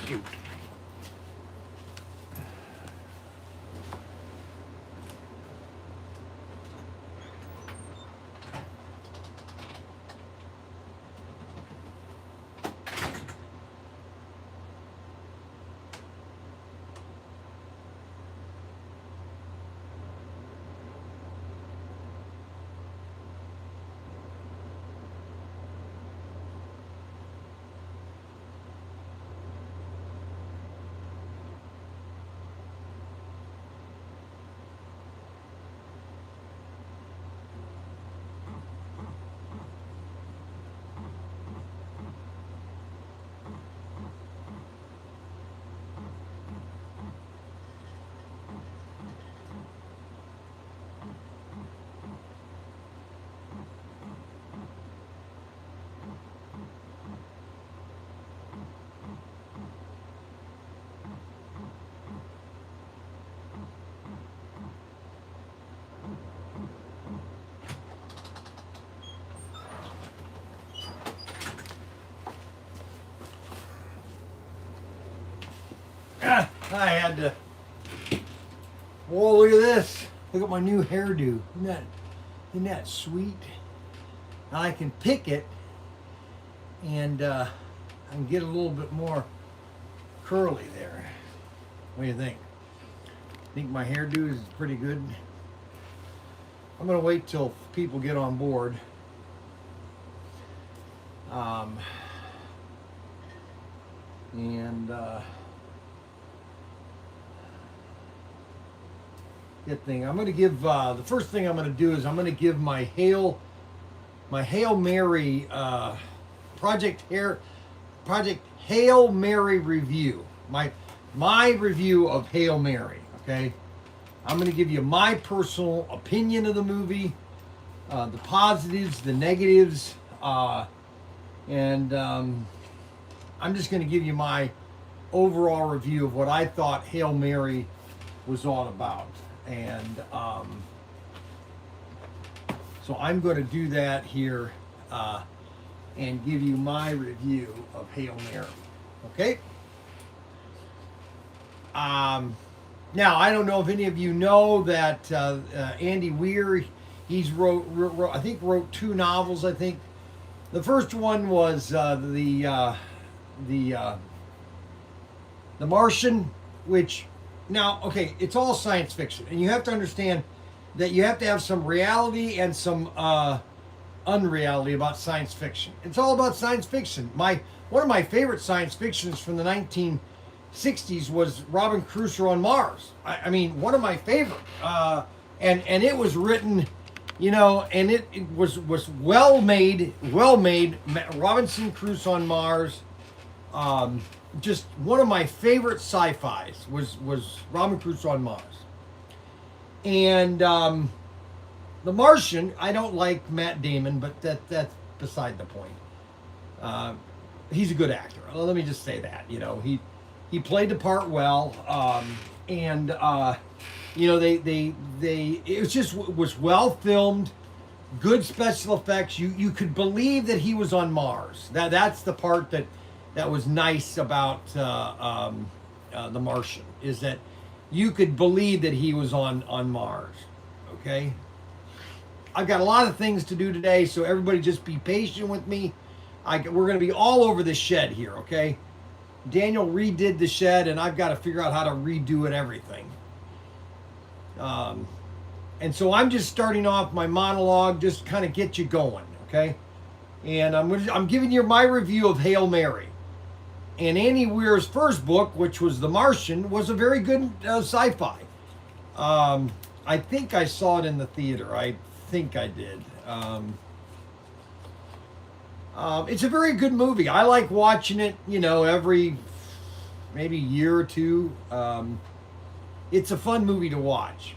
Shoot. I had to. Whoa! Look at this. Look at my new hairdo. Isn't that sweet? Now I can pick it, and I can get a little bit more curly there. What do you think? Think my hairdo is pretty good? I'm gonna wait till people get on board. Good thing. I'm going to give the first thing I'm going to do is I'm going to give my Hail Mary Project Hail Mary review. My review of Hail Mary. Okay, I'm going to give you my personal opinion of the movie, the positives, the negatives, and I'm just going to give you my overall review of what I thought Hail Mary was all about. And so I'm going to do that here and give you my review of Hail Mary. Okay? Now, I don't know if any of you know that Andy Weir, he's wrote 2 novels, I think. The first one was The Martian, which... Now, okay, it's all science fiction, and you have to understand that you have to have some reality and some unreality about science fiction. It's all about science fiction. One of my favorite science fictions from the 1960s was Robinson Crusoe on Mars. I mean, one of my favorite, and it was written, and it was well made. Robinson Crusoe on Mars. Just one of my favorite sci-fis was Robinson Crusoe on Mars. And The Martian, I don't like Matt Damon, but that's beside the point. He's a good actor. Let me just say that. He played the part well, and it was well filmed, good special effects. You could believe that he was on Mars. That's the part that was nice about The Martian, is that you could believe that he was on Mars. Okay? I've got a lot of things to do today, so everybody just be patient with me. We're going to be all over the shed here, okay? Daniel redid the shed, and I've got to figure out how to redo it, everything. And so I'm just starting off my monologue, just kind of get you going, okay? And I'm giving you my review of Hail Mary. And Andy Weir's first book, which was The Martian, was a very good sci-fi. I think I saw it in the theater. I think I did. It's a very good movie. I like watching it, every maybe year or two. It's a fun movie to watch.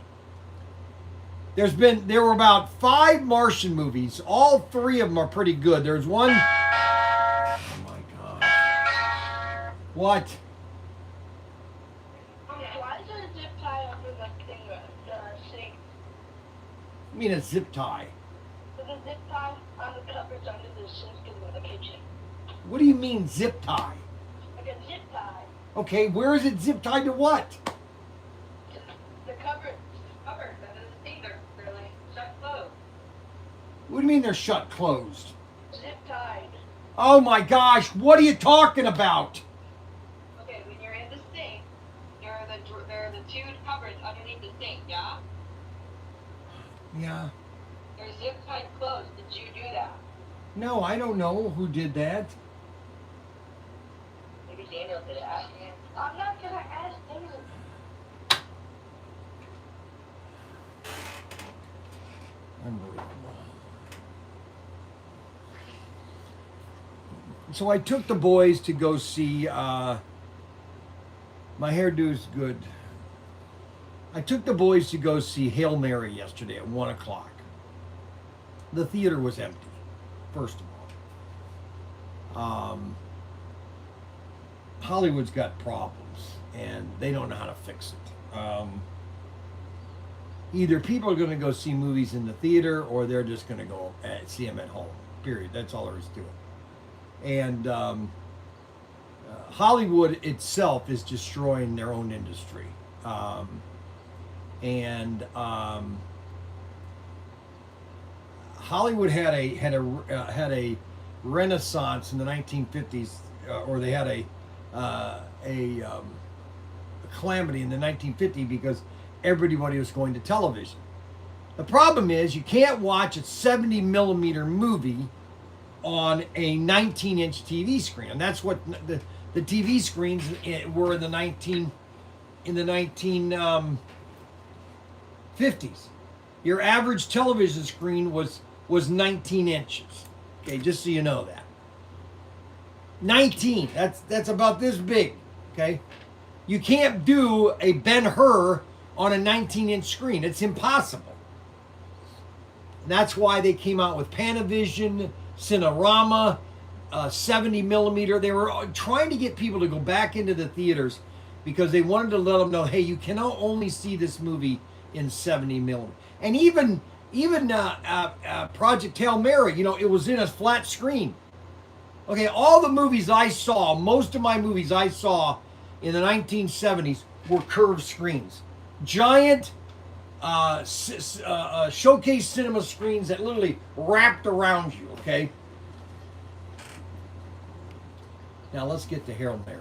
There were about 5 Martian movies. All 3 of them are pretty good. There's one. Oh my God. What? Why is there a zip tie under the thing, sink? I mean a zip tie. There's a zip tie on the cupboards under the sink in the kitchen. What do you mean zip tie? Like a zip Okay, where is it zip tied to what? The cupboard under the theater. They're like shut closed. What do you mean they're shut closed? Zip tied. Oh my gosh, what are you talking about? Okay, when you're in the sink, there are the two cupboards underneath the sink, yeah? Yeah. They're zip tied closed. Did you do that? No, I don't know who did that. Maybe Daniel did it. Ask him. I'm not gonna ask Daniel. Unbelievable. So I took the boys to go see, my hairdo's good. I took the boys to go see Hail Mary yesterday at 1 o'clock. The theater was empty, first of all. Hollywood's got problems, and they don't know how to fix it. Either people are going to go see movies in the theater, or they're just going to go see them at home, period. That's all there is to it. And Hollywood itself is destroying their own industry. Hollywood had a renaissance in the 1950s, or they had a calamity in the 1950s because everybody was going to television. The problem is you can't watch a 70 millimeter movie on a 19-inch TV screen, and that's what the TV screens were in the 1950s. Your average television screen was 19 inches. Okay, just so you know that. 19. That's about this big. Okay, you can't do a Ben-Hur on a 19-inch screen. It's impossible. And that's why they came out with Panavision, Cinerama, 70 millimeter. They were trying to get people to go back into the theaters because they wanted to let them know, hey, you can only see this movie in 70 millimeter. And even Project Hail Mary, it was in a flat screen. Okay, all the movies I saw, most of my movies I saw in the 1970s were curved screens. Giant showcase cinema screens that literally wrapped around you, okay? Now let's get to Hail Mary.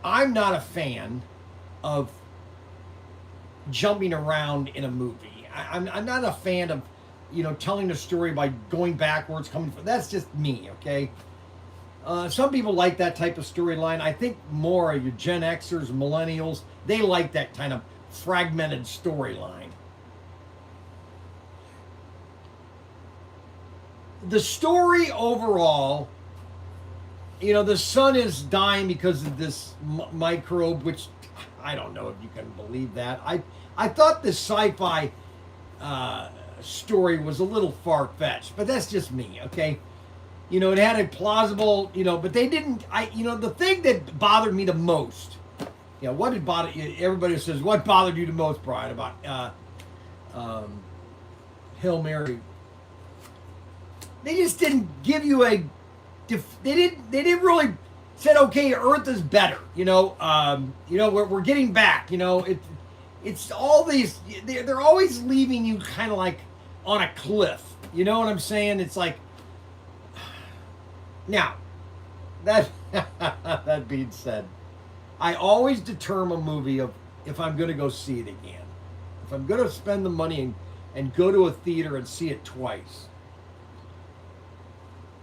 I'm not a fan of jumping around in a movie. I'm not a fan of, telling a story by going backwards, coming from. That's just me, okay? Some people like that type of storyline. I think more of your Gen Xers, millennials, they like that kind of fragmented storyline. The story overall, the sun is dying because of this microbe, which I don't know if you can believe that. I thought this sci-fi story was a little far-fetched, but that's just me, okay? It had a plausible, but they didn't, the thing that bothered me the most, what did bother you? Everybody says, what bothered you the most, Bryan, about Hail Mary? They just didn't give you they didn't really said, okay, Earth is better, we're getting back, it's all these, they're always leaving you kind of like on a cliff, you know what I'm saying? It's like, now, that being said, I always determine a movie of if I'm going to go see it again. If I'm going to spend the money and go to a theater and see it twice,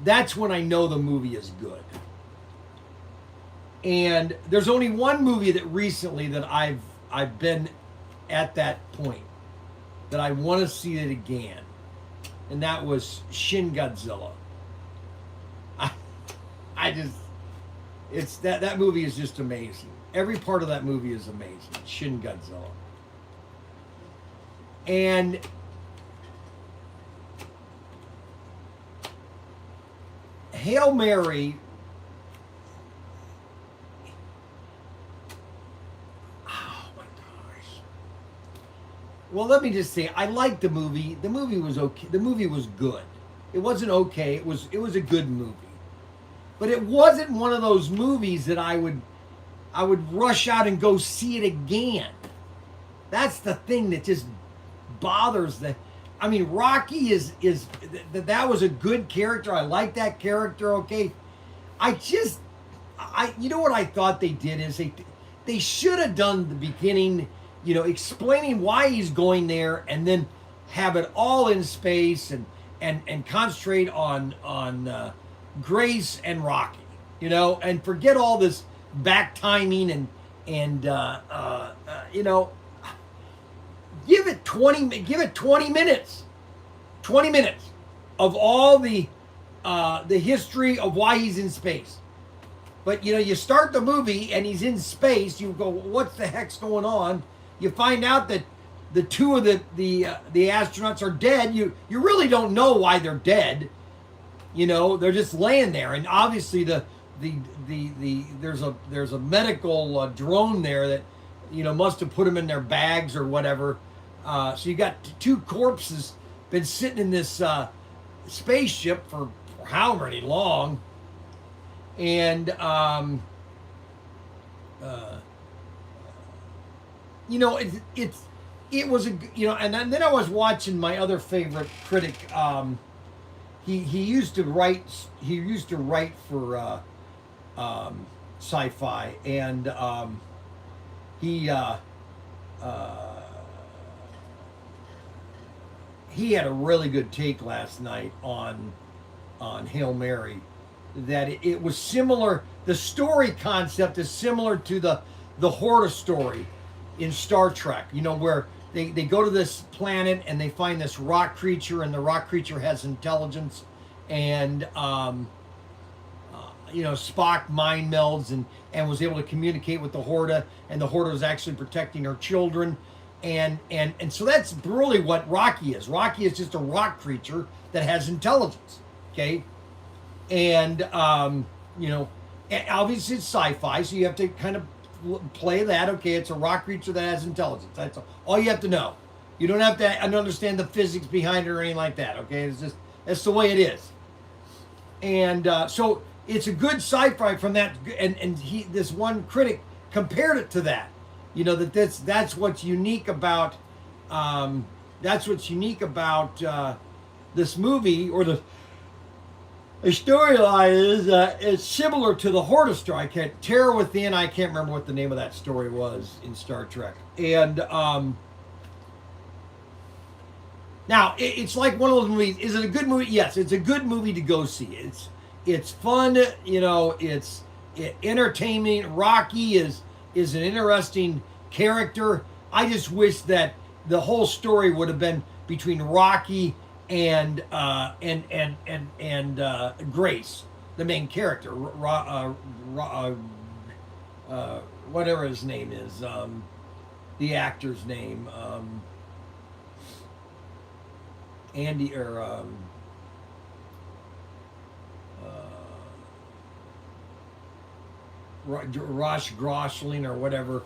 that's when I know the movie is good. And there's only one movie that recently that I've been at that point that I want to see it again, and that was Shin Godzilla. That movie is just amazing. Every part of that movie is amazing. Shin Godzilla. And Hail Mary, oh my gosh. Well, let me just say, I liked the movie. The movie was okay. The movie was good. It wasn't okay. It was a good movie. but it wasn't one of those movies that I would rush out and go see it again. That's the thing that just bothers the. I mean, Rocky that was a good character. I like that character. Okay, you know what I thought they did is they should have done the beginning, explaining why he's going there, and then have it all in space and concentrate on Grace and Rocky, and forget all this back timing and give it 20 minutes. 20 minutes of all the history of why he's in space. But you start the movie and he's in space. You go, what the heck's going on? You find out that the two of the astronauts are dead. You really don't know why they're dead. They're just laying there, and obviously there's a medical drone there that must have put them in their bags or whatever. So you got two corpses been sitting in this spaceship for however long. And it was and then I was watching my other favorite critic. He used to write for sci-fi, and he had a really good take last night on Hail Mary. That it was similar. The story concept is similar to the Horta story in Star Trek. Where they go to this planet and they find this rock creature, and the rock creature has intelligence, and Spock mind melds and was able to communicate with the Horta, and the Horta was actually protecting her children, and so that's really what Rocky is. Rocky is just a rock creature that has intelligence. Okay. And obviously it's sci-fi, so you have to kind of play that. Okay, it's a rock creature that has intelligence. That's all you have to know. You don't have to understand the physics behind it or anything like that. Okay, that's the way it is. And so it's a good sci-fi from that. And this one critic compared it to that. That's what's unique about this movie, or the storyline is it's similar to the Horta story. Terror Within. I can't remember what the name of that story was in Star Trek. And now it's like one of those movies. Is it a good movie? Yes, it's a good movie to go see. It's fun. It's entertainment. Rocky is an interesting character. I just wish that the whole story would have been between Rocky and Grace, the main character, whatever his name is, the actor's name, Andy or Rosh Groshling or whatever,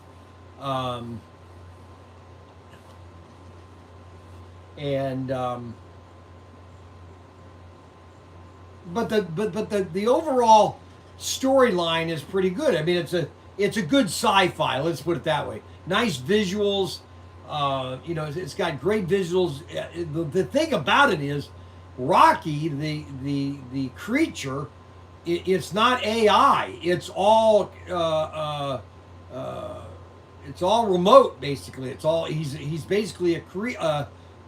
But the overall storyline is pretty good. I mean, it's a good sci-fi. Let's put it that way. Nice visuals. It's got great visuals. The thing about it is, Rocky, the creature, it's not AI. It's all remote. Basically, he's basically a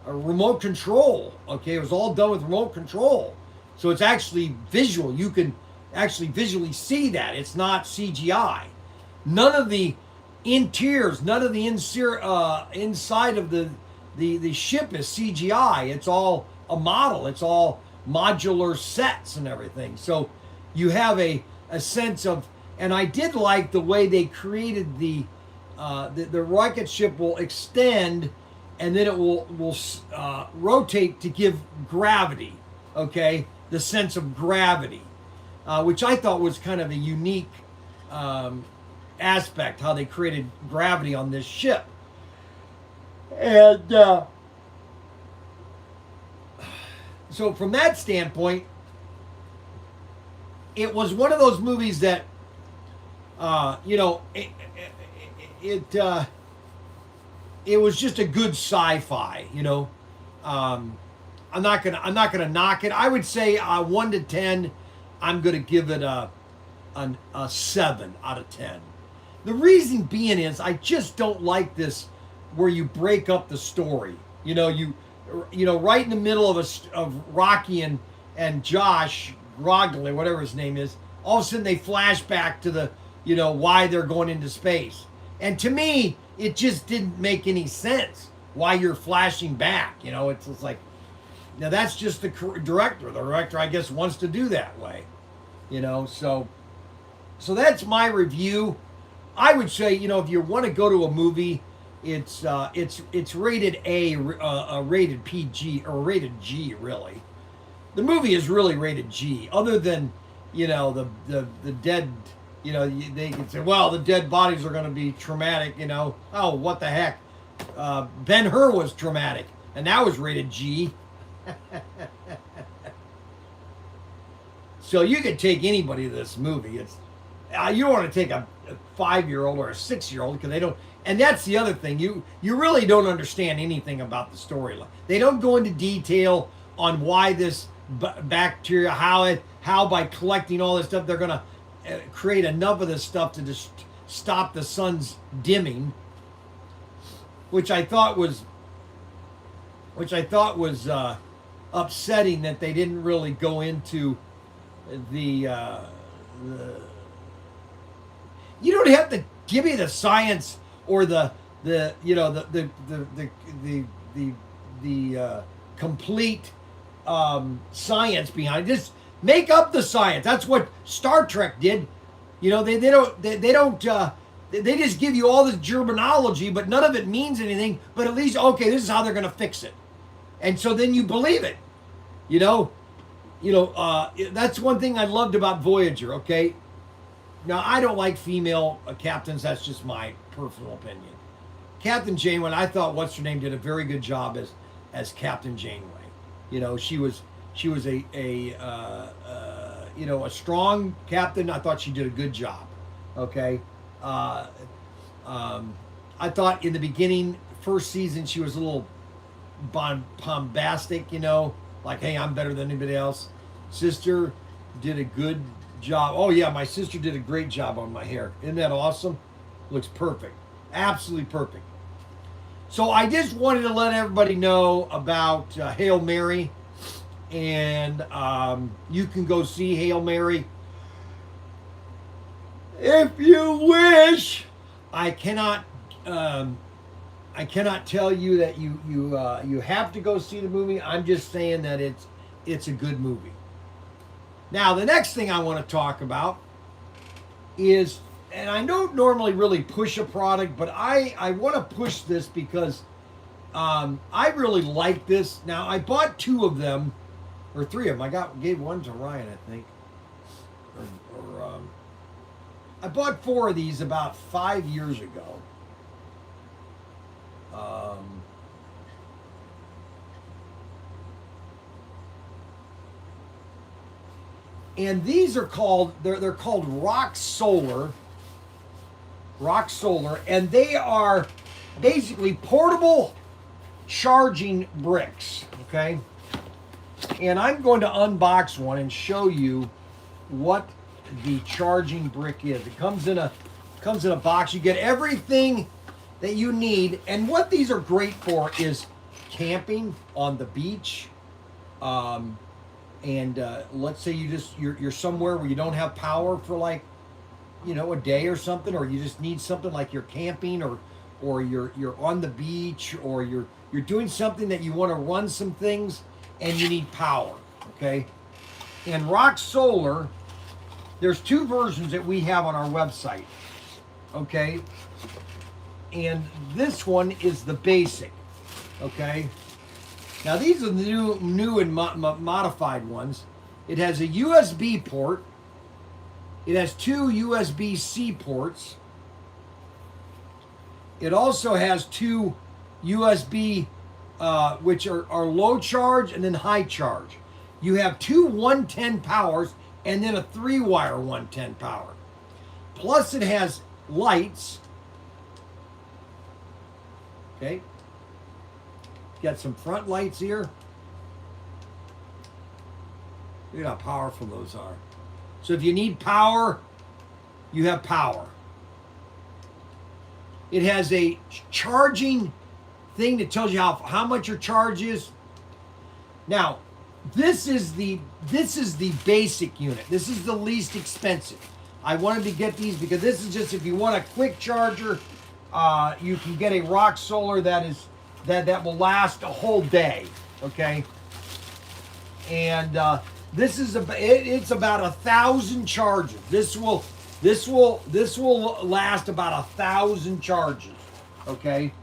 remote control. Okay, it was all done with remote control. So it's actually visual. You can actually visually see that. It's not CGI. None of the interiors, none of the inside of the ship is CGI. It's all a model. It's all modular sets and everything. So you have a sense of, and I did like the way they created the rocket ship will extend, and then it will rotate to give gravity. Okay. The sense of gravity, which I thought was kind of a unique aspect, how they created gravity on this ship. And so from that standpoint, it was one of those movies that, you know, it was just a good sci-fi. You know, I'm not gonna knock it. I would say 1 to 10. I'm gonna give it a 7 out of 10. The reason being is I just don't like this where you break up the story. You know, right in the middle of Rocky and Josh Grogley, whatever his name is, all of a sudden they flash back to the, you know, why they're going into space. And to me, it just didn't make any sense why you're flashing back. You know, it's like, now that's just the director. The director, I guess, wants to do that way. You know, so that's my review. I would say, you know, if you want to go to a movie, it's rated A, rated PG, or rated G, really. The movie is really rated G, other than, you know, the dead, you know, they can say, well, the dead bodies are going to be traumatic, you know. Oh, what the heck. Ben-Hur was traumatic, and that was rated G. So you could take anybody to this movie. It's you don't want to take a 5-year-old or a 6-year-old because they don't. And that's the other thing. You really don't understand anything about the storyline. They don't go into detail on why this bacteria, how by collecting all this stuff, they're going to create enough of this stuff to just stop the sun's dimming, which I thought was upsetting that they didn't really go into the you don't have to give me the science or the you know the complete science behind it. Just make up the science. That's what Star Trek did. You know, they just give you all this Germanology, but none of it means anything. But at least, okay, this is how they're going to fix it, and so then you believe it. You know, that's one thing I loved about Voyager. Okay, now I don't like female captains. That's just my personal opinion. Captain Janeway, I thought what's her name did a very good job as Captain Janeway. You know, she was a you know, a strong captain. I thought she did a good job. Okay. I thought in the beginning, first season, she was a little bombastic, you know, like, hey, I'm better than anybody else. Sister did a good job. Oh, yeah, my sister did a great job on my hair. Isn't that awesome? Looks perfect. Absolutely perfect. So I just wanted to let everybody know about Hail Mary. And you can go see Hail Mary if you wish. I cannot tell you that you have to go see the movie. I'm just saying that it's a good movie. Now the next thing I want to talk about is, and I don't normally really push a product, but I want to push this because I really like this. Now I bought 2 of them. Or 3 of them. Gave one to Ryan, I think. I bought 4 of these about 5 years ago. And these are called, they're called Rock Solar, and they are basically portable charging bricks. Okay. And I'm going to unbox one and show you what the charging brick is. It comes in a box. You get everything that you need. And what these are great for is camping on the beach. Let's say you're somewhere where you don't have power for, like, you know, a day or something, or you just need something, like you're camping or you're on the beach, or you're doing something that you want to run some things and you need power, okay? And Rock Solar, there's 2 versions that we have on our website, okay? And this one is the basic, okay? Now these are the new and modified ones. It has a USB port. It has 2 USB-C ports. It also has 2 USB which are low charge and then high charge. You have 2 110 powers and then a 3-wire 110 power. Plus it has lights. Okay. Got some front lights here. Look at how powerful those are. So if you need power, you have power. It has a charging thing that tells you how much your charge is. Now, this is the basic unit. This is the least expensive. I wanted to get these because this is just if you want a quick charger, you can get a Rock Solar that will last a whole day. Okay, and this is it's about 1,000 charges. This will last about 1,000 charges. Okay,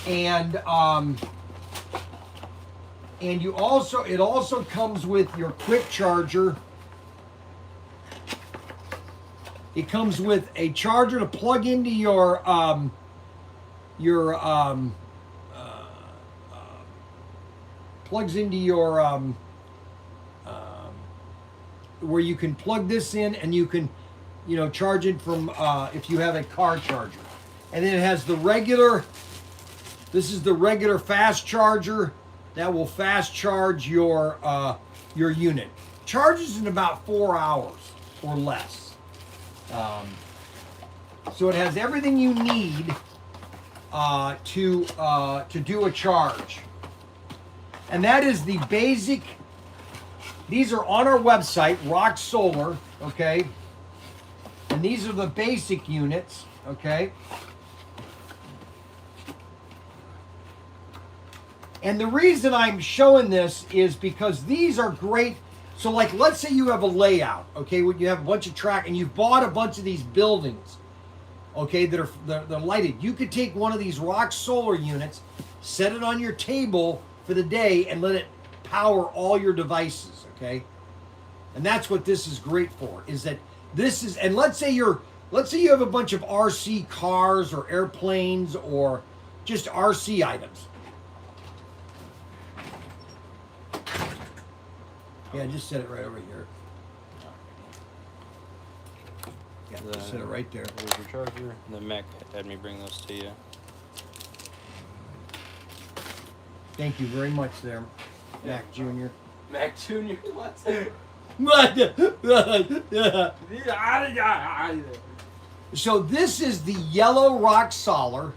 and it also comes with your quick charger. It comes with a charger to plug into your plugs into your where you can plug this in and you can charge it from if you have a car charger. And then it has the regular, this is the regular fast charger that will fast charge your unit. Charges in about 4 hours or less. So it has everything you need to do a charge. And that is the basic. These are on our website, Rock Solar, okay? And these are the basic units, okay? And the reason I'm showing this is because these are great. So like, let's say you have a layout, okay, when you have a bunch of track and you've bought a bunch of these buildings, okay, that are lighted. You could take one of these Rock Solar units, set it on your table for the day, and let it power all your devices, okay? And that's what this is great for. Is that this is, and let's say you have a bunch of RC cars or airplanes or just RC items. Yeah, just set it right over here. Yeah, just set it right there. Here's your charger. The Mac had me bring those to you. Thank you very much there, Mac Jr. Mac Jr. What's So this is the yellow Rock Solar.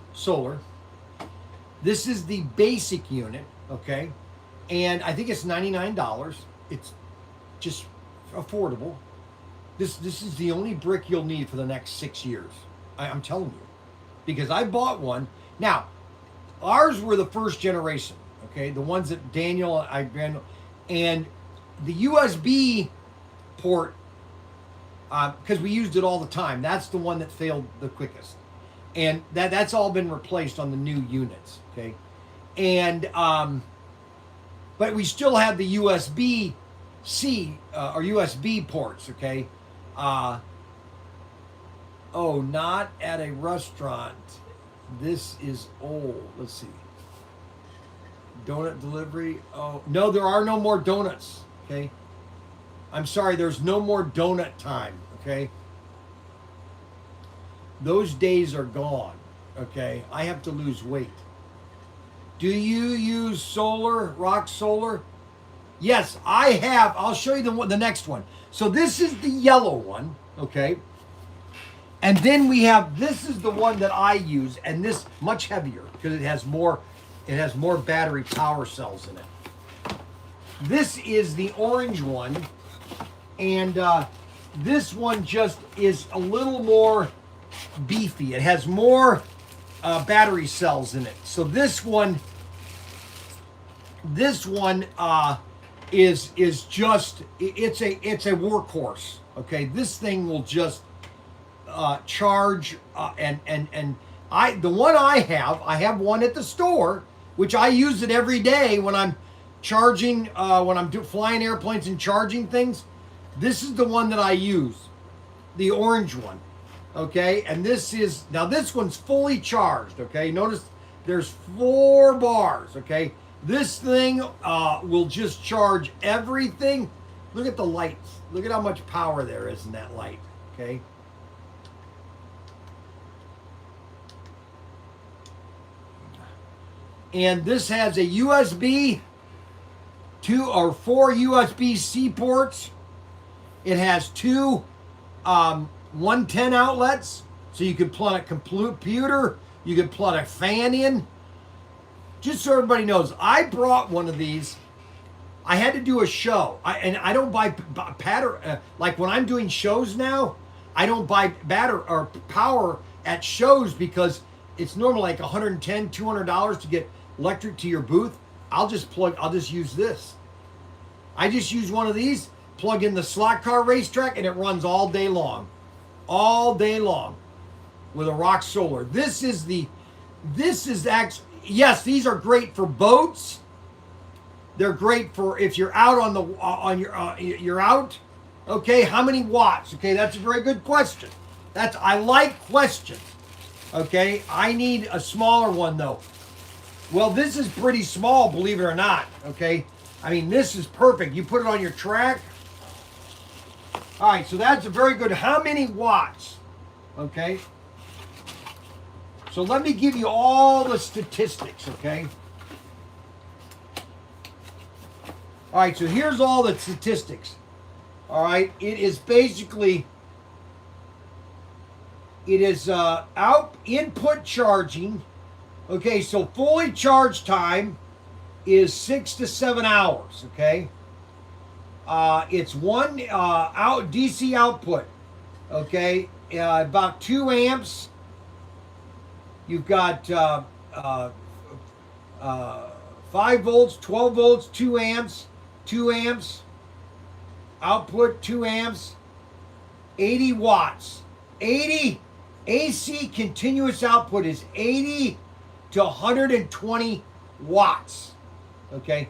This is the basic unit, okay? And I think it's $99. It's just affordable. This is the only brick you'll need for the next 6 years. I'm telling you. Because I bought one. Now, ours were the first generation, okay? The ones that Daniel, and the USB port, because we used it all the time, that's the one that failed the quickest. And that's all been replaced on the new units, okay? And, but we still have the USB-C, or USB ports, okay? Oh, not at a restaurant. This is old. Let's see. Donut delivery. Oh, no, there are no more donuts, okay? I'm sorry, there's no more donut time, okay? Those days are gone, okay? I have to lose weight. Do you use solar, Rock Solar? Yes, I have. I'll show you the next one. So this is the yellow one, okay? And then we have, this is the one that I use, and this much heavier because it has more battery power cells in it. This is the orange one, and this one just is a little more beefy. It has more battery cells in it. So this one is just, it's a workhorse. Okay, this thing will just charge and the one I have one at the store, which I use it every day when I'm charging, when I'm flying airplanes and charging things. This is the one that I use, the orange one. Okay, and this one's fully charged. Okay, notice there's 4 bars. Okay, this thing will just charge everything Look at the lights. Look at how much power there is in that light. Okay. And this has a USB, 2 or 4 USB-C ports. It has 2 110 outlets, so you could plug a computer, you could plug a fan in. Just so everybody knows, I brought one of these. I had to do a show, and I don't buy like when I'm doing shows now. I don't buy or power at shows because it's normally like $110, $200 to get electric to your booth. I'll just use this. I just use one of these, plug in the slot car racetrack, and it runs all day long with a Rock Solar. This is actually, yes, these are great for boats. They're great for if you're out you're out. Okay, how many watts? Okay, that's a very good question. I like questions. Okay, I need a smaller one though. Well, this is pretty small, believe it or not. Okay, I mean, this is perfect. You put it on your track. All right, so that's a very good. How many watts? Okay. So let me give you all the statistics, okay? All right, so here's all the statistics. All right, it is basically, input charging. Okay, so fully charged time is 6 to 7 hours, okay? It's one DC output, okay? About 2 amps. You've got 5 volts, 12 volts, 2 amps, output 2 amps, 80 watts. 80 AC continuous output is 80 to 120 watts. Okay,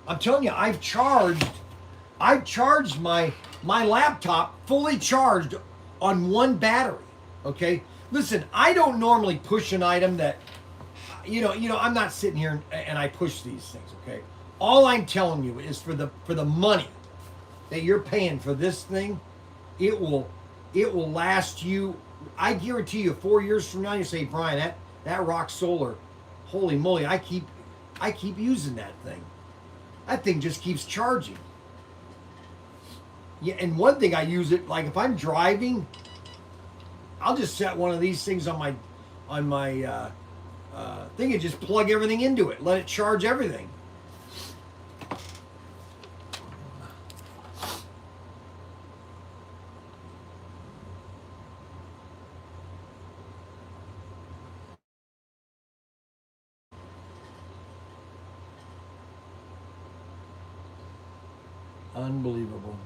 I'm telling you, I've charged my laptop fully charged on one battery. Okay, listen, I don't normally push an item that, I'm not sitting here and I push these things. Okay, all I'm telling you is for the money that you're paying for this thing, it will last you. I guarantee you, 4 years from now, you say, Bryan, that Rock Solar, holy moly, I keep using that thing. That thing just keeps charging. Yeah, and one thing I use it, like if I'm driving, I'll just set one of these things on my thing and just plug everything into it. Let it charge everything. Unbelievable.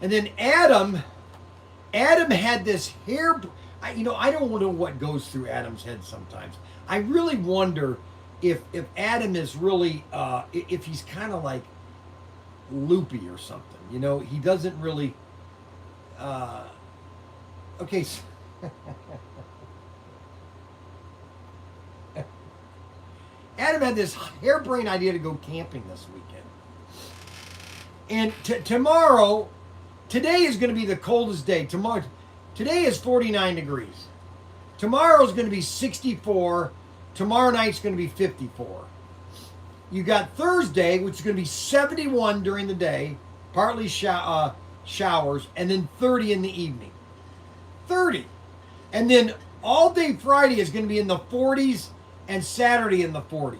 And then Adam had this hair. I don't know what goes through Adam's head sometimes. I really wonder if Adam is really, if he's kind of like loopy or something. He doesn't really. Okay. Adam had this harebrained idea to go camping this weekend. And tomorrow, today is going to be the coldest day. Today is 49 degrees. Tomorrow is going to be 64. Tomorrow night's going to be 54. You got Thursday, which is going to be 71 during the day, partly showers, and then 30 in the evening. 30. And then all day Friday is going to be in the 40s and Saturday in the 40s.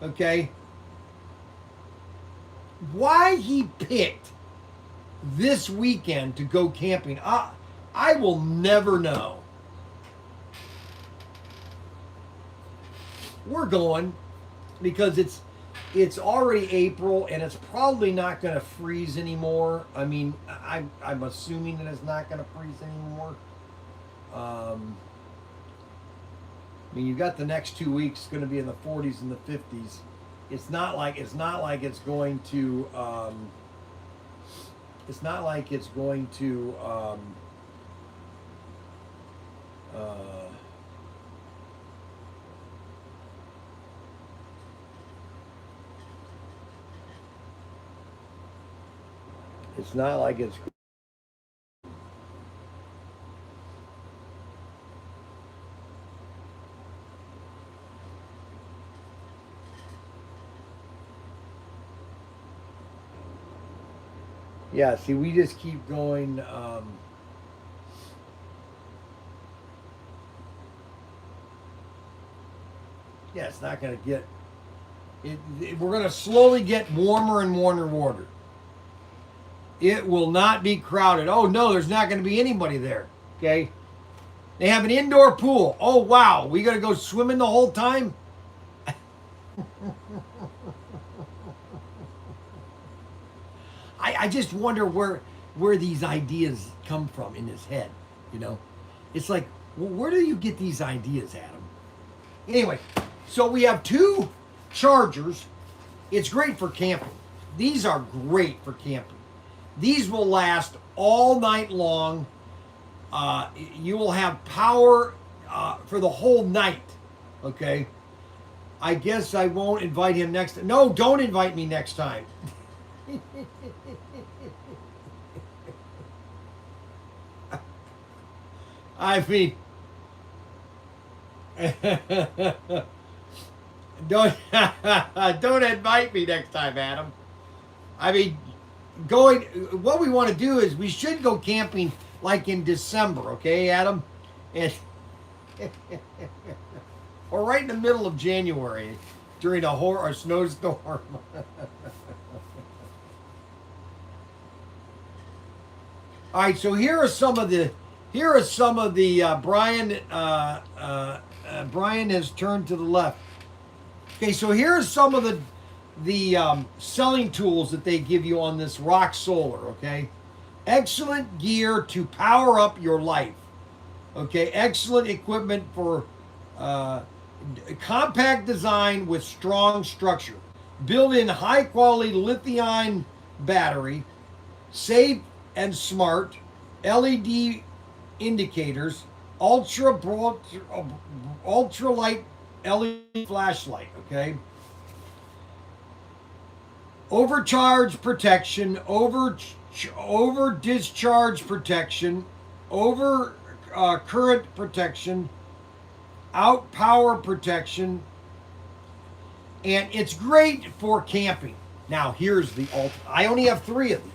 Okay? Why he picked this weekend to go camping, I will never know. We're going because it's already April and it's probably not going to freeze anymore. I mean, I'm assuming that it's not going to freeze anymore. I mean, you got the next 2 weeks going to be in the 40s and the 50s. It's not like it's going to. It's not like it's going to. It's not like it's. Yeah, see, we just keep going. Yeah, it's not going to get. We're going to slowly get warmer and warmer water. It will not be crowded. Oh, no, there's not going to be anybody there. Okay? They have an indoor pool. Oh, wow. We got to go swimming the whole time? I just wonder where these ideas come from in his head, you know? It's like, well, where do you get these ideas, Adam? Anyway, so we have 2 chargers. It's great for camping. These are great for camping. These will last all night long. You will have power for the whole night, okay? I guess I won't invite him next time. No, don't invite me next time. I mean, don't don't invite me next time, Adam. I mean, what we want to do is we should go camping like in December, okay, Adam? And or right in the middle of January during a snowstorm. All right, so here are some of the Bryan. Bryan has turned to the left. Okay, so here are some of the selling tools that they give you on this Rock Solar. Okay, excellent gear to power up your life. Okay, excellent equipment for compact design with strong structure. Built-in high-quality lithium battery, safe and smart, LED indicators, ultralight LED flashlight, okay? Overcharge protection, over discharge protection, current protection, out power protection, and it's great for camping. Now here's the I only have 3 of these.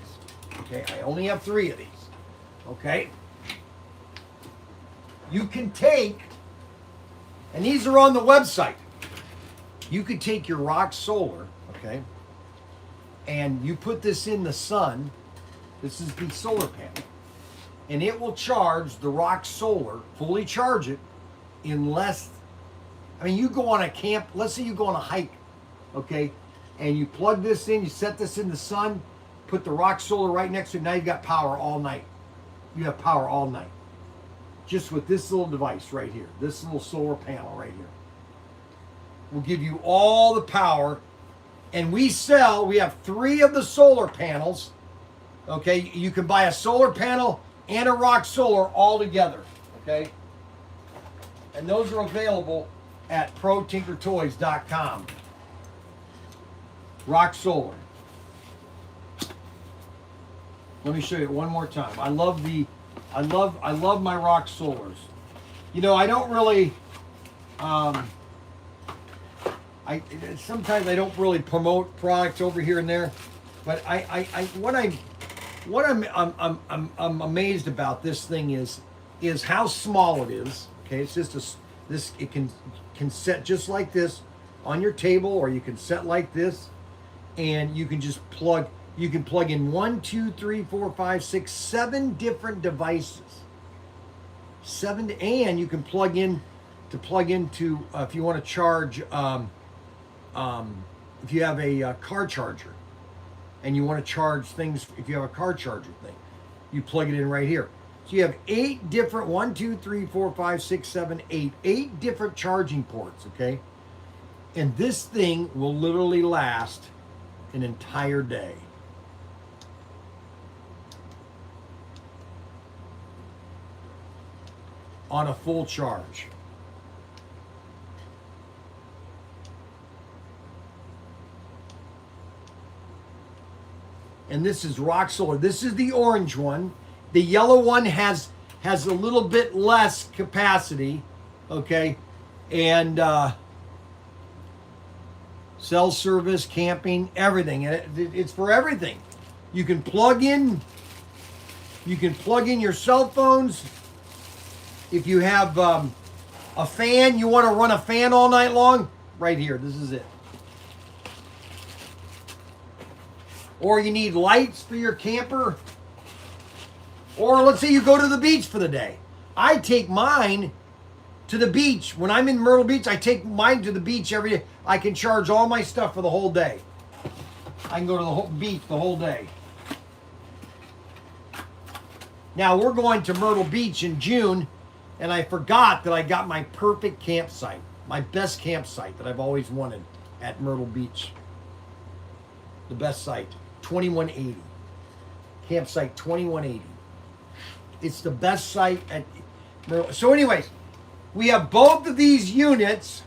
Okay, I only have 3 of these. Okay. You can take, and these are on the website. You could take your Rock Solar, okay, and you put this in the sun. This is the solar panel, and it will charge the Rock Solar, fully charge it in less. I mean, you go on a camp. Let's say you go on a hike, okay, and you plug this in. You set this in the sun. Put the Rock Solar right next to it. Now you've got power all night. You have power all night. Just with this little device right here. This little solar panel right here. Will give you all the power. And we have 3 of the solar panels. Okay, you can buy a solar panel and a Rock Solar all together. Okay. And those are available at Protinkertoys.com. Rock Solar. Let me show you it one more time. I love my Rock Solars. You know, I don't really sometimes I don't really promote products over here and there, but what I'm amazed about this thing is how small it is. Okay, it's just it can set just like this on your table, or you can set like this, and you can just plug. You can plug in 1, 2, 3, 4, 5, 6, 7 different devices. And you can plug into if you want to charge. If you have a car charger, and you want to charge things, if you have a car charger thing, you plug it in right here. So you have 8 different 1, 2, 3, 4, 5, 6, 7, 8 different charging ports. Okay, and this thing will literally last an entire day. On a full charge. and this is rock solar. This is the orange one. The yellow one has a little bit less capacity, okay, and cell service, camping, everything. And it's for everything. You can plug in. You can plug in your cell phones. If you have a fan, you want to run a fan all night long, right here. This is it. Or you need lights for your camper. Or let's say you go to the beach for the day. I take mine to the beach. When I'm in Myrtle Beach, I take mine to the beach every day. I can charge all my stuff for the whole day. I can go to the whole beach the whole day. Now, we're going to Myrtle Beach in June, and I forgot that I got my perfect campsite, my best campsite that I've always wanted at Myrtle Beach. The best site, 2180. Campsite 2180. It's the best site at Myrtle. So anyways, we have both of these units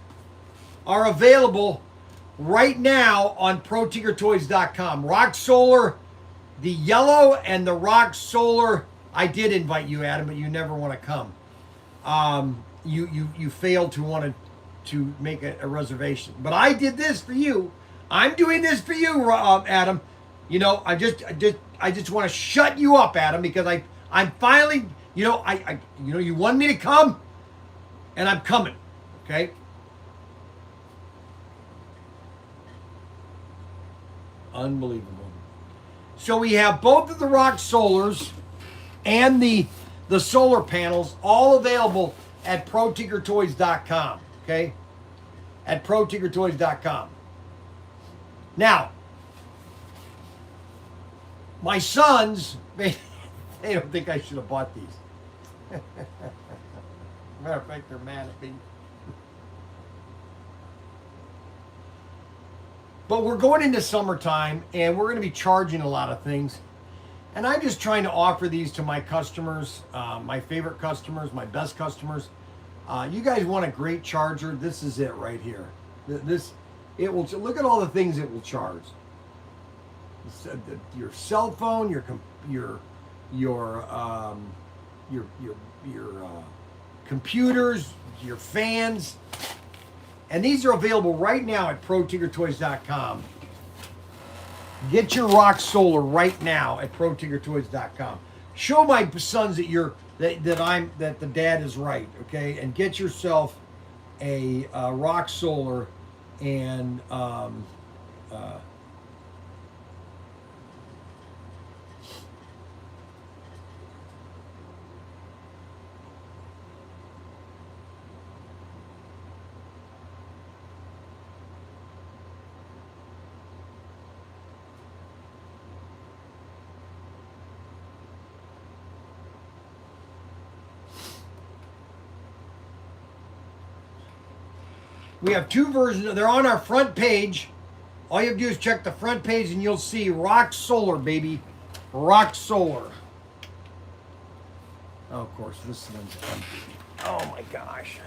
are available right now on Protinkertoys.com. Rock Solar, the yellow, and the Rock Solar. I did invite you, Adam, but you never want to come. You failed to want to make a reservation. But I did this for you. I'm doing this for you, Adam. You know, I just want to shut you up, Adam, because I'm finally, you wanted me to come, and I'm coming. Okay. Unbelievable. So we have both of the Rock Solars and the solar panels all available at Protinkertoys.com. Okay? At Protinkertoys.com. Now, my sons, they don't think I should have bought these. Matter of fact, they're mad at me. But we're going into summertime, and we're going to be charging a lot of things. And I'm just trying to offer these to my customers, my favorite customers, my best customers. You guys want a great charger? This is it right here. It will look at all the things it will charge. Your cell phone, your computers, your fans. And these are available right now at Protinkertoys.com. Get your Rock Solar right now at Protinkertoys.com. Show my sons that the dad is right, okay? And get yourself a Rock Solar and we have two versions. They're on our front page. All you have to do is check the front page and you'll see Rock Solar, baby. Rock Solar. Oh, of course, this one's empty. Oh my gosh.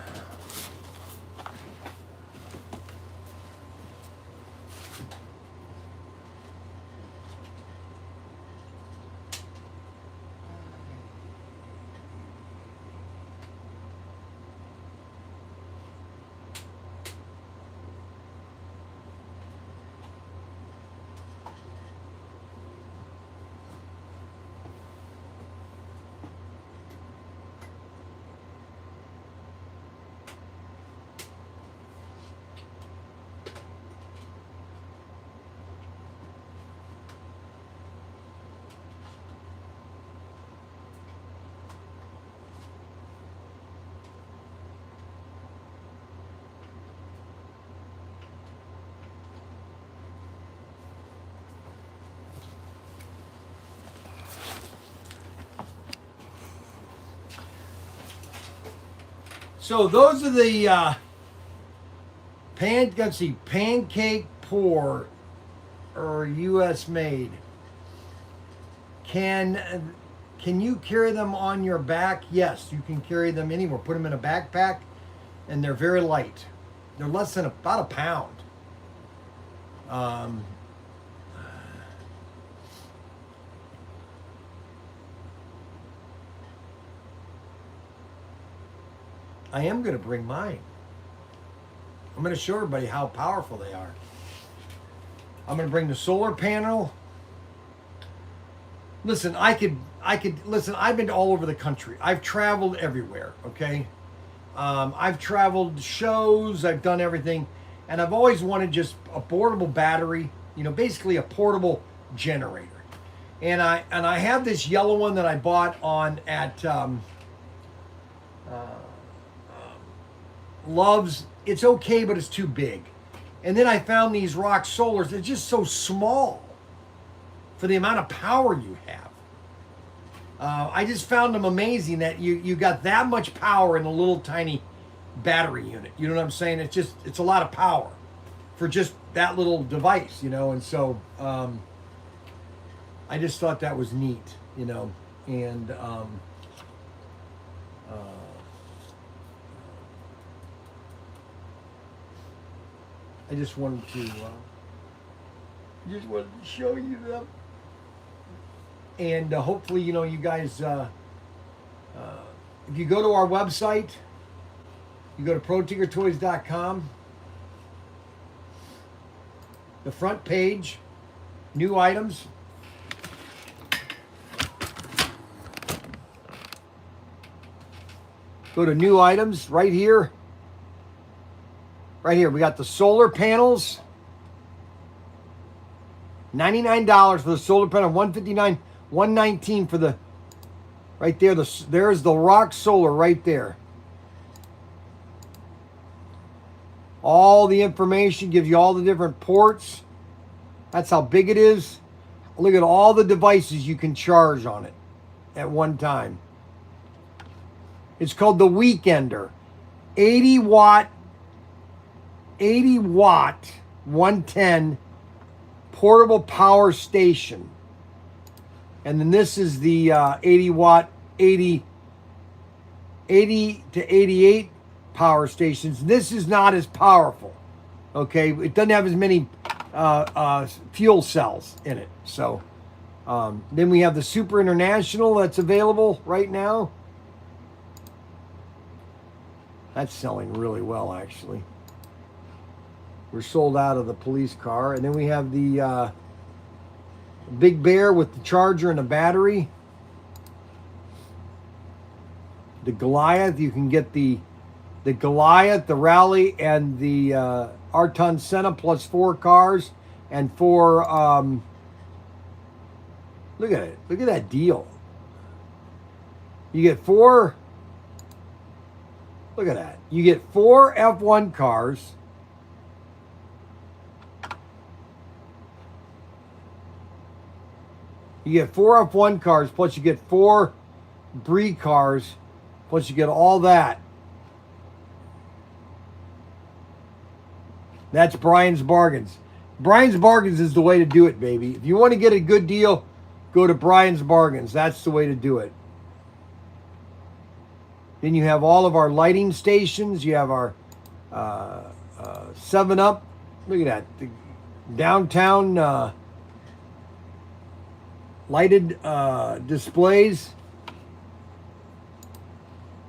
So those are the pancake pour or U.S. made. Can you carry them on your back? Yes, you can carry them anywhere. Put them in a backpack, and they're very light. They're less than about a pound. I am going to bring mine. I'm going to show everybody how powerful they are. I'm going to bring the solar panel. Listen, I could listen. I've been all over the country. I've traveled everywhere. Okay, I've traveled shows. I've done everything, and I've always wanted just a portable battery. You know, basically a portable generator. And I have this yellow one that I bought on at Love's. It's okay, but it's too big. And then I found these Rock Solars. They're just so small for the amount of power you have. I just found them amazing that you got that much power in a little tiny battery unit. You know what I'm saying? It's a lot of power for just that little device, you know. And so I just thought that was neat, you know. And I just wanted to show you them. And hopefully, you know, you guys, if you go to our website, you go to Protinkertoys.com, the front page, new items. Go to new items right here. Right here, we got the solar panels. $99 for the solar panel, $159, $119 for the, right there, there's the Rock Solar right there. All the information, gives you all the different ports. That's how big it is. Look at all the devices you can charge on it at one time. It's called the Weekender. 80 watt, 110 portable power station. And then this is the 80 watt, 80 to 88 power stations. This is not as powerful. Okay, it doesn't have as many fuel cells in it. So then we have the Super International that's available right now. That's selling really well, actually. We're sold out of the police car. And then we have the Big Bear with the charger and the battery. The Goliath, you can get the Goliath, the Rally, and the Arton Senna plus 4 cars and 4, look at it. Look at that deal. You get 4, look at that. You get 4 F1 cars. You get 4 F1 cars, plus you get 4 Brie cars, plus you get all that. That's Bryan's Bargains. Bryan's Bargains is the way to do it, baby. If you want to get a good deal, go to Bryan's Bargains. That's the way to do it. Then you have all of our lighting stations. You have our 7-Up. Look at that. The downtown lighted displays.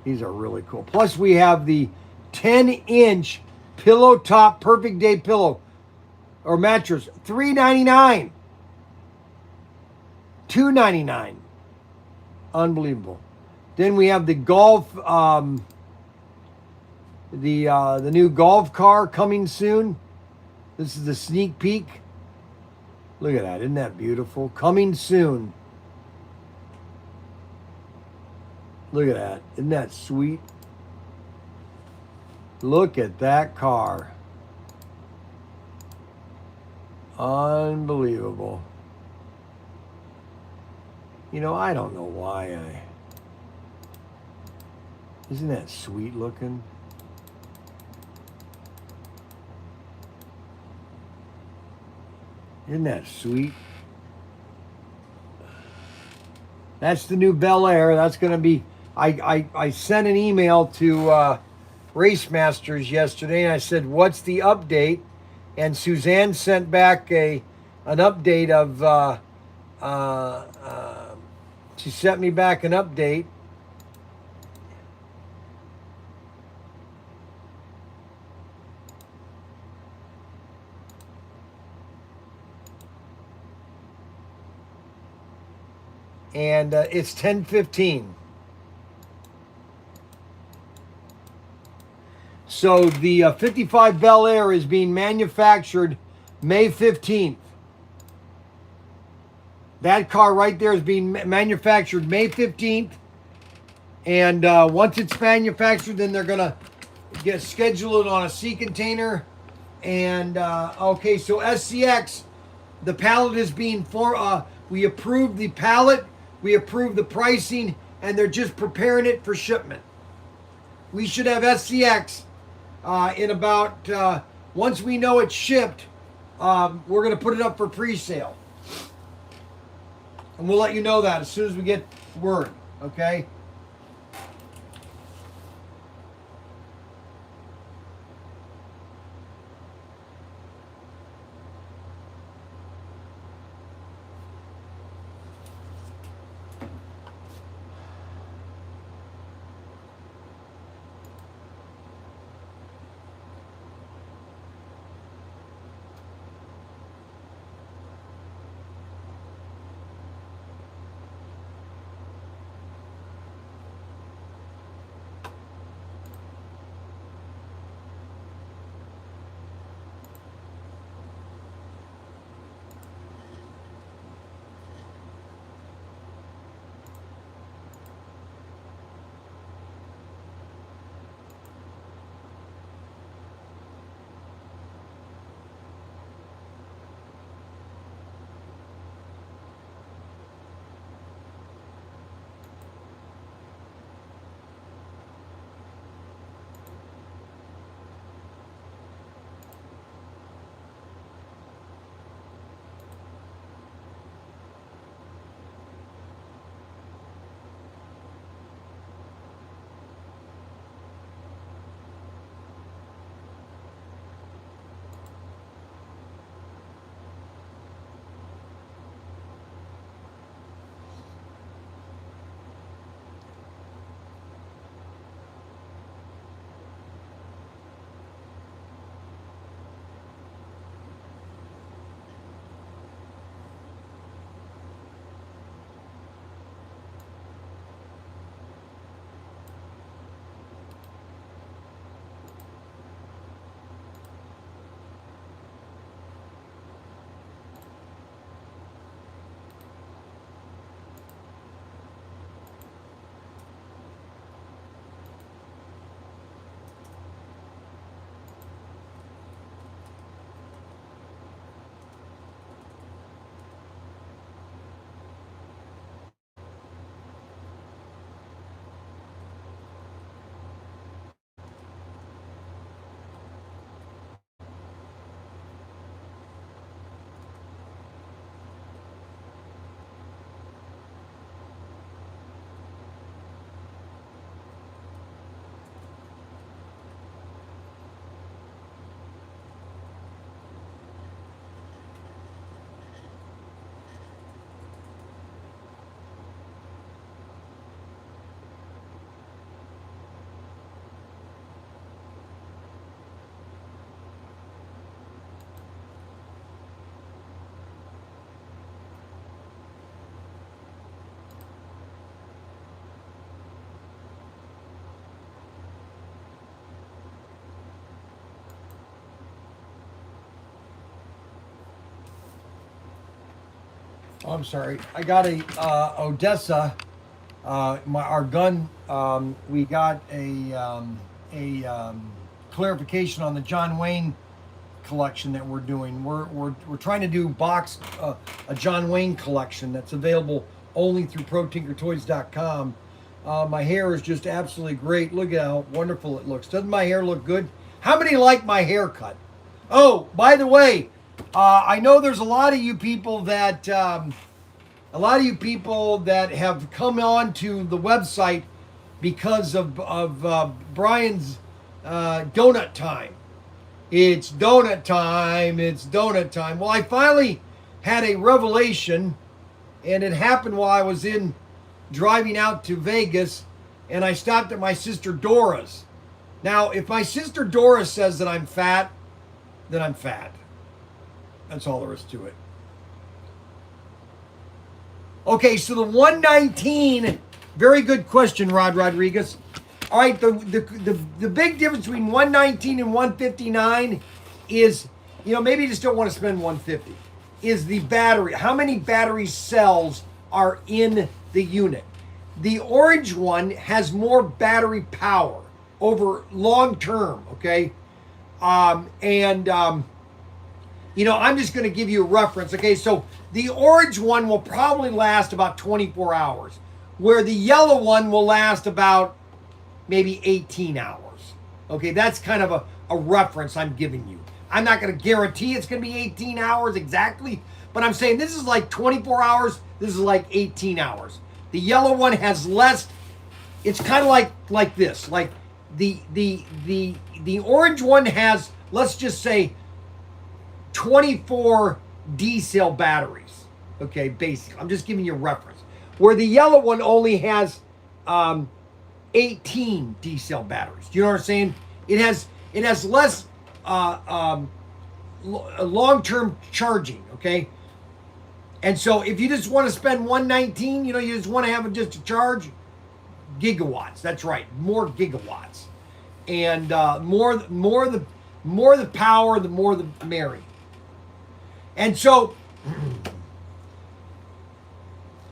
These are really cool. Plus we have the 10-inch pillow top perfect day pillow or mattress, $3.99, $2.99. Unbelievable. Then we have the golf, the new golf car coming soon. This is the sneak peek. Look at that. Isn't that beautiful? Coming soon. Look at that. Isn't that sweet? Look at that car. Unbelievable. You know, I don't know why Isn't that sweet looking? Isn't that sweet? That's the new Bel Air. That's going to be... I sent an email to Race Masters yesterday, and I said, what's the update? And Suzanne sent back an update of... she sent me back an update. and it's 10:15. So the 55 Bel Air is being manufactured May 15th. That car right there is being manufactured May 15th. And once it's manufactured, then they're going to schedule it on a sea container. And, okay, so SCX, the pallet is being we approved the pallet, we approved the pricing, and they're just preparing it for shipment. We should have SCX in about, once we know it's shipped, we're going to put it up for pre-sale. And we'll let you know that as soon as we get word, okay? Oh, I'm sorry. I got a Odessa. Our gun. We got a clarification on the John Wayne collection that we're doing. We're trying to do a John Wayne collection that's available only through Protinkertoys.com. My hair is just absolutely great. Look at how wonderful it looks. Doesn't my hair look good? How many like my haircut? Oh, by the way, I know there's a lot of you people that have come on to the website because of Bryan's donut time. It's donut time. It's donut time. Well, I finally had a revelation, and it happened while I was driving out to Vegas, and I stopped at my sister Dora's. Now, if my sister Dora says that I'm fat, then I'm fat. That's all there is to it. Okay, so the 119, very good question, Rod Rodriguez. All right, the big difference between 119 and 159 is, maybe you just don't want to spend 150, is the battery. How many battery cells are in the unit? The orange one has more battery power over long term, okay? I'm just going to give you a reference, okay? So the orange one will probably last about 24 hours, where the yellow one will last about maybe 18 hours. Okay, that's kind of a reference I'm giving you. I'm not going to guarantee it's going to be 18 hours exactly, but I'm saying this is like 24 hours, this is like 18 hours. The yellow one has less. It's kind of like this. Like the orange one has, let's just say, 24 D cell batteries. Okay, basically. I'm just giving you a reference. Where the yellow one only has 18 D cell batteries. Do you know what I'm saying? It has less long-term charging, okay? And so if you just want to spend 119, you just want to have it just to charge, gigawatts. That's right, more gigawatts. And more the power, the more the merry. And so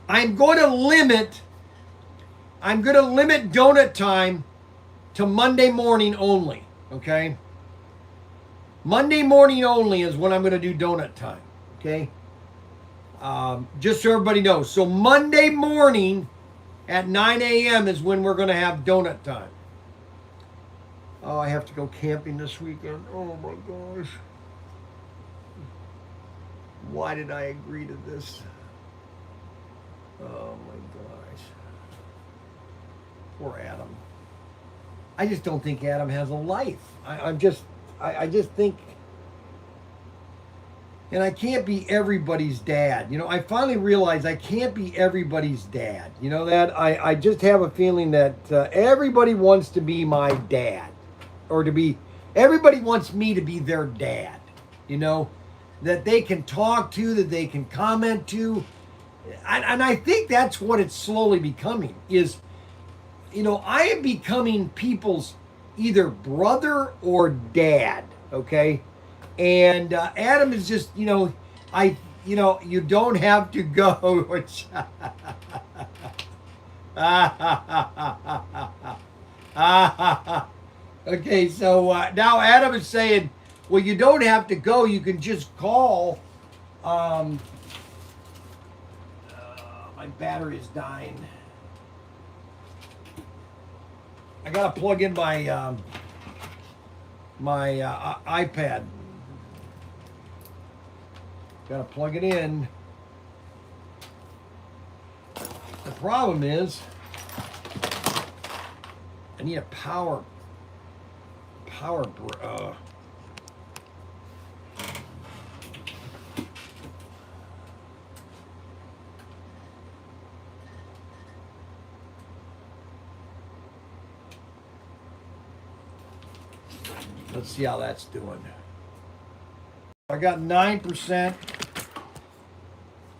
I'm going to limit donut time to Monday morning only, okay? Monday morning only is when I'm going to do donut time, okay? Just so everybody knows. So Monday morning at 9 a.m. is when we're going to have donut time. Oh, I have to go camping this weekend. Oh my gosh. Why did I agree to this? Oh my gosh. Poor Adam. I just don't think Adam has a life. I just think, and I can't be everybody's dad. I finally realized I can't be everybody's dad. You know that? I just have a feeling that everybody wants to be my dad. Or everybody wants me to be their dad. That they can talk to, that they can comment to. And I think that's what it's slowly becoming is, I am becoming people's either brother or dad, okay? And Adam is just, you don't have to go. Okay, so now Adam is saying, well, you don't have to go. You can just call. My battery is dying. I gotta plug in my iPad. Gotta plug it in. The problem is, I need a power. Let's see how that's doing. I got 9%.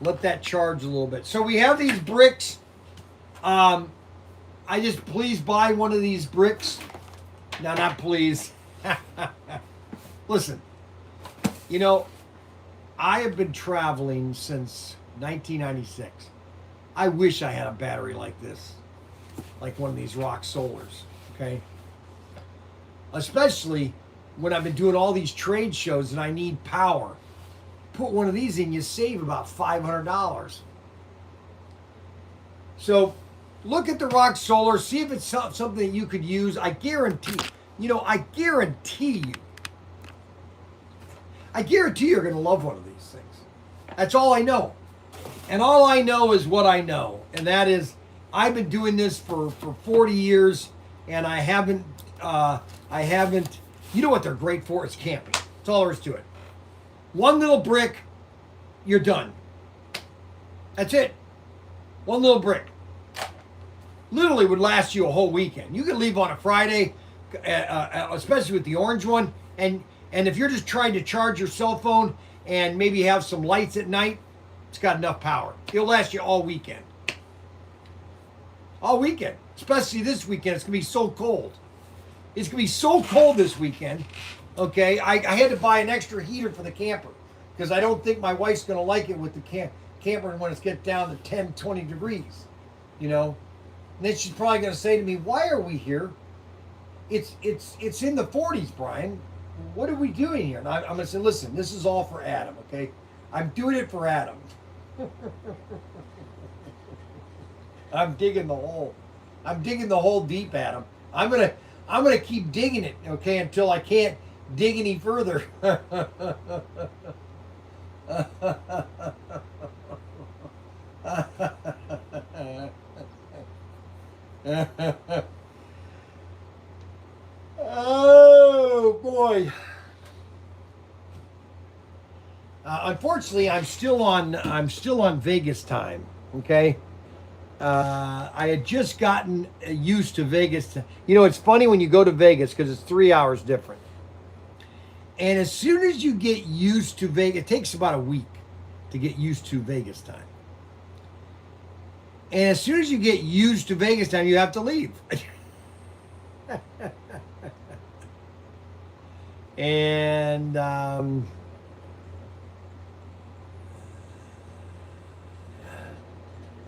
Let that charge a little bit. So we have these bricks. I just please buy one of these bricks. No, not please. Listen, I have been traveling since 1996. I wish I had a battery like this, like one of these rock solars, okay? Especially when I've been doing all these trade shows and I need power. Put one of these in, you save about $500. So look at the rock solar, see if it's something that you could use. I guarantee you're going to love one of these things. That's all I know. And all I know is what I know. And that is, I've been doing this for 40 years, and I haven't, you know what they're great for? It's camping. That's all there is to it. One little brick, you're done. That's it. One little brick. Literally would last you a whole weekend. You could leave on a Friday, especially with the orange one, and if you're just trying to charge your cell phone and maybe have some lights at night, It's got enough power. It'll last you all weekend. All weekend. Especially this weekend. It's going to be so cold. It's going to be so cold this weekend. Okay, I had to buy an extra heater for the camper because I don't think my wife's going to like it with the camper when it gets down to 10, 20 degrees. You know? And then she's probably going to say to me, why are we here? It's in the 40s, Brian. What are we doing here? And I'm going to say, listen, this is all for Adam, okay? I'm doing it for Adam. I'm digging the hole. I'm digging the hole deep, Adam. I'm gonna keep digging it, okay, until I can't dig any further. Oh boy. Unfortunately, I'm still on Vegas time. Okay. I had just gotten used to Vegas. You know, it's funny when you go to Vegas because it's 3 hours different. And as soon as you get used to Vegas, it takes about a week to get used to Vegas time. And as soon as you get used to Vegas time, you have to leave. And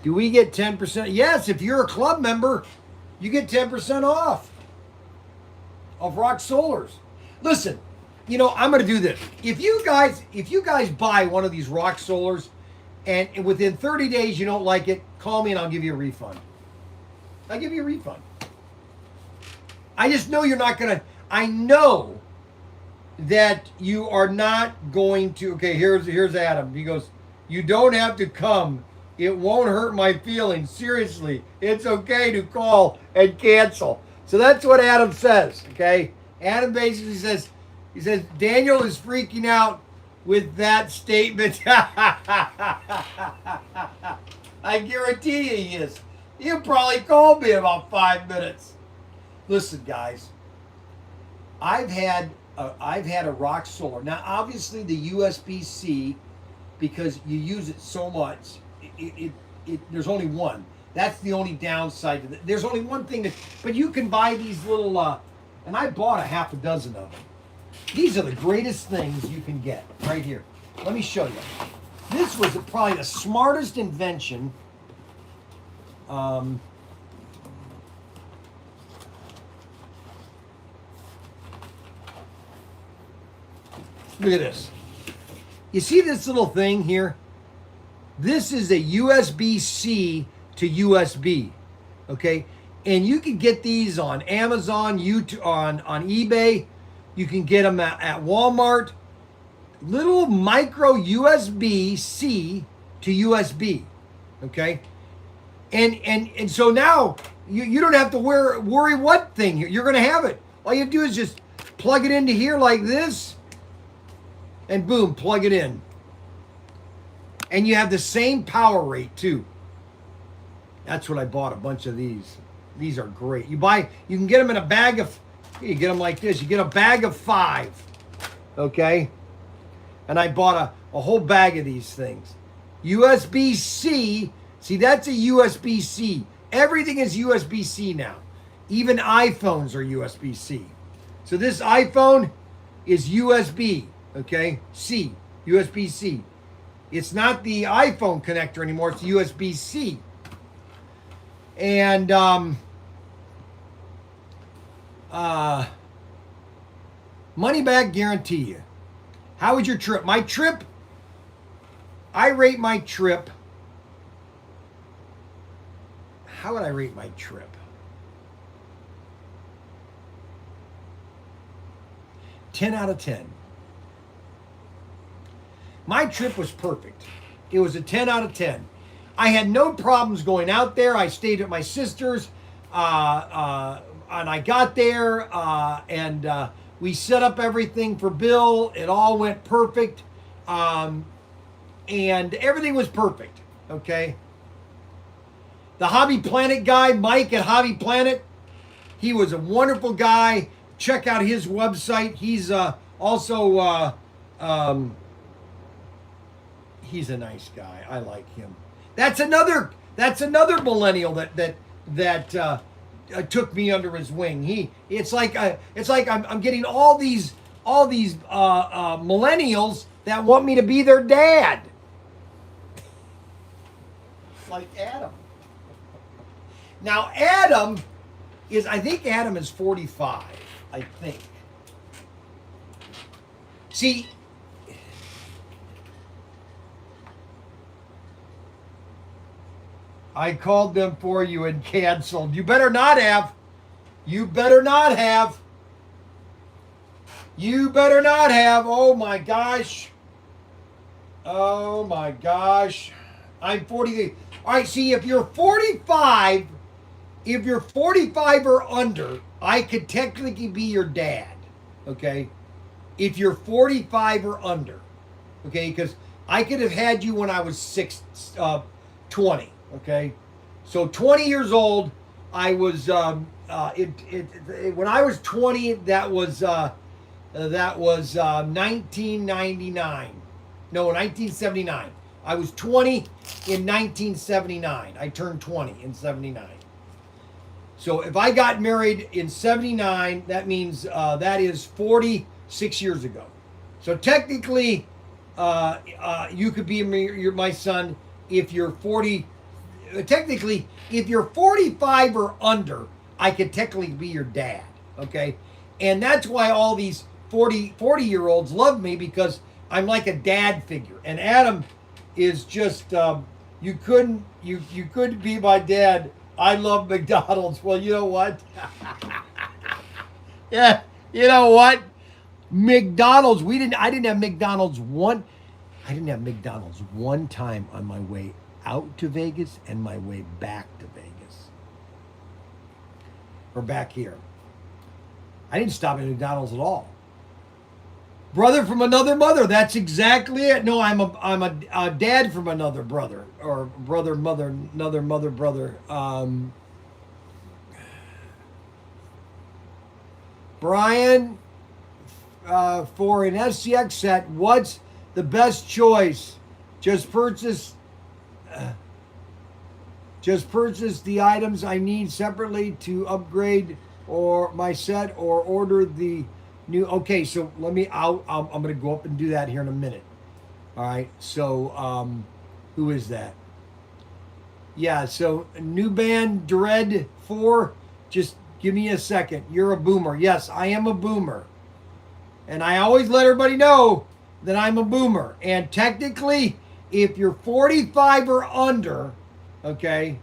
do we get 10%? Yes, if you're a club member, you get 10% off of Rock Solars. Listen, you know, I'm going to do this. If you guys buy one of these Rock Solars and within 30 days you don't like it, call me and I'll give you a refund. I'll give you a refund. I just know you're not going to, I know that you are not going to, okay, here's Adam. He goes, you don't have to come. It won't hurt my feelings. Seriously, it's okay to call and cancel. So that's what Adam says, okay? Adam basically says, he says, Daniel is freaking out with that statement. I guarantee you he is. He'll probably call me in about 5 minutes. Listen, guys, I've had a Rock Solar. Now, obviously, the USB-C, because you use it so much, there's only one. That's the only downside to it. There's only one thing but you can buy these little, and I bought a half a dozen of them. These are the greatest things you can get right here. Let me show you. This was probably the smartest invention. Look at this. You see this little thing here? This is a USB-C to USB, okay? And you can get these on Amazon, YouTube, on eBay. You can get them at Walmart. Little micro USB-C to USB, okay? And so now you don't have to worry what thing. You're going to have it. All you have to do is just plug it into here like this, and boom, plug it in. And you have the same power rate too. That's what I bought, a bunch of these. These are great. You can get them in a bag of, you get them like this. You get a bag of 5, okay? And I bought a whole bag of these things. USB-C, see, that's a USB-C. Everything is USB-C now. Even iPhones are USB-C. So this iPhone is USB, okay? C, USB-C. It's not the iPhone connector anymore, it's USB-C. And money back guarantee. How was your trip? My trip, I rate my trip. How would I rate my trip? 10 out of 10. My trip was perfect. It was a 10 out of 10. I had no problems going out there. I stayed at my sister's, and I got there, and we set up everything for Bill. It all went perfect, and everything was perfect, okay? The Hobby Planet guy, Mike at Hobby Planet, he was a wonderful guy. Check out his website. He's also... he's a nice guy. I like him. That's another millennial that took me under his wing. It's like I'm getting all these millennials that want me to be their dad. Like Adam. Now I think Adam is 45. I think. See. I called them for you and canceled. You better not have. You better not have. You better not have. Oh my gosh. Oh my gosh. I'm 43. All right, see, if you're 45 or under, I could technically be your dad. Okay? If you're 45 or under. Okay? Because I could have had you when I was 20. Okay, so 20 years old, I was when I was 20, that was 1999. No, 1979. I was 20 in 1979. I turned 20 in 79. So if I got married in 79, that means that is 46 years ago. So technically, you could be my son if you're 40. Technically, if you're 45 or under, I could technically be your dad, okay? And that's why all these 40-year-olds love me, because I'm like a dad figure. And Adam is just, you couldn't be my dad. I love McDonald's. Well, you know what? Yeah, you know what? McDonald's, I didn't have McDonald's one time on my way out to Vegas and my way back to Vegas. Or back here. I didn't stop at McDonald's at all. Brother from another mother, that's exactly it. No, I'm a dad from another brother. Or brother, mother, another mother, brother. Bryan, for an SCX set, what's the best choice? Just purchase the items I need separately to upgrade or my set, or order the new. Okay, so I'm going to go up and do that here in a minute. All right, so who is that? Yeah, so new band Dread 4, just give me a second. You're a boomer. Yes, I am a boomer. And I always let everybody know that I'm a boomer. And technically, if you're 45 or under, okay,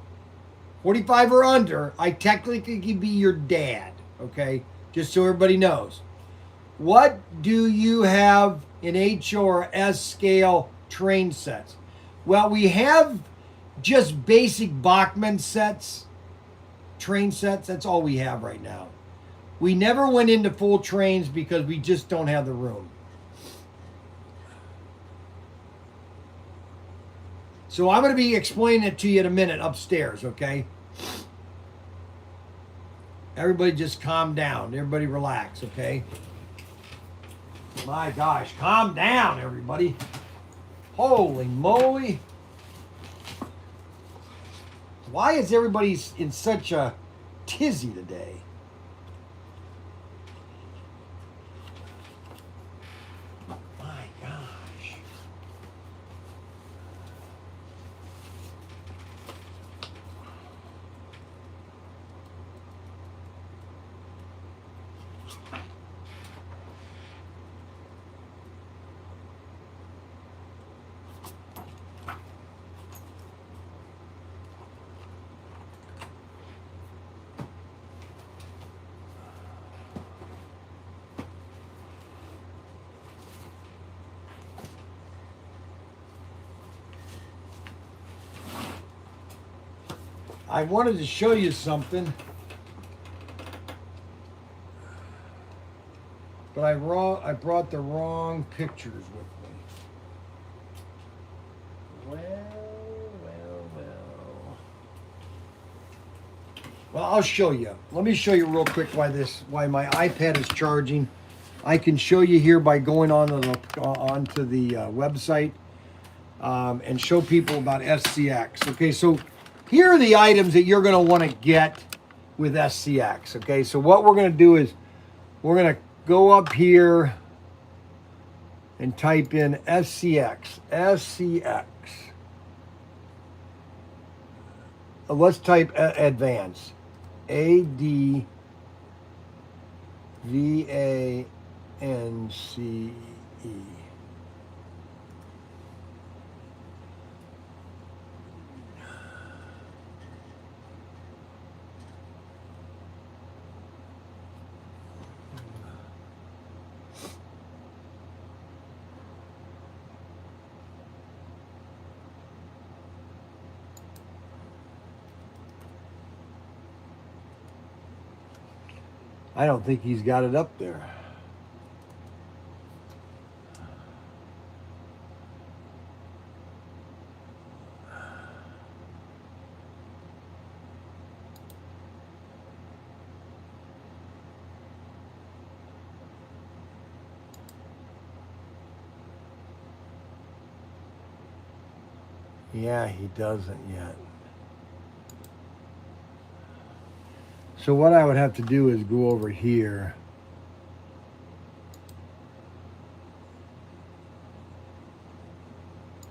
45 or under, I technically could be your dad, okay, just so everybody knows. What do you have in HO or S scale train sets? Well, we have just basic Bachmann sets, train sets. That's all we have right now. We never went into full trains because we just don't have the room. So I'm going to be explaining it to you in a minute upstairs, okay? Everybody just calm down. Everybody relax, okay? My gosh, calm down, everybody. Holy moly. Why is everybody in such a tizzy today? My gosh. I wanted to show you something, but I brought the wrong pictures with me. Well, I'll show you. Let me show you real quick why my iPad is charging. I can show you here by going onto the website. and show people about SCX. Okay, so here are the items that you're going to want to get with SCX. Okay, so what we're going to do is we're going to go up here and type in SCX. SCX. Let's type advance. ADVANCE. I don't think he's got it up there. Yeah, he doesn't yet. So what I would have to do is go over here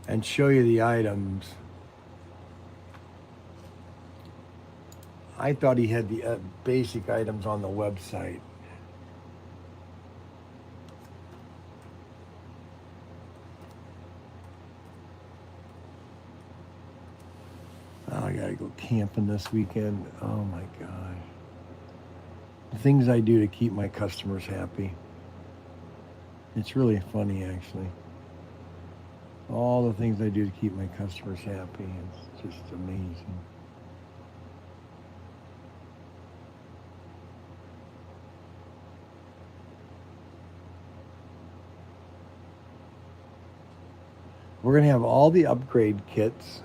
and show you the items. I thought he had the basic items on the website. Oh, I gotta go camping this weekend. Oh my God. The things I do to keep my customers happy. It's really funny, actually. All the things I do to keep my customers happy. It's just amazing. We're going to have all the upgrade kits.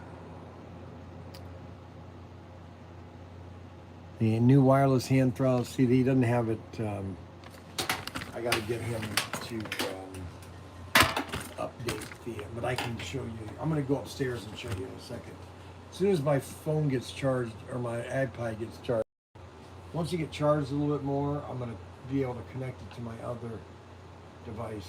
The new wireless hand throttle. See, he doesn't have it. I got to get him to update but I can show you. I'm going to go upstairs and show you in a second. As soon as my phone gets charged or my iPad gets charged, once you get charged a little bit more, I'm going to be able to connect it to my other device.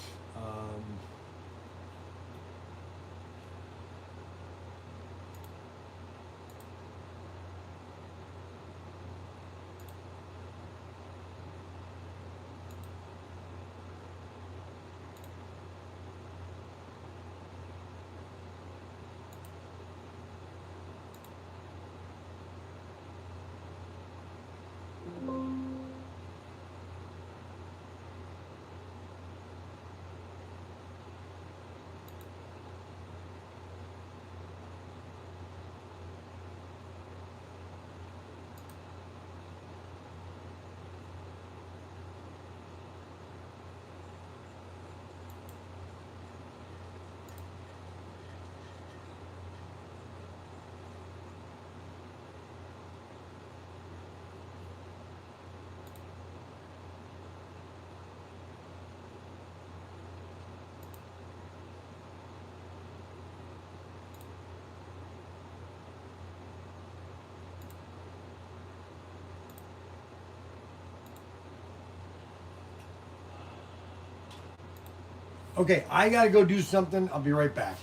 Okay, I gotta go do something. I'll be right back.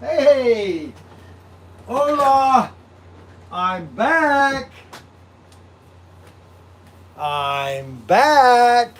Hey! Hola! I'm back! I'm back!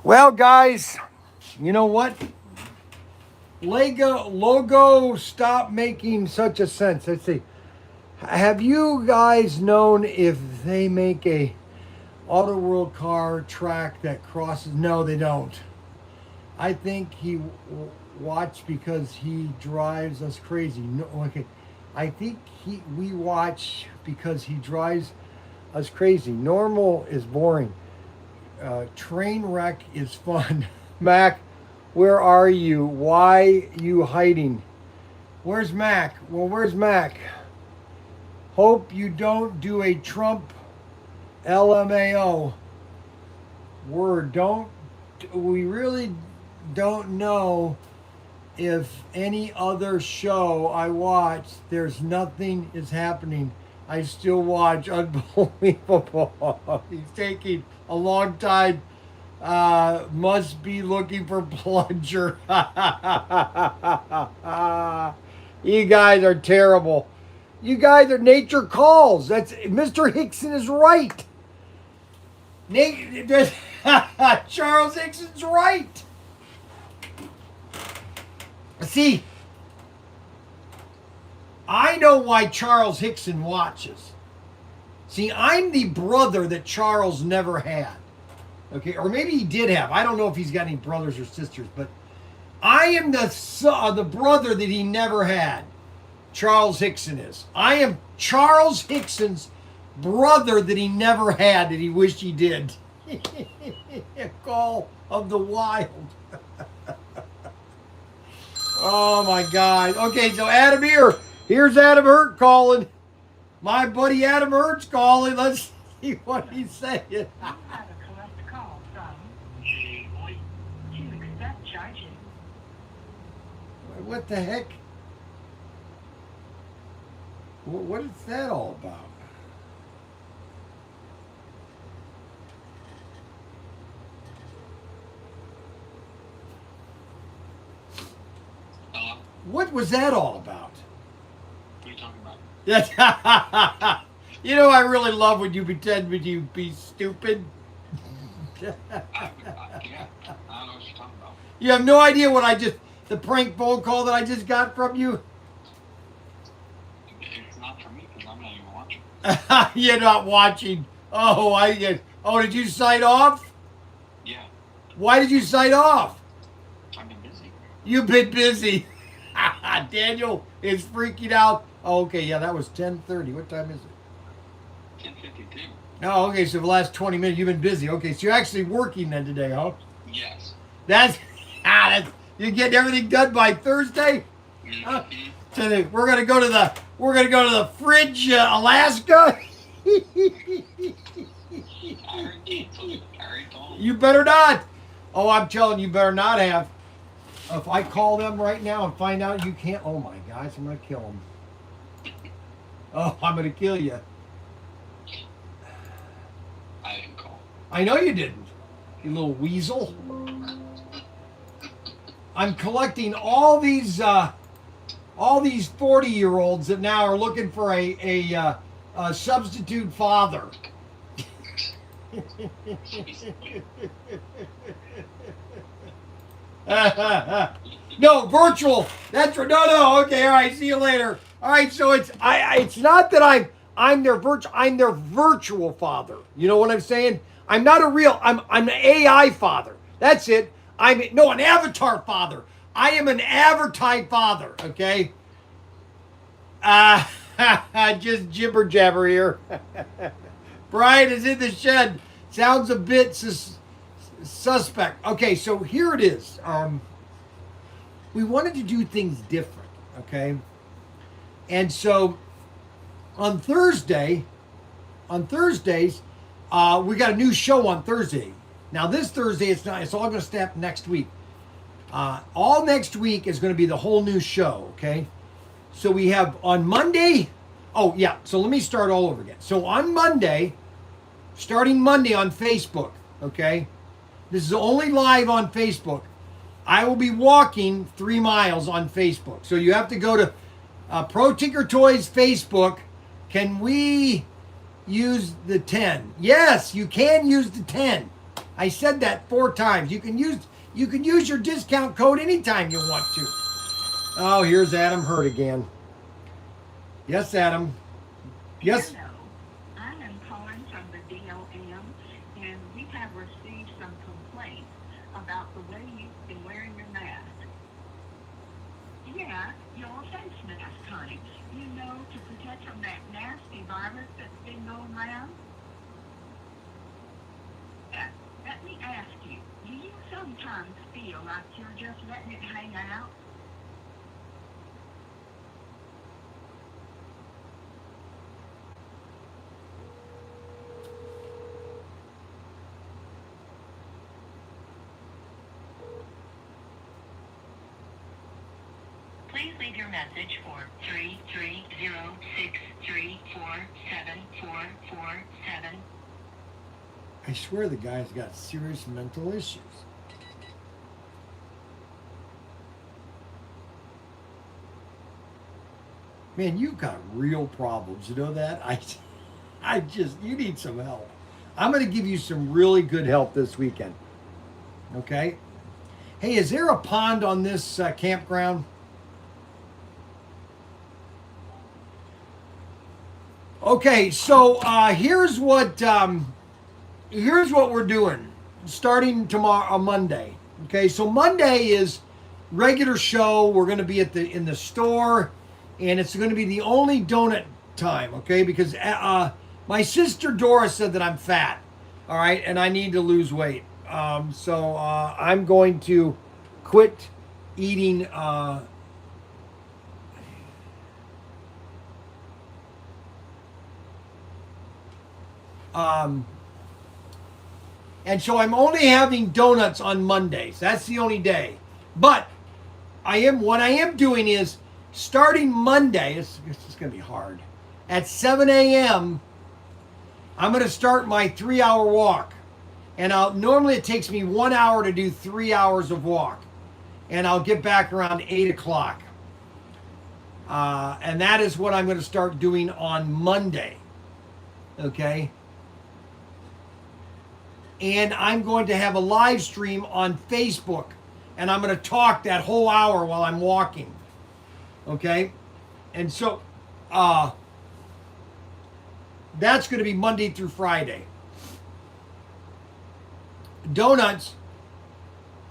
Well, guys, you know what? Logo stop making such a sense. Let's see. Have you guys known if they make a Auto World car track that crosses? No, they don't. I think he watched because he drives us crazy. No, okay. I think we watch because he drives us crazy. Normal is boring. Train wreck is fun. Mac, where are you? Why you hiding? Where's Mac? Well, where's Mac? Hope you don't do a Trump LMAO. We really don't know if any other show I watch, there's nothing is happening. I still watch. Unbelievable. He's taking a long time. Must be looking for plunger. You guys are terrible. You guys are nature calls. That's Mr. Hickson is right. Charles Hickson's right. See, I know why Charles Hickson watches. See, I'm the brother that Charles never had. Okay, or maybe he did have. I don't know if he's got any brothers or sisters, but I am the brother that he never had. Charles Hickson is. I am Charles Hickson's brother that he never had that he wished he did. Call of the Wild. Oh my God. Okay, so Adam here. Here's Adam Hurt calling. My buddy Adam Hurt's calling. Let's see what he's saying. You have a collect call from to accept charges. What the heck? What is that all about? What was that all about? What are you talking about? You know, I really love when you pretend when you be stupid. Yeah, I don't know what you're talking about. You have no idea what the prank phone call that I just got from you? It's not for me because I'm not even watching. You're not watching. Oh, did you sign off? Yeah, Why did you sign off? I've been busy. You've been busy. Daniel is freaking out. Oh, okay, yeah, that was 10:30. What time is it? 10:52. Oh, okay, so for the last 20 minutes you've been busy. Okay, so you're actually working then today, huh? Yes. That's you're getting everything done by Thursday? Mm-hmm. Today we're gonna go to the fridge, Alaska. I already told you. You better not. Oh, I'm telling you, better not have. If I call them right now and find out you can't, oh my gosh, I'm gonna kill them. Oh, I'm gonna kill you. I didn't call. I know you didn't, you little weasel. I'm collecting all these 40-year-olds that now are looking for a substitute father. No, virtual. That's no. Okay, all right. See you later. All right. So it's not that I'm their virtual father. You know what I'm saying? I'm not a real. I'm an AI father. That's it. An avatar father. I am an avatar father. Okay. Just jibber jabber here. Bryan is in the shed. Sounds a bit Suspect. Okay, so here it is. We wanted to do things different, okay? And so on Thursdays, we got a new show on Thursday. Now this Thursday, it's not. It's all going to start next week. All next week is going to be the whole new show, okay? So we have on Monday. Oh yeah. So let me start all over again. So on Monday, starting Monday on Facebook, okay? This is only live on Facebook. I will be walking 3 miles on Facebook. So you have to go to Protinkertoys Facebook. Can we use the 10? Yes, you can use the 10. I said that 4 times. You can use your discount code anytime you want to. Oh, here's Adam Hurt again. Yes, Adam. Yes. Hello. I am calling from the DOM, and we have received some complaints about the way you've been wearing your mask. Yeah, your face mask, honey. You know, to protect from that nasty virus that's been going around. Let me ask you, do you sometimes feel like you're just letting it hang out? Please leave your message for 33063474447. I swear the guy's got serious mental issues. Man, you've got real problems. You know that? You need some help. I'm going to give you some really good help this weekend. Okay? Hey, is there a pond on this campground? Okay, so here's what we're doing starting tomorrow, Monday. Okay, so Monday is regular show. We're going to be in the store, and it's going to be the only donut time. Okay, because my sister Dora said that I'm fat. All right, and I need to lose weight. So I'm going to quit eating. And so I'm only having donuts on Mondays. That's the only day. But what I am doing is starting Monday, it's going to be hard. At 7 a.m., I'm going to start my 3-hour walk. And normally it takes me 1 hour to do 3 hours of walk. And I'll get back around 8 o'clock. And that is what I'm going to start doing on Monday. Okay? And I'm going to have a live stream on Facebook. And I'm going to talk that whole hour while I'm walking. Okay? And so, that's going to be Monday through Friday. Donuts.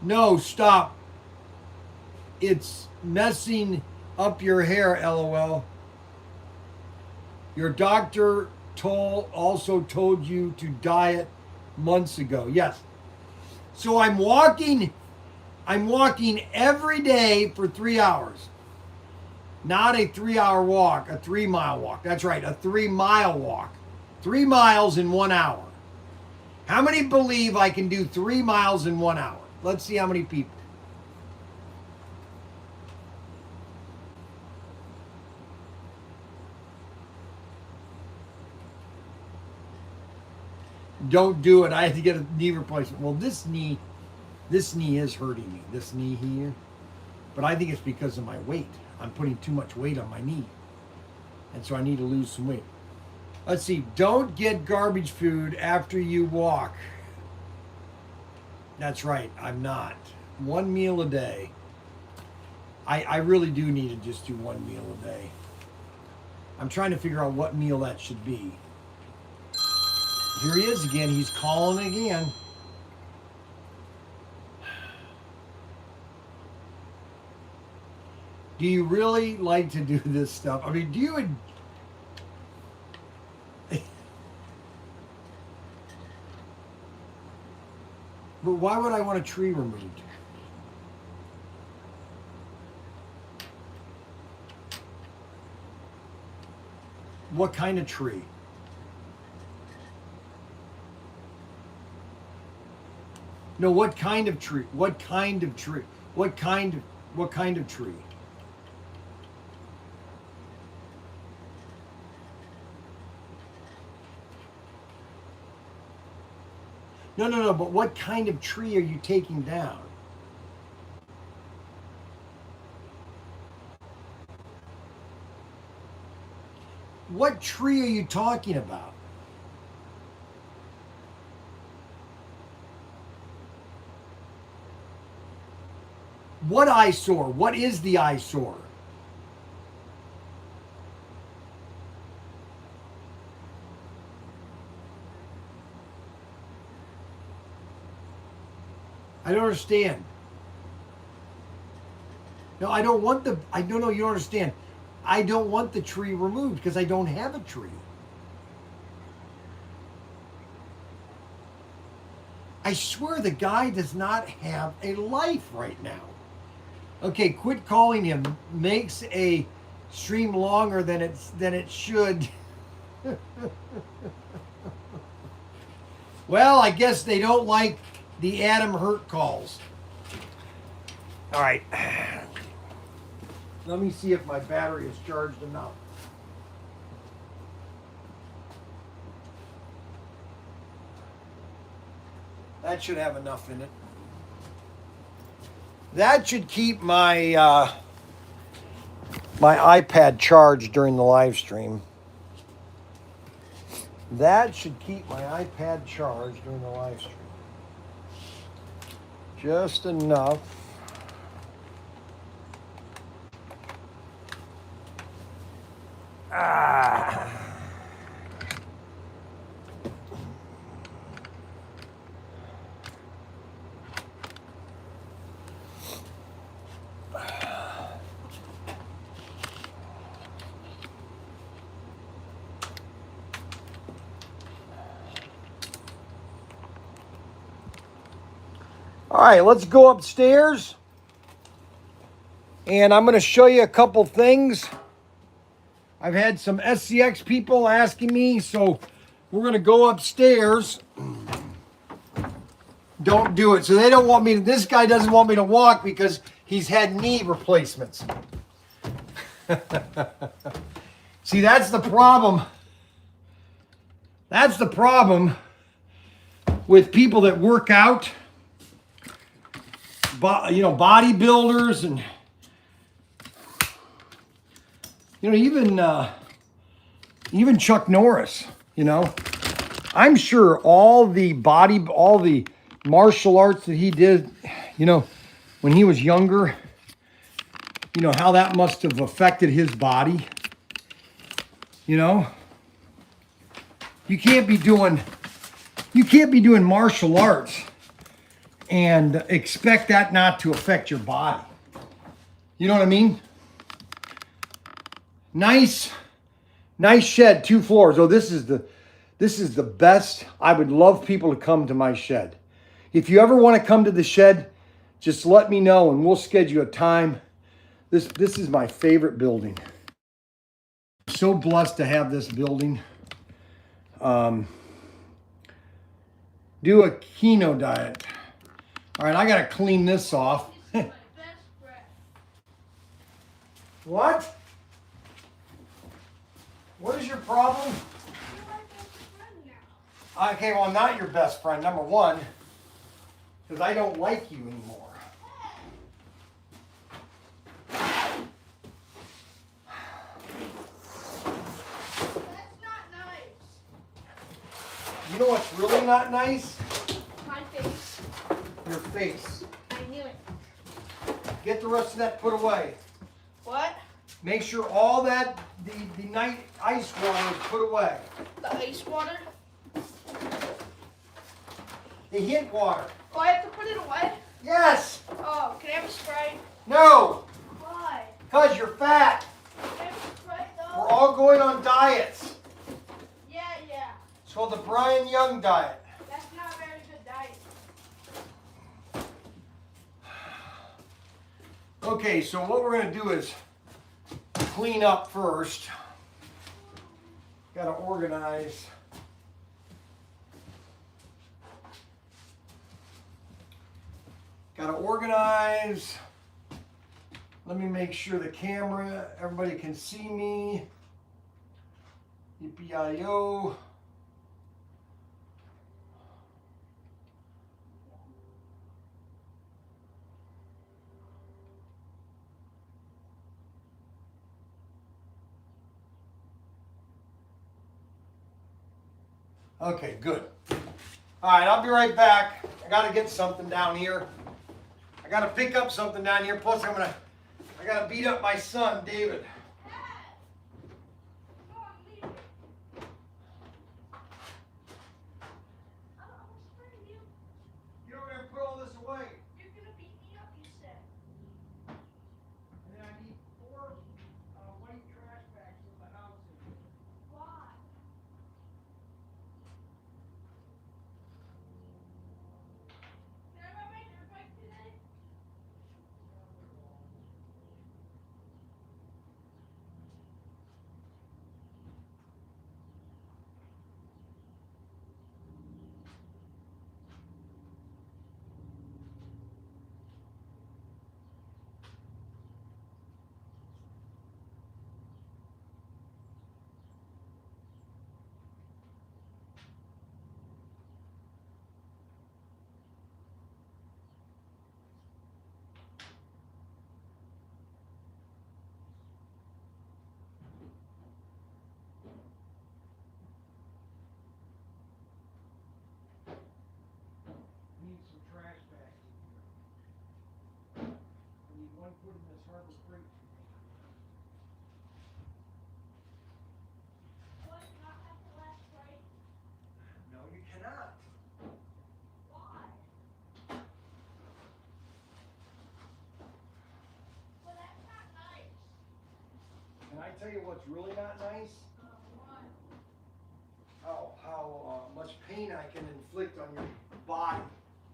No, stop. It's messing up your hair, LOL. Your doctor also told you to diet months ago. Yes. So I'm walking every day for 3 hours. Not a 3-hour walk, a 3-mile walk. That's right, a 3-mile walk. 3 miles in 1 hour. How many believe I can do 3 miles in 1 hour? Let's see how many people. Don't do it. I had to get a knee replacement. Well, this knee is hurting me. This knee here. But I think it's because of my weight. I'm putting too much weight on my knee. And so I need to lose some weight. Let's see. Don't get garbage food after you walk. That's right. I'm not. 1 meal a day. I really do need to just do 1 meal a day. I'm trying to figure out what meal that should be. Here he is again. He's calling again. Do you really like to do this stuff? I mean, do you... But why would I want a tree removed? What kind of tree? No, what kind of tree? What kind of tree? What kind of tree? No, but what kind of tree are you taking down? What tree are you talking about? What eyesore? What is the eyesore? I don't understand. No, I don't want the, I don't know, you don't understand. I don't want the tree removed because I don't have a tree. I swear the guy does not have a life right now. Okay, quit calling him. Makes a stream longer than it should. Well, I guess they don't like the Adam Hurt calls. All right. Let me see if my battery is charged enough. That should have enough in it. That should keep my my iPad charged during the live stream. That should keep my iPad charged during the live stream. Just enough. All right, let's go upstairs. And I'm going to show you a couple things. I've had some SCX people asking me, so we're going to go upstairs. Don't do it. So they don't want me to, this guy doesn't want me to walk because he's had knee replacements. See, that's the problem. That's the problem with people that work out. You know, bodybuilders and, you know, even Chuck Norris, you know. I'm sure all the martial arts that he did, you know, when he was younger, you know, how that must have affected his body. You know, you can't be doing martial arts and expect that not to affect your body. You know what I mean? Nice shed, 2 floors. Oh, this is the best. I would love people to come to my shed. If you ever want to come to the shed, just let me know and we'll schedule a time. This is my favorite building. I'm so blessed to have this building. Do a keto diet. All right, I got to clean this off. What? What is your problem? Okay, well, I'm not your best friend, number one, because I don't like you anymore. That's not nice. You know what's really not nice? My face. Your face. I knew it. Get the rest of that put away. What? Make sure all that, the night ice water is put away. The ice water? The hint water. Oh, I have to put it away? Yes. Oh, can I have a Sprite? No. Why? Because you're fat. Can I have a Sprite though? We're all going on diets. Yeah. It's called the Bryan Young diet. That's not a very good diet. Okay, so what we're going to do is clean up first. Got to organize. Got to organize. Let me make sure the camera, everybody can see me. Yippee-yi-yo. Okay, good. All right, I'll be right back. I got to get something down here. I got to pick up something down here. Plus, I got to beat up my son, David. Get over there and put all this away. You're gonna beat me up, you said. And then I need 4 white trash bags in the house. Why? Can I ride my dirt bike today? Need some trash bags in here. I need 1 put in this Harbor Freight. What? Not have the last break? No, you cannot. Why? Well, that's not nice. Can I tell you what's really not nice? Why? How much pain I can inflict on your body.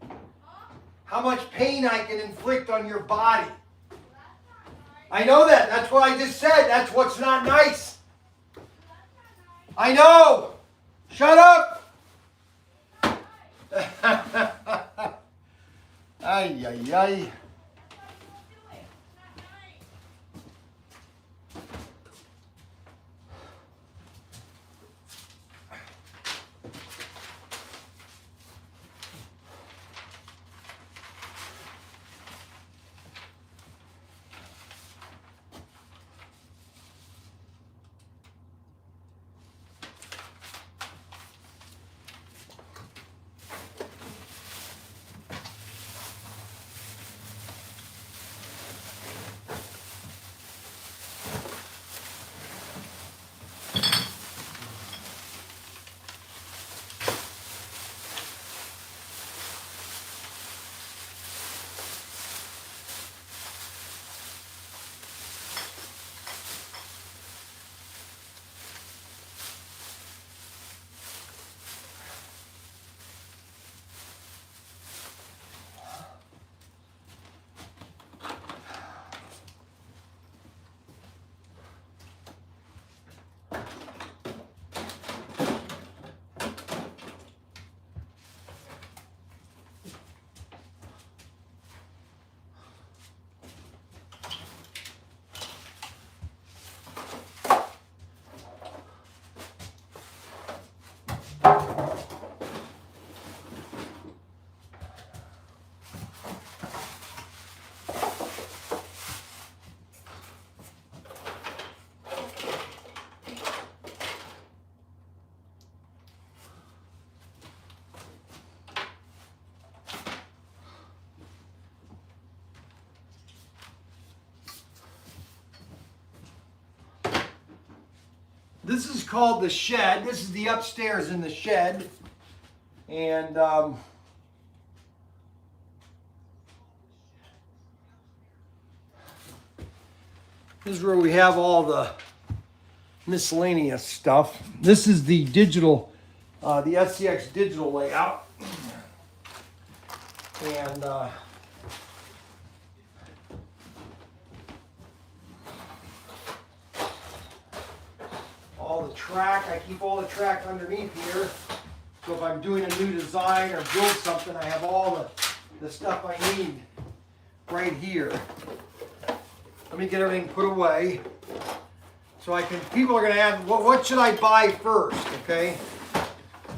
Huh? How much pain I can inflict on your body. Well, that's not nice. I know that. That's what I just said. That's what's not nice. Well, that's not nice. I know. Shut up. It's not nice. Ay, ay, ay. That's why you won't do it. It's not nice. This is called the shed. This is the upstairs in the shed. And this is where we have all the miscellaneous stuff. This is the digital, the SCX digital layout. And the track. I keep all the track underneath here. So if I'm doing a new design or build something, I have all the stuff I need right here. Let me get everything put away. So people are gonna ask, what should I buy first, okay?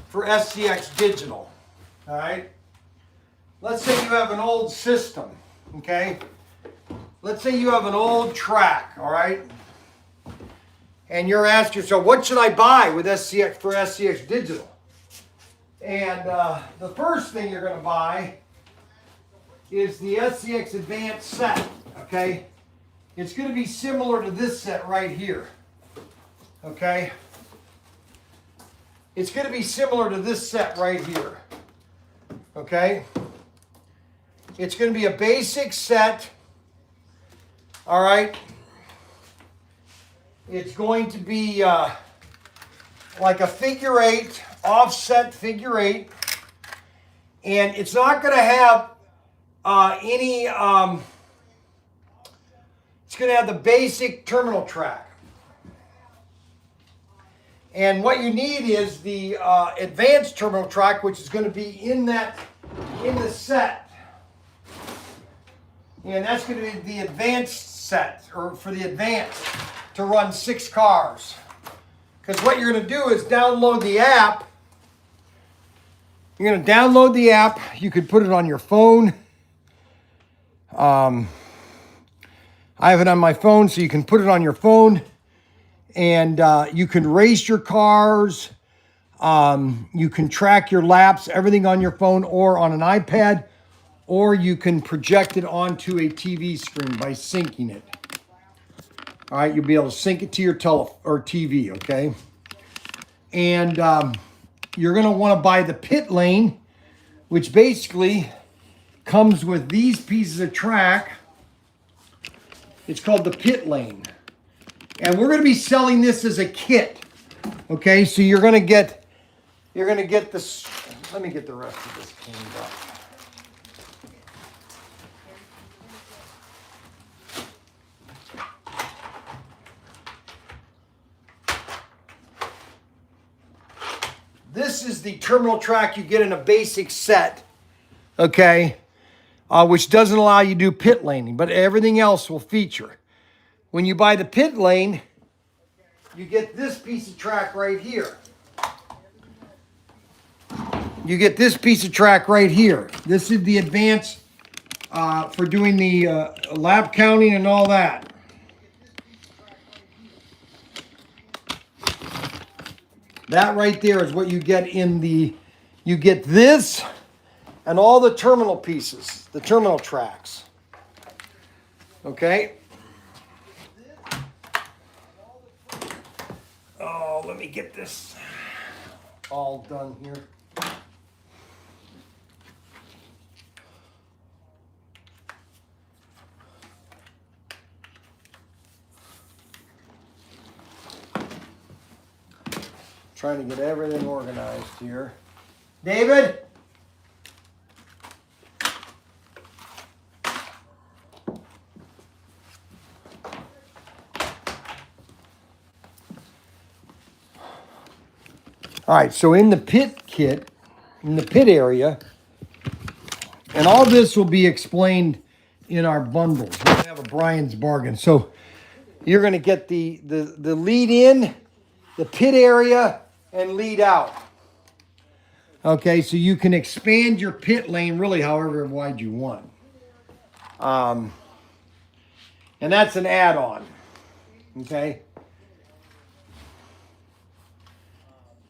For SCX Digital, all right? Let's say you have an old system, okay? Let's say you have an old track, all right? And you're asking yourself, what should I buy with SCX for SCX Digital? And the first thing you're going to buy is the SCX Advanced set, okay? It's going to be similar to this set right here, okay? It's going to be similar to this set right here, okay? It's going to be a basic set, all right? It's going to be like a figure 8, offset figure 8. And it's not going to have any, it's going to have the basic terminal track. And what you need is the advanced terminal track, which is going to be in the set. And that's going to be the advanced set, or for the advanced, to run 6 cars. Because what you're going to do is download the app. You're going to download the app. You could put it on your phone. I have it on my phone, so you can put it on your phone. And you can race your cars. You can track your laps, everything on your phone or on an iPad. Or you can project it onto a TV screen by syncing it. All right, you'll be able to sync it to your TV, okay? And you're going to want to buy the pit lane, which basically comes with these pieces of track. It's called the pit lane. And we're going to be selling this as a kit. Okay, so you're going to get this. Let me get the rest of this cleaned up. This is the terminal track you get in a basic set, okay, which doesn't allow you to do pit laning, but everything else will feature. When you buy the pit lane, you get this piece of track right here. You get this piece of track right here. This is the advanced for doing the lap counting and all that. That right there is what you get in you get this and all the terminal pieces, the terminal tracks. Okay? Oh, let me get this all done here. Trying to get everything organized here. David? All right, so in the pit kit, in the pit area, and all this will be explained in our bundles. We're going to have a Bryan's bargain. So you're going to get the lead in, the pit area, and lead out. Okay, so you can expand your pit lane really however wide you want. And that's an add-on. Okay?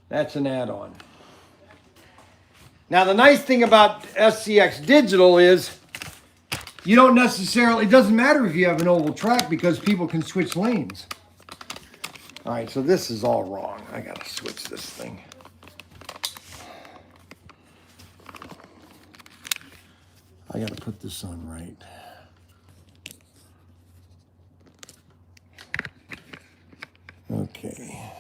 That's an add-on. Now, the nice thing about SCX Digital is you don't necessarily, it doesn't matter if you have an oval track because people can switch lanes. All right, so this is all wrong. I got to switch this thing. I got to put this on right. Okay.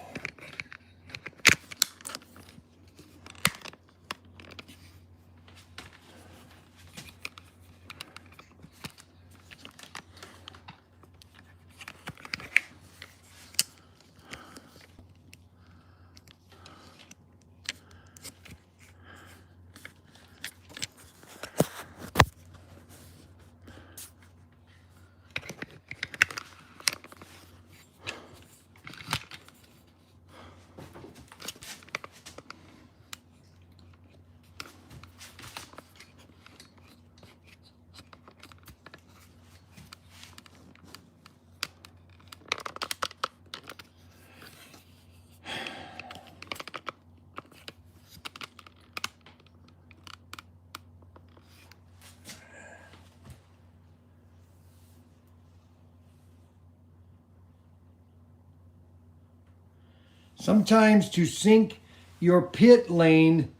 Sometimes to sync your pit lane,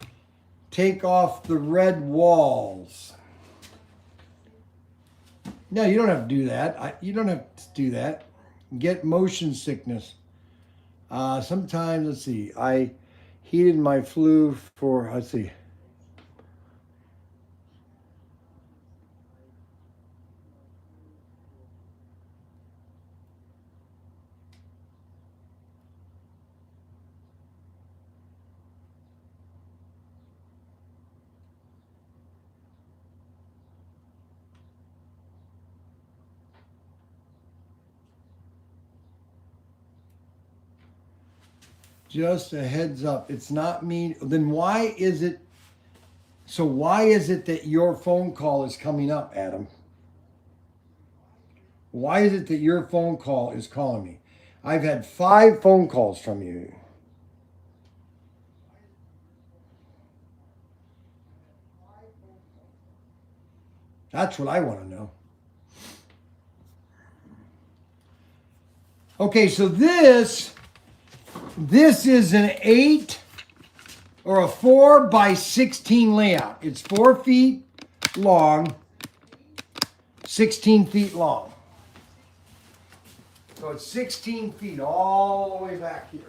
take off the red walls. No, you don't have to do that. You don't have to do that. Get motion sickness. Sometimes, let's see, I heated my flue for, let's see. Just a heads up. It's not me. Then why is it? So why is it that your phone call is coming up, Adam? Why is it that your phone call is calling me? I've had 5 phone calls from you. That's what I want to know. Okay, so this is an 8 or a 4 by 16 layout. It's 4 feet long, 16 feet long. So it's 16 feet all the way back here.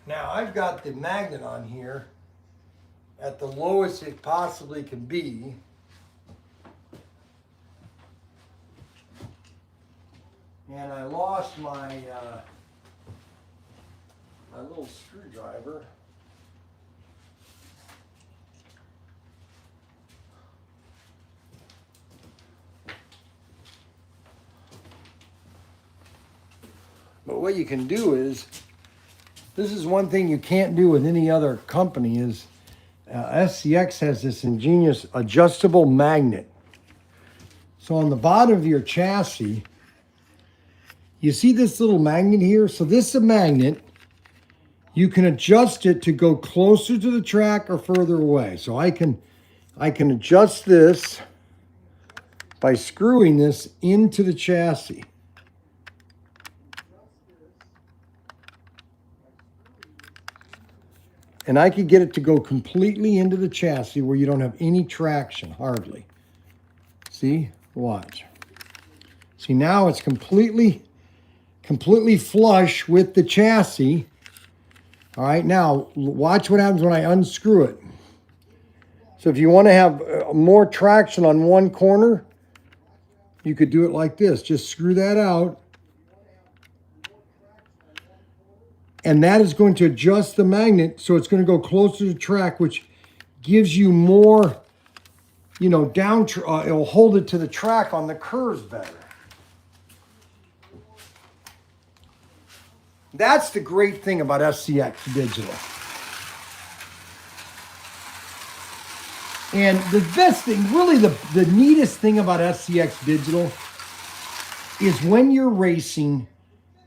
Now I've got the magnet on here at the lowest it possibly can be. And I lost my my little screwdriver. But what you can do is, this is one thing you can't do with any other company, is SCX has this ingenious adjustable magnet. So on the bottom of your chassis, you see this little magnet here? So this is a magnet. You can adjust it to go closer to the track or further away. So I can adjust this by screwing this into the chassis. And I could get it to go completely into the chassis where you don't have any traction, hardly. See? Watch. See, now it's completely flush with the chassis. All right, now watch what happens when I unscrew it. So if you want to have more traction on one corner, you could do it like this. Just screw that out. And that is going to adjust the magnet so it's going to go closer to the track, which gives you more, you know, it'll hold it to the track on the curves better. That's the great thing about SCX Digital. And the best thing, really the neatest thing about SCX Digital is when you're racing,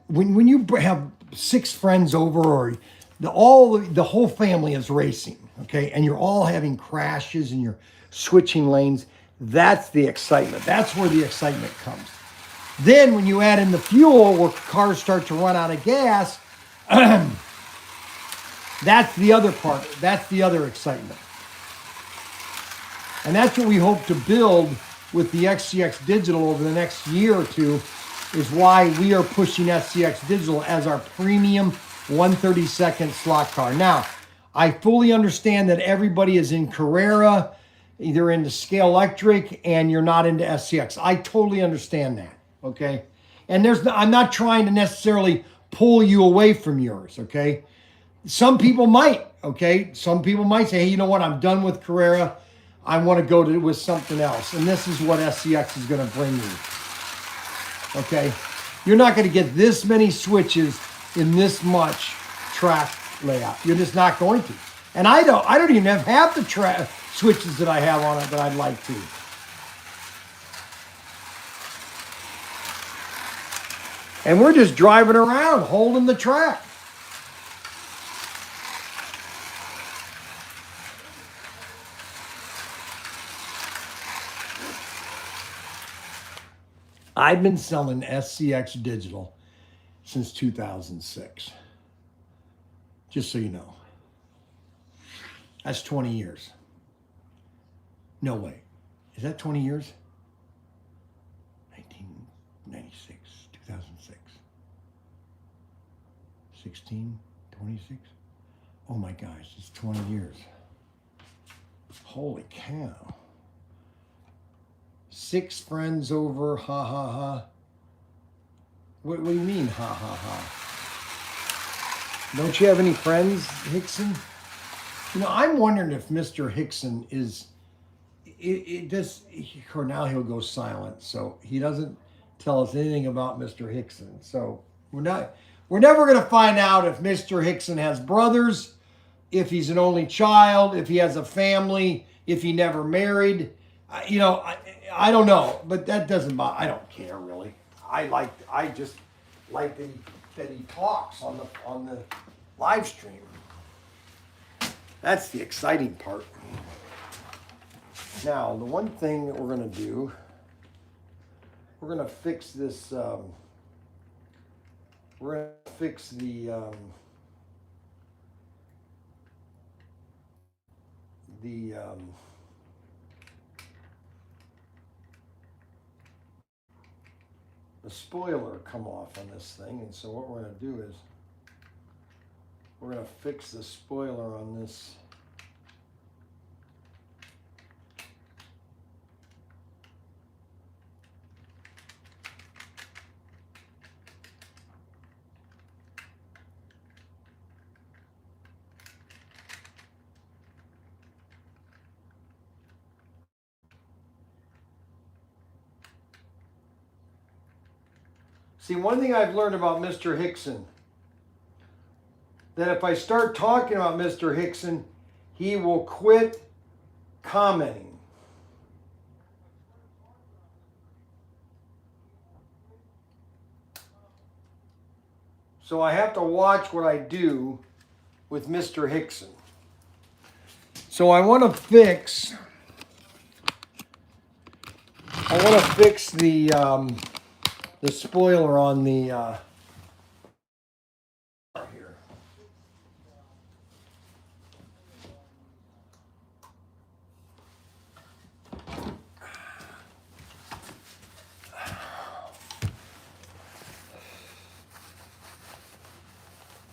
when you have 6 friends over or the whole family is racing, okay, and you're all having crashes and you're switching lanes, that's the excitement. That's where the excitement comes. Then when you add in the fuel where cars start to run out of gas, that's the other part. That's the other excitement. And that's what we hope to build with the SCX Digital over the next year or two, is why we are pushing SCX Digital as our premium 132nd slot car. Now, I fully understand that everybody is in Carrera, either into Scale Electric, and you're not into SCX. I totally understand that, okay? And I'm not trying to necessarily pull you away from yours, okay? Some people might, okay? Some people might say, hey, you know what? I'm done with Carrera. I want to go with something else. And this is what SCX is going to bring you. Okay, you're not going to get this many switches in this much track layout. You're just not going to. And I don't even have half the switches that I have on it that I'd like to. And we're just driving around, holding the track. I've been selling SCX Digital since 2006. Just so you know. That's 20 years. No way. Is that 20 years? 1996, 2006. 16, 26? Oh my gosh, it's 20 years. Holy cow. 6 friends over, ha ha ha. What do you mean, ha ha ha? Don't you have any friends, Hickson? You know, I'm wondering if Mr. Hickson is, or now he'll go silent, so he doesn't tell us anything about Mr. Hickson. So we're never going to find out if Mr. Hickson has brothers, if he's an only child, if he has a family, if he never married. You know, I don't know, but that doesn't bother. I don't care really. I just like that he talks on the live stream. That's the exciting part. Now, the one thing that we're going to do, we're going to fix this. We're going to fix the spoiler come off on this thing, and so what we're going to do is we're going to fix the spoiler on this. See, one thing I've learned about Mr. Hickson, that if I start talking about Mr. Hickson, he will quit commenting. So I have to watch what I do with Mr. Hickson. So I want to fix the spoiler on the here.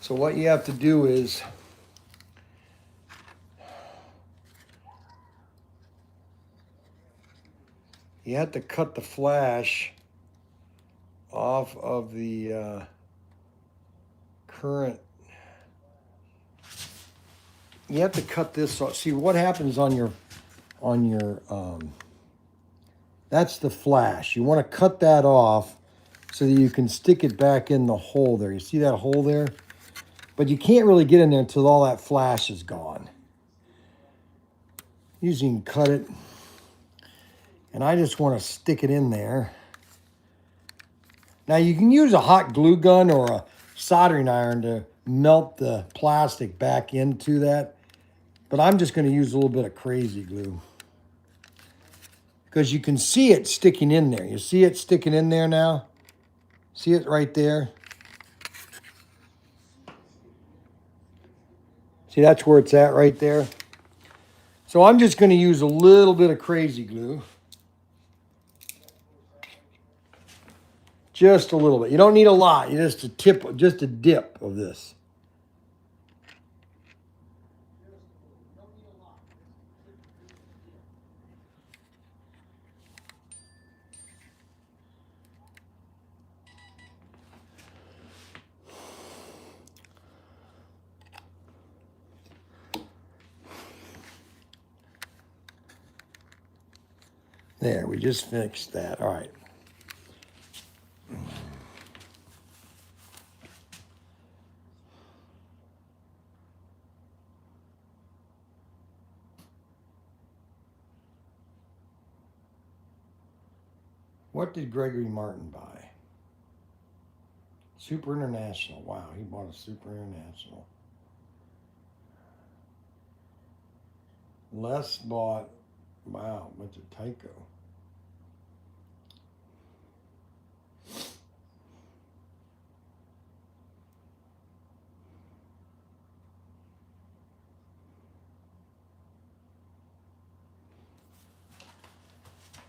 So what you have to do is you have to cut the flash off of the current. You have to cut this off. See what happens on your that's the flash. You want to cut that off so that you can stick it back in the hole there. You see that hole there? But you can't really get in there until all that flash is gone. Usually you can cut it. And I just want to stick it in there. Now you can use a hot glue gun or a soldering iron to melt the plastic back into that. But I'm just going to use a little bit of crazy glue. Because you can see it sticking in there. You see it sticking in there now? See it right there? See, that's where it's at right there. So I'm just going to use a little bit of crazy glue. Just a little bit. You don't need a lot. You just a dip of this. There, we just fixed that. All right. What did Gregory Martin buy? Super International. Wow, he bought a Super International. Les bought, wow, a bunch of Tyco.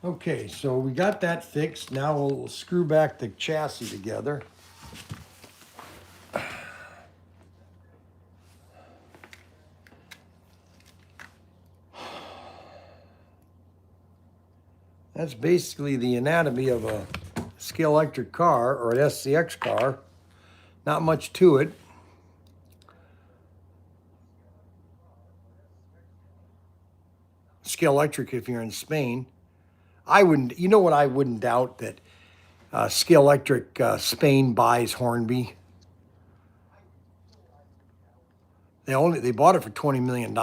Okay, so we got that fixed. Now we'll screw back the chassis together. That's basically the anatomy of a scale electric car or an SCX car. Not much to it. Scale electric if you're in Spain. I wouldn't, you know what, I wouldn't doubt that Scale Electric Spain buys Hornby. They bought it for $20 million.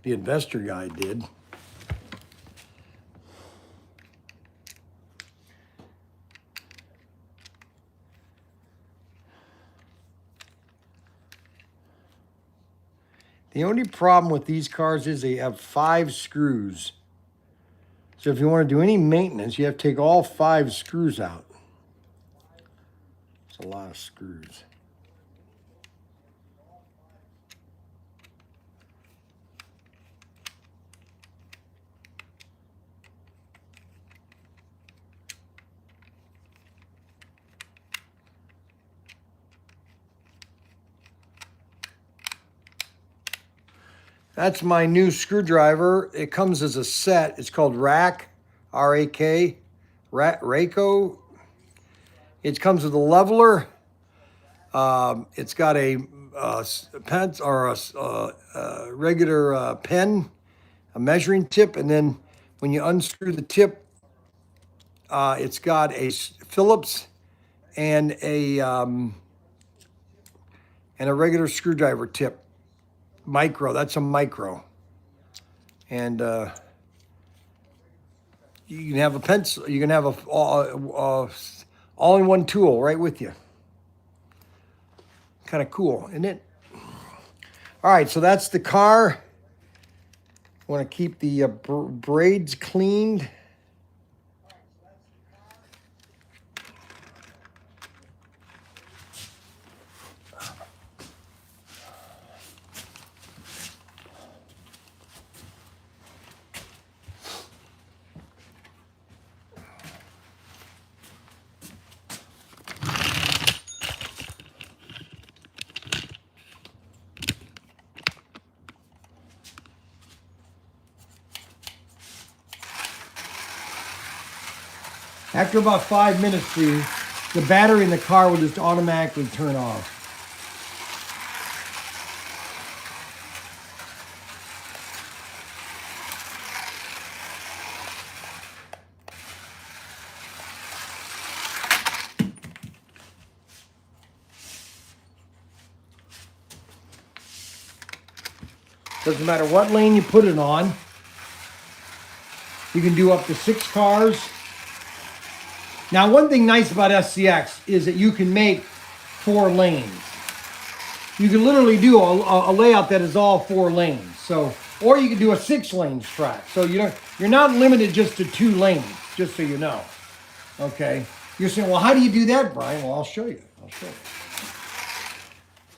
The investor guy did. The only problem with these cars is they have 5 screws. So if you want to do any maintenance, you have to take all 5 screws out. It's a lot of screws. That's my new screwdriver. It comes as a set. It's called RAK, R-A-K, Rayco. It comes with a leveler. It's got a pen or a regular pen, a measuring tip, and then when you unscrew the tip, it's got a Phillips and a regular screwdriver tip. Micro, that's a micro. And you can have a pencil, you can have a all-in-one tool right with you. Kind of cool, isn't it? All right, so that's the car. Want to keep the braids cleaned. After about 5 minutes, the battery in the car will just automatically turn off. Doesn't matter what lane you put it on. You can do up to 6 cars. Now, one thing nice about SCX is that you can make 4 lanes. You can literally do a layout that is all 4 lanes. So, or you can do a 6 lanes track. So you're not limited just to 2 lanes, just so you know. Okay. You're saying, well, how do you do that, Brian? Well, I'll show you.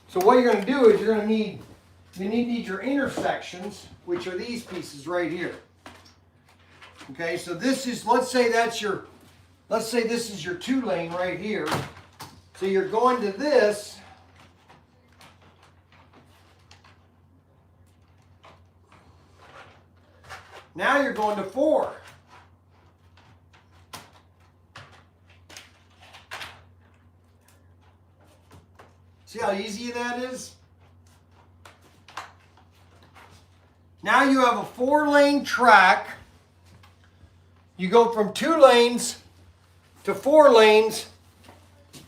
So what you're going to do is you're going to need your intersections, which are these pieces right here. Okay, so this is, let's say this is your 2 lane right here. So you're going to this. Now you're going to 4. See how easy that is? Now you have a 4-lane track. You go from 2 lanes to 4 lanes.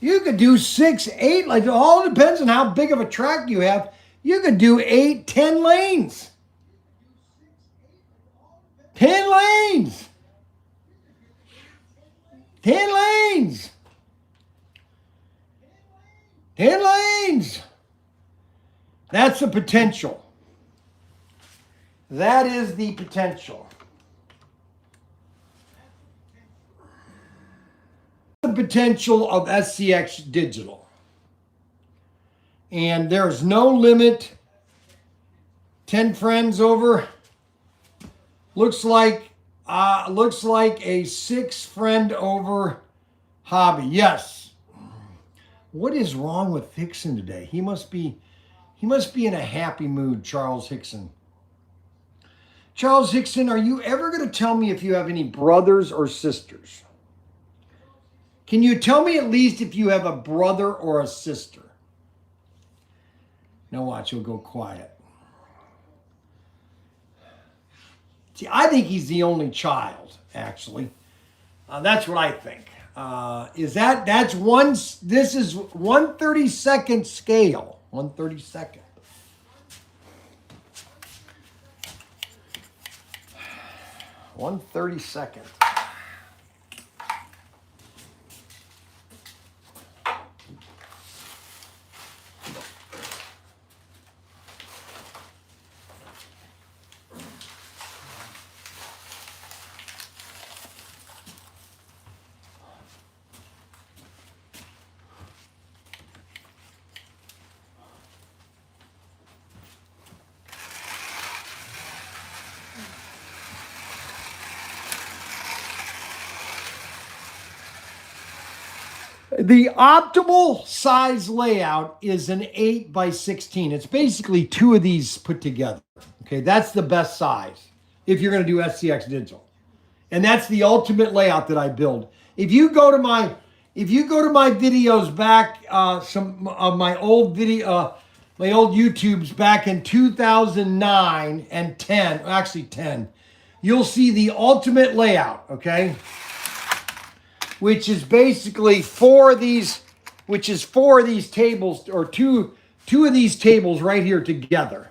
You could do 6, 8, like it all depends on how big of a track you have. You could do 8, 10 lanes. 10 lanes. 10 lanes. 10 lanes. That's the potential. That is the potential. The potential of SCX Digital. And there's no limit. 10 friends over. Looks like a 6 friend over hobby. Yes. What is wrong with Hickson today? He must be in a happy mood, Charles Hickson. Charles Hickson, are you ever going to tell me if you have any brothers or sisters? Can you tell me at least if you have a brother or a sister? Now watch, he'll go quiet. See, I think he's the only child, actually. That's what I think. This is 1/32nd scale. 1/32. 1/32. The optimal size layout is an 8x16. It's basically 2 of these put together. Okay, that's the best size if you're going to do SCX Digital. And that's the ultimate layout that I build. If you go to my videos back, some of my old my old YouTubes back in 2009 and 10, actually 10, you'll see the ultimate layout, okay? Which is basically 4 of these tables, or two of these tables right here together.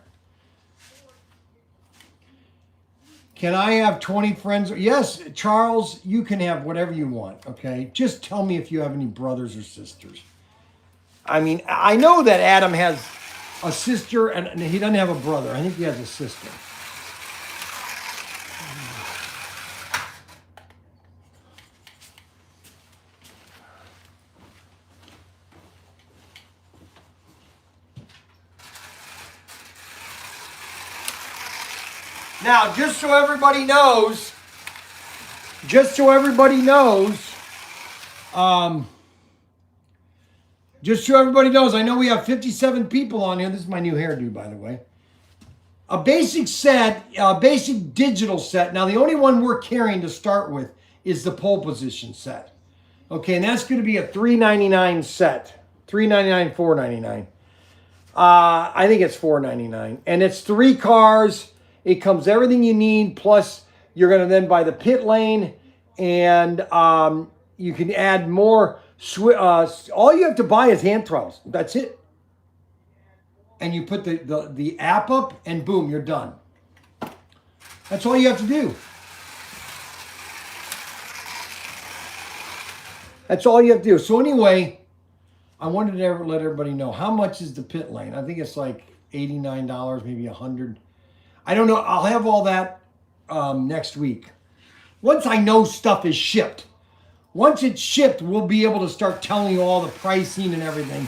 Can I have 20 friends? Yes, Charles, you can have whatever you want, okay? Just tell me if you have any brothers or sisters. I mean, I know that Adam has a sister, and he doesn't have a brother. I think he has a sister. Now, just so everybody knows, I know we have 57 people on here. This is my new hairdo, by the way. A basic set, a basic digital set. Now, the only one we're carrying to start with is the pole position set. Okay, and that's going to be a $3.99 set. $3.99, $4.99. I think it's $4.99, and it's 3 cars. It comes everything you need. Plus, you're going to then buy the pit lane, and you can add more. All you have to buy is hand throttles. That's it. And you put the app up, and boom, you're done. That's all you have to do. That's all you have to do. So anyway, I wanted to let everybody know how much is the pit lane. I think it's like $89, maybe $100. I don't know. I'll have all that next week. Once I know stuff is shipped. Once it's shipped, we'll be able to start telling you all the pricing and everything.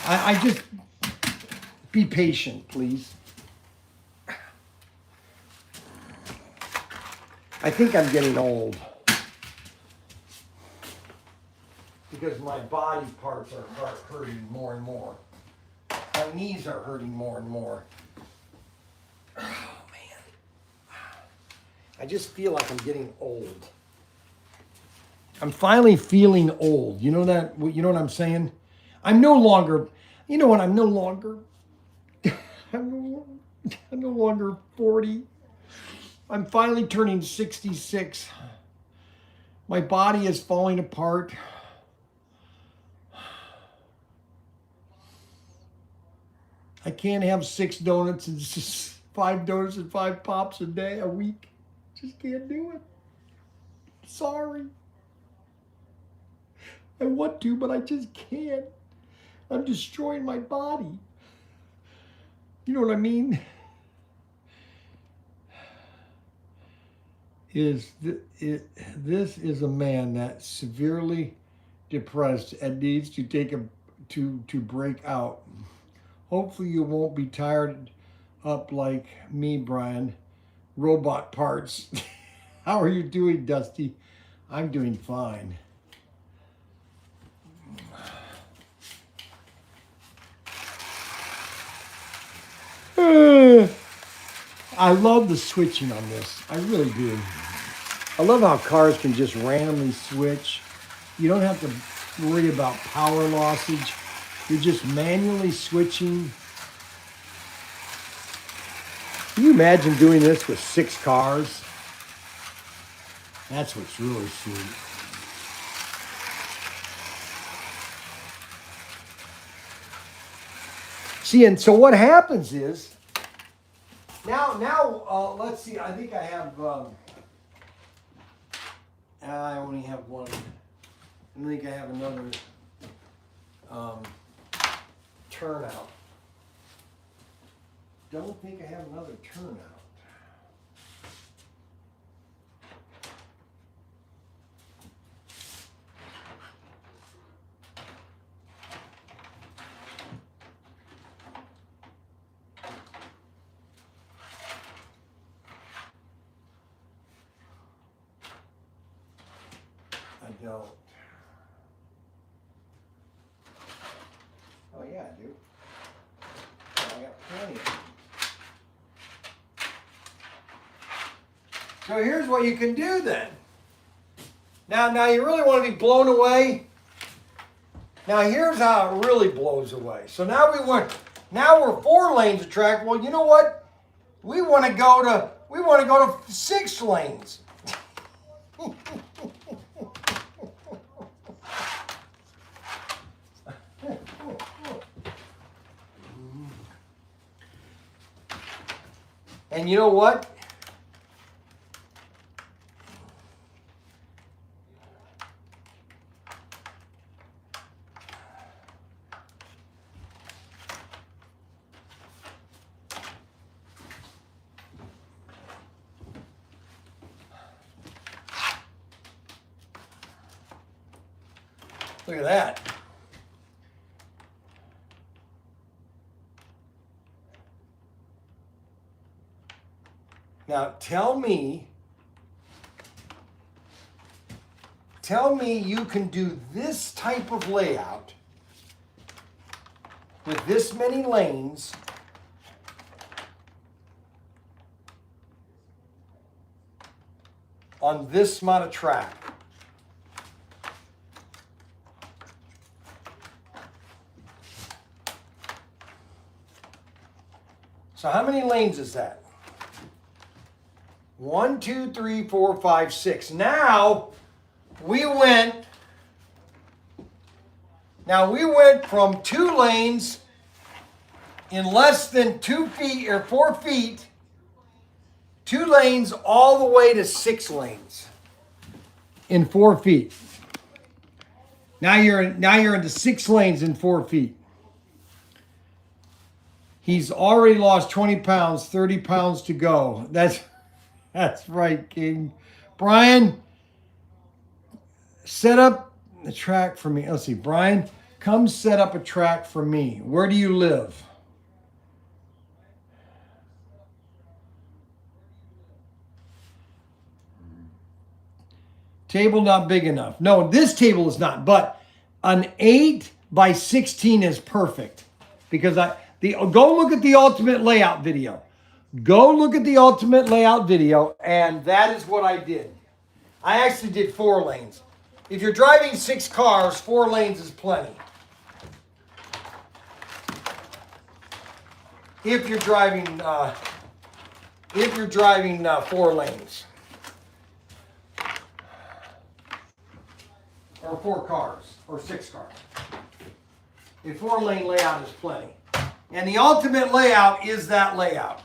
I just be patient, please. I think I'm getting old. Because my body parts are hurting more and more. My knees are hurting more and more. Oh, man. I just feel like I'm getting old. I'm finally feeling old. You know that? You know what I'm saying? I'm no longer, you know what? I'm no longer 40. I'm finally turning 66. My body is falling apart. I can't have 6 donuts and 5 donuts and 5 pops a week. Just can't do it. Sorry. I want to, but I just can't. I'm destroying my body. You know what I mean? This is a man that's severely depressed and needs to take to break out. Hopefully you won't be tired up like me, Bryan. Robot parts. How are you doing, Dusty? I'm doing fine. I love the switching on this. I really do. I love how cars can just randomly switch. You don't have to worry about power lossage. You're just manually switching. Can you imagine doing this with 6 cars? That's what's really sweet. See, and so what happens is, now, let's see, I think I have, I only have one. I think I have another turnout. Don't think I have another turnout. I don't. Oh yeah, I do. I got plenty of them. So here's what you can do then. Now you really want to be blown away. Now here's how it really blows away. So now we're 4 lanes of track. Well, you know what? We want to go to 6 lanes. And you know what? Look at that. Now tell me you can do this type of layout with this many lanes on this amount of track. So how many lanes is that? 1, 2, 3, 4, 5, 6. Now we went from 2 lanes in less than 2 feet or 4 feet, 2 lanes all the way to 6 lanes in 4 feet. Now you're into 6 lanes in 4 feet. He's already lost 20 pounds, 30 pounds to go. That's right, King. Bryan, set up the track for me. Let's see, Bryan, come set up a track for me. Where do you live? Table not big enough. No, this table is not, but an 8 by 16 is perfect. Because go look at the ultimate layout video. Go look at the ultimate layout video, and that is what I did. I actually did 4 lanes. If you're driving 6 cars, 4 lanes is plenty. If you're driving 4 lanes. Or 4 cars, or 6 cars. A 4-lane layout is plenty. And the ultimate layout is that layout.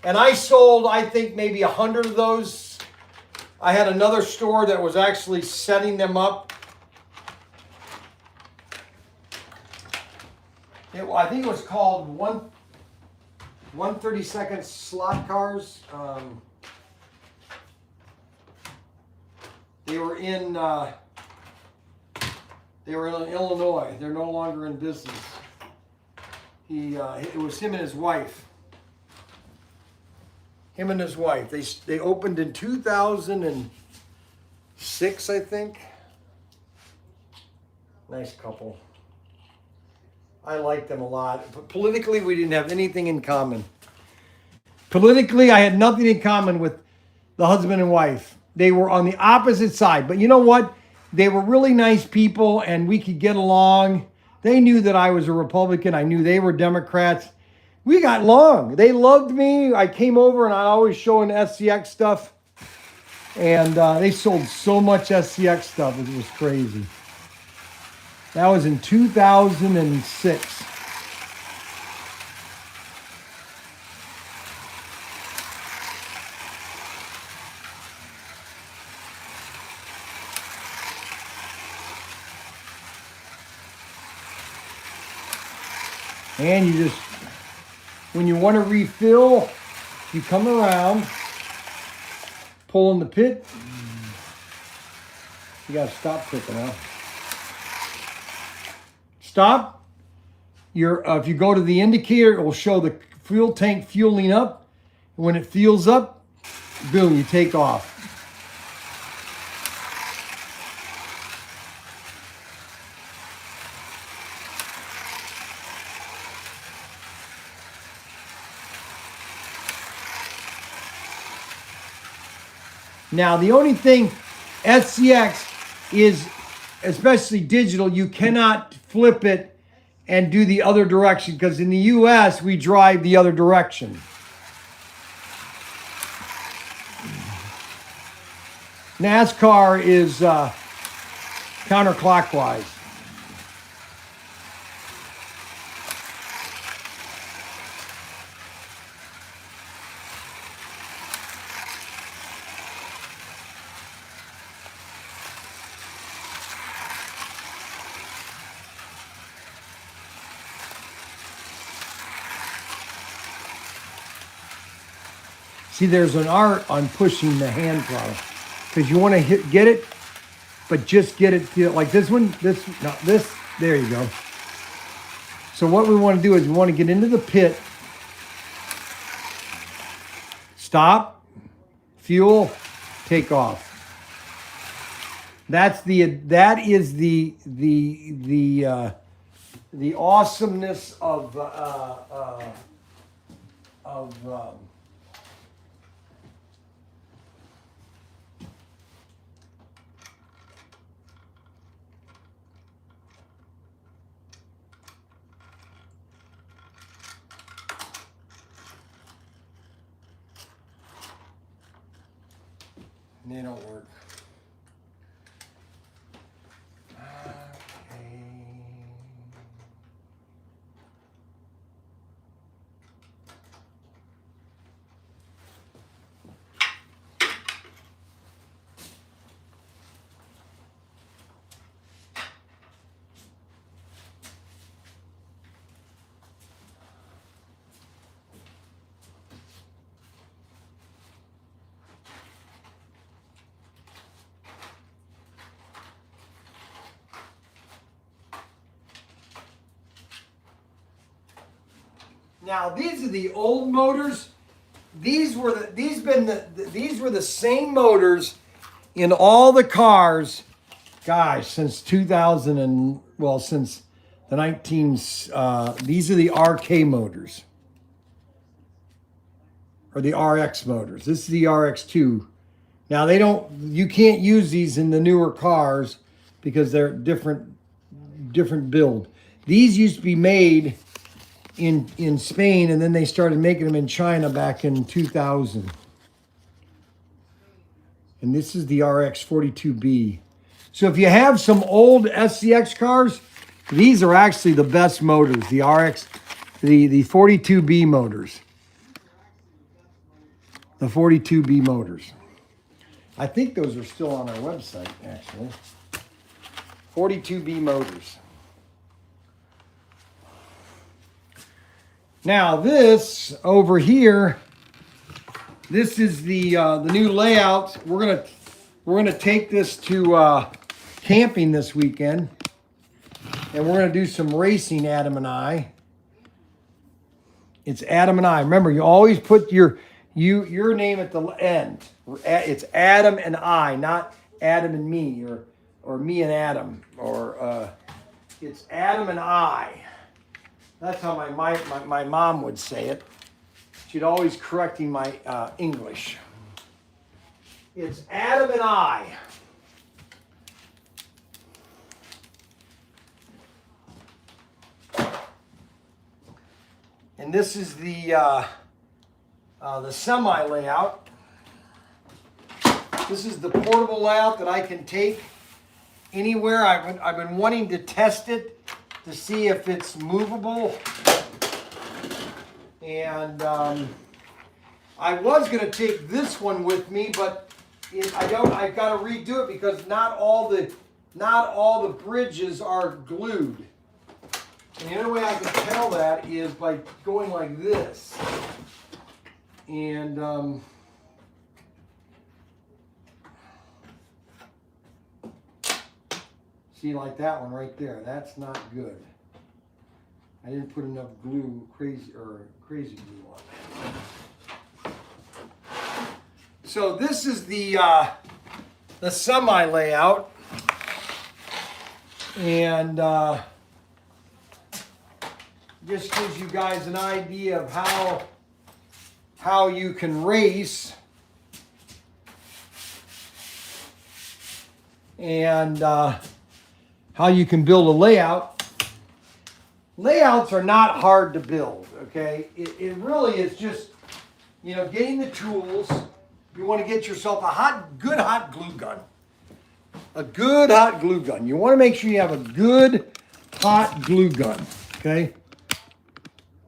And I sold, I think, maybe 100 of those. I had another store that was actually setting them up. I think it was called 132nd Slot Cars. They were in Illinois. They're no longer in business. It was him and his wife. Him and his wife. They opened in 2006, I think. Nice couple. I like them a lot. But politically, we didn't have anything in common. Politically, I had nothing in common with the husband and wife. They were on the opposite side. But you know what? They were really nice people, and we could get along. They knew that I was a Republican. I knew they were Democrats. We got along. They loved me. I came over, and I always showing SCX stuff. And they sold so much SCX stuff. It was crazy. That was in 2006. And you just, when you want to refill, you come around, pull in the pit. You got to stop clicking now. Stop. If you go to the indicator, it will show the fuel tank fueling up. When it fuels up, boom, you take off. Now, the only thing, SCX is, especially digital, you cannot flip it and do the other direction, because in the US, we drive the other direction. NASCAR is counterclockwise. See, there's an art on pushing the hand throttle, because you want to get it, but just get it to, like this one, this, there you go. So what we want to do is we want to get into the pit, stop, fuel, take off. That is the awesomeness of And they don't work. Okay. Now these are the old motors. These were the same motors in all the cars, gosh, since 2000 and well, since the 19. These are the RK motors or the RX motors. This is the RX2. Now you can't use these in the newer cars because they're different build. These used to be made in Spain, and then they started making them in China back in 2000. And this is the RX 42B. So if you have some old SCX cars, these are actually the best motors. The RX, the 42B motors. The 42B motors. I think those are still on our website, actually. 42B motors. Now this over here, this is the new layout. We're gonna take this to camping this weekend, and we're gonna do some racing. Adam and I. It's Adam and I. Remember, you always put your name at the end. It's Adam and I, not Adam and me, or me and Adam, or it's Adam and I. That's how my mom would say it. She'd always correcting my English. It's Adam and I. And this is the semi layout. This is the portable layout that I can take anywhere. I've been wanting to test it to see if it's movable. And I was going to take this one with me, but I've got to redo it because not all the bridges are glued. And the only way I can tell that is by going like this. And see, like that one right there. That's not good. I didn't put enough crazy glue on that. So this is the semi layout, and just gives you guys an idea of how you can race, and how you can build a layout. Layouts are not hard to build, okay? It really is just, getting the tools. You want to get yourself a good hot glue gun. A good hot glue gun. You want to make sure you have a good hot glue gun, okay?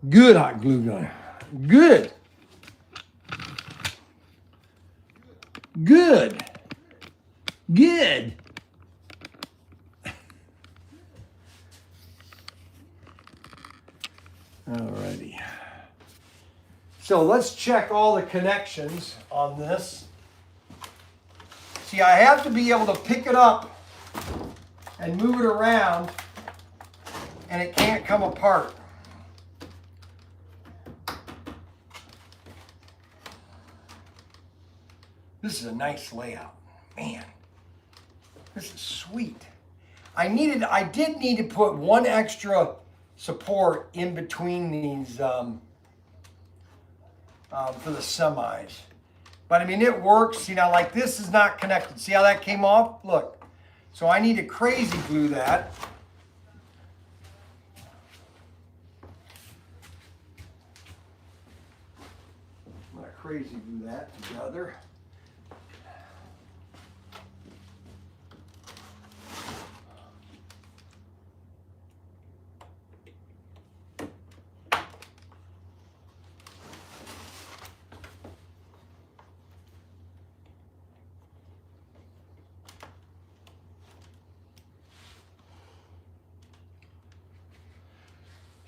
Good hot glue gun. Good. Good. Good. Alrighty. So let's check all the connections on this. See, I have to be able to pick it up and move it around, and it can't come apart. This is a nice layout. Man, this is sweet. I did need to put one extra support in between these for the semis. But I mean, it works. See, now like this is not connected. See how that came off? Look. So I need to crazy glue that. I'm gonna crazy glue that together.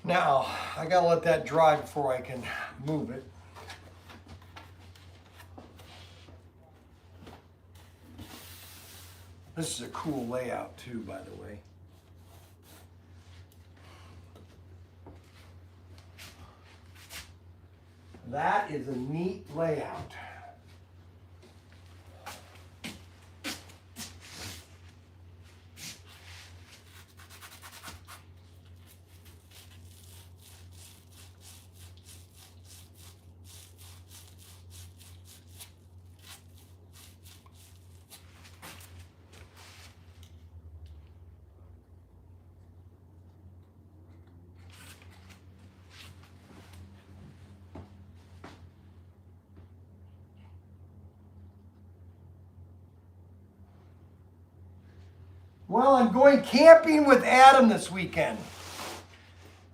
Now, I gotta let that dry before I can move it. This is a cool layout too, by the way. That is a neat layout. Well, I'm going camping with Adam this weekend.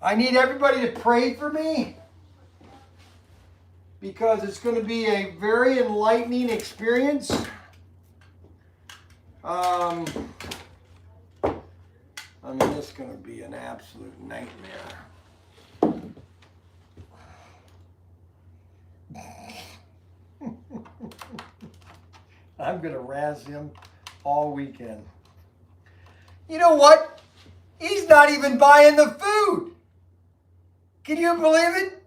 I need everybody to pray for me because it's going to be a very enlightening experience. I mean, it's going to be an absolute nightmare. I'm going to razz him all weekend. You know what? He's not even buying the food. Can you believe it?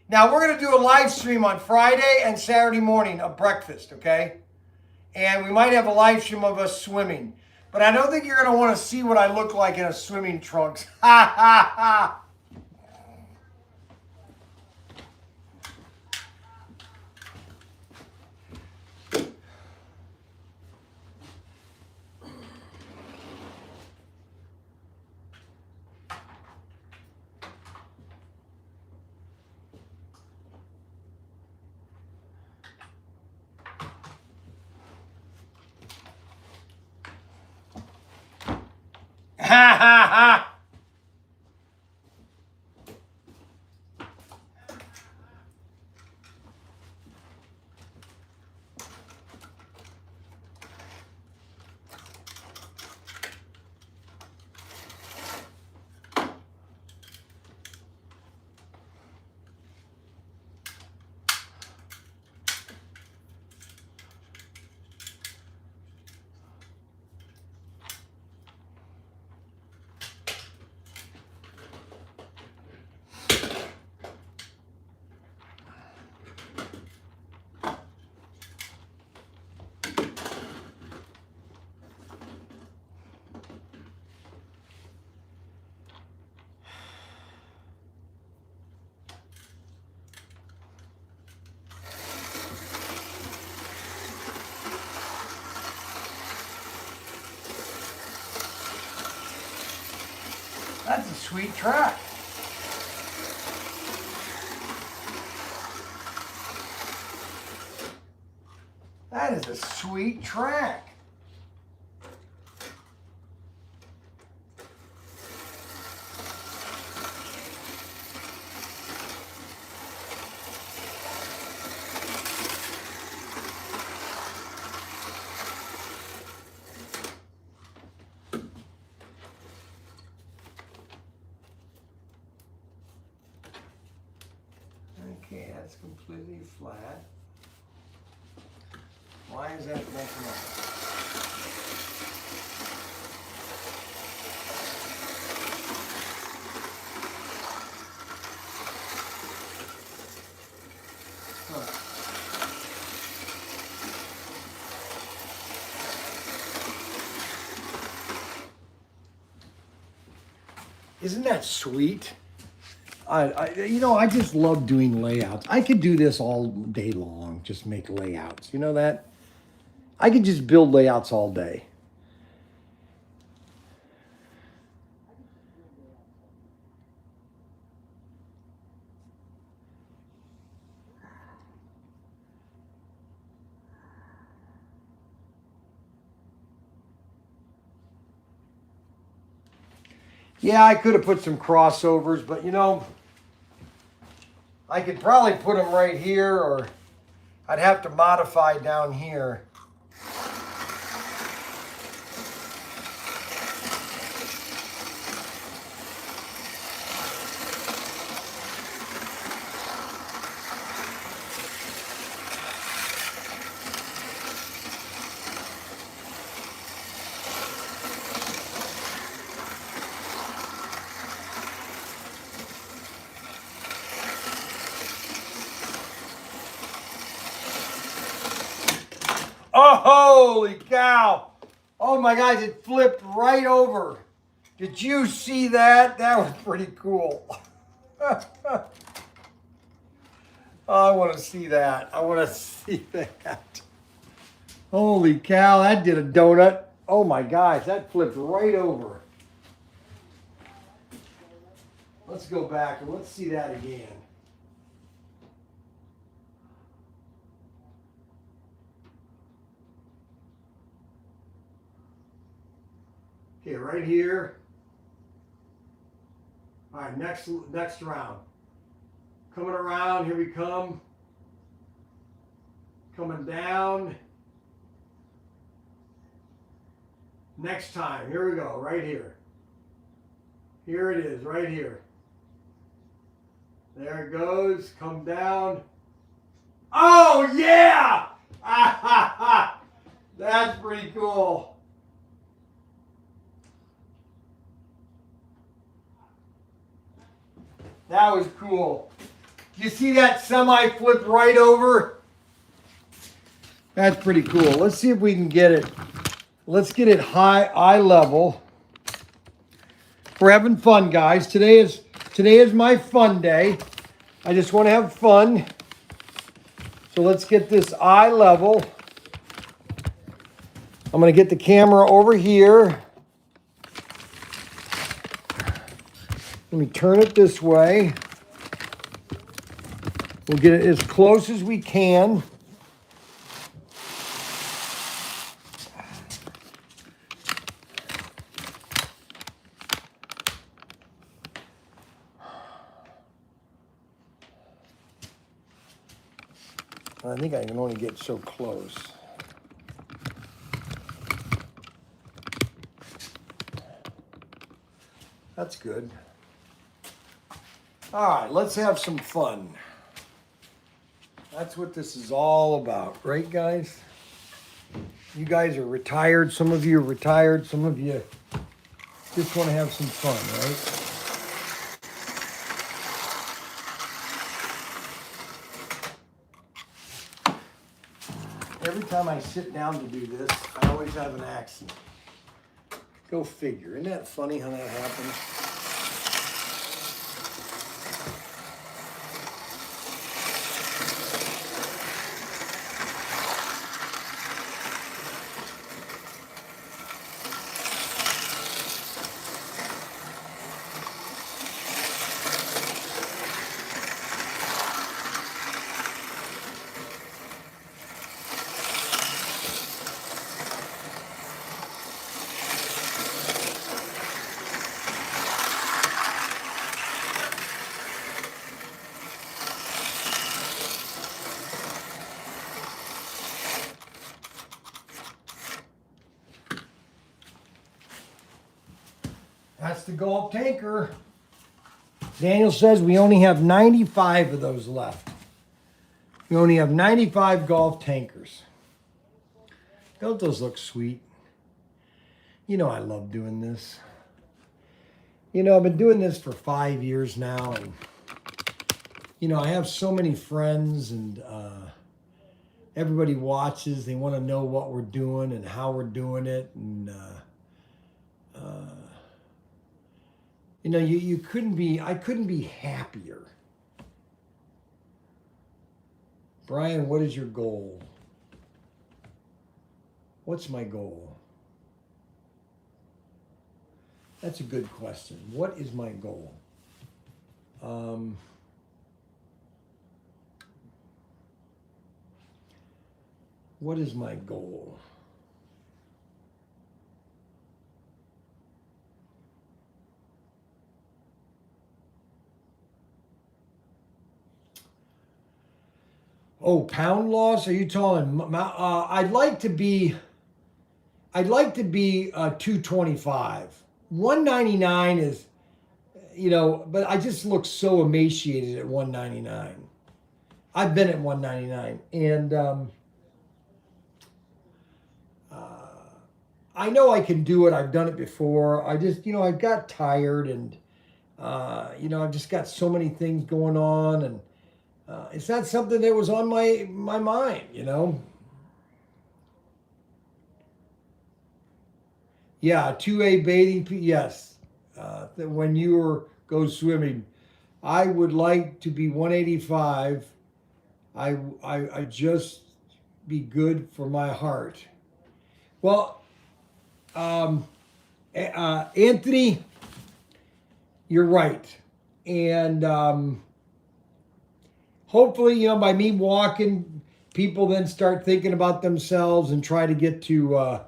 Now, we're going to do a live stream on Friday and Saturday morning of breakfast, okay? And we might have a live stream of us swimming. But I don't think you're going to want to see what I look like in a swimming trunks. Ha, ha, ha. Ha ha ha! That's a sweet track. That is a sweet track. Okay, that's completely flat. Why is that messing up? Huh. Isn't that sweet? I just love doing layouts. I could do this all day long, just make layouts. You know that? I could just build layouts all day. Yeah, I could have put some crossovers, but I could probably put them right here, or I'd have to modify down here. Oh, holy cow. Oh my guys, it flipped right over. Did you see that? That was pretty cool. Oh, I want to see that. I want to see that. Holy cow, that did a donut. Oh my gosh, that flipped right over. Let's go back and let's see that again. Okay, right here. All right, next round. Coming around, here we come. Coming down. Next time, here we go, right here. Here it is, right here. There it goes, come down. Oh yeah! Ah, ha, ha. That's pretty cool. That was cool. You see that semi flip right over? That's pretty cool. Let's see if we can get it. Let's get it eye level. We're having fun, guys. Today is my fun day. I just want to have fun. So let's get this eye level. I'm going to get the camera over here. Let me turn it this way. We'll get it as close as we can. I think I can only get so close. That's good. All right, let's have some fun. That's what this is all about, right, guys? You guys are retired. Some of you are retired. Some of you just want to have some fun, right? Every time I sit down to do this, I always have an accident. Go figure. Isn't that funny how that happens? That's the golf tanker. Daniel says we only have 95 of those left. We only have 95 golf tankers. Don't those look sweet? You know I love doing this. You know, I've been doing this for 5 years now, and you know, I have so many friends, and everybody watches. They want to know what we're doing and how we're doing it, and you know, I couldn't be happier. Bryan, what is your goal? What's my goal? That's a good question. What is my goal? What is my goal? Oh, pound loss? Are you talking? I'd like to be 225. 199 is, you know, but I just look so emaciated at 199. I've been at 199, and I know I can do it. I've done it before. I just, you know, I got tired, and you know, I've just got so many things going on, and it's not something that was on my mind, you know. Yeah, 2A bathing. Yes, when you go swimming, I would like to be 185. I just be good for my heart. Well, Anthony, you're right, and hopefully, by me walking, people then start thinking about themselves and try to get to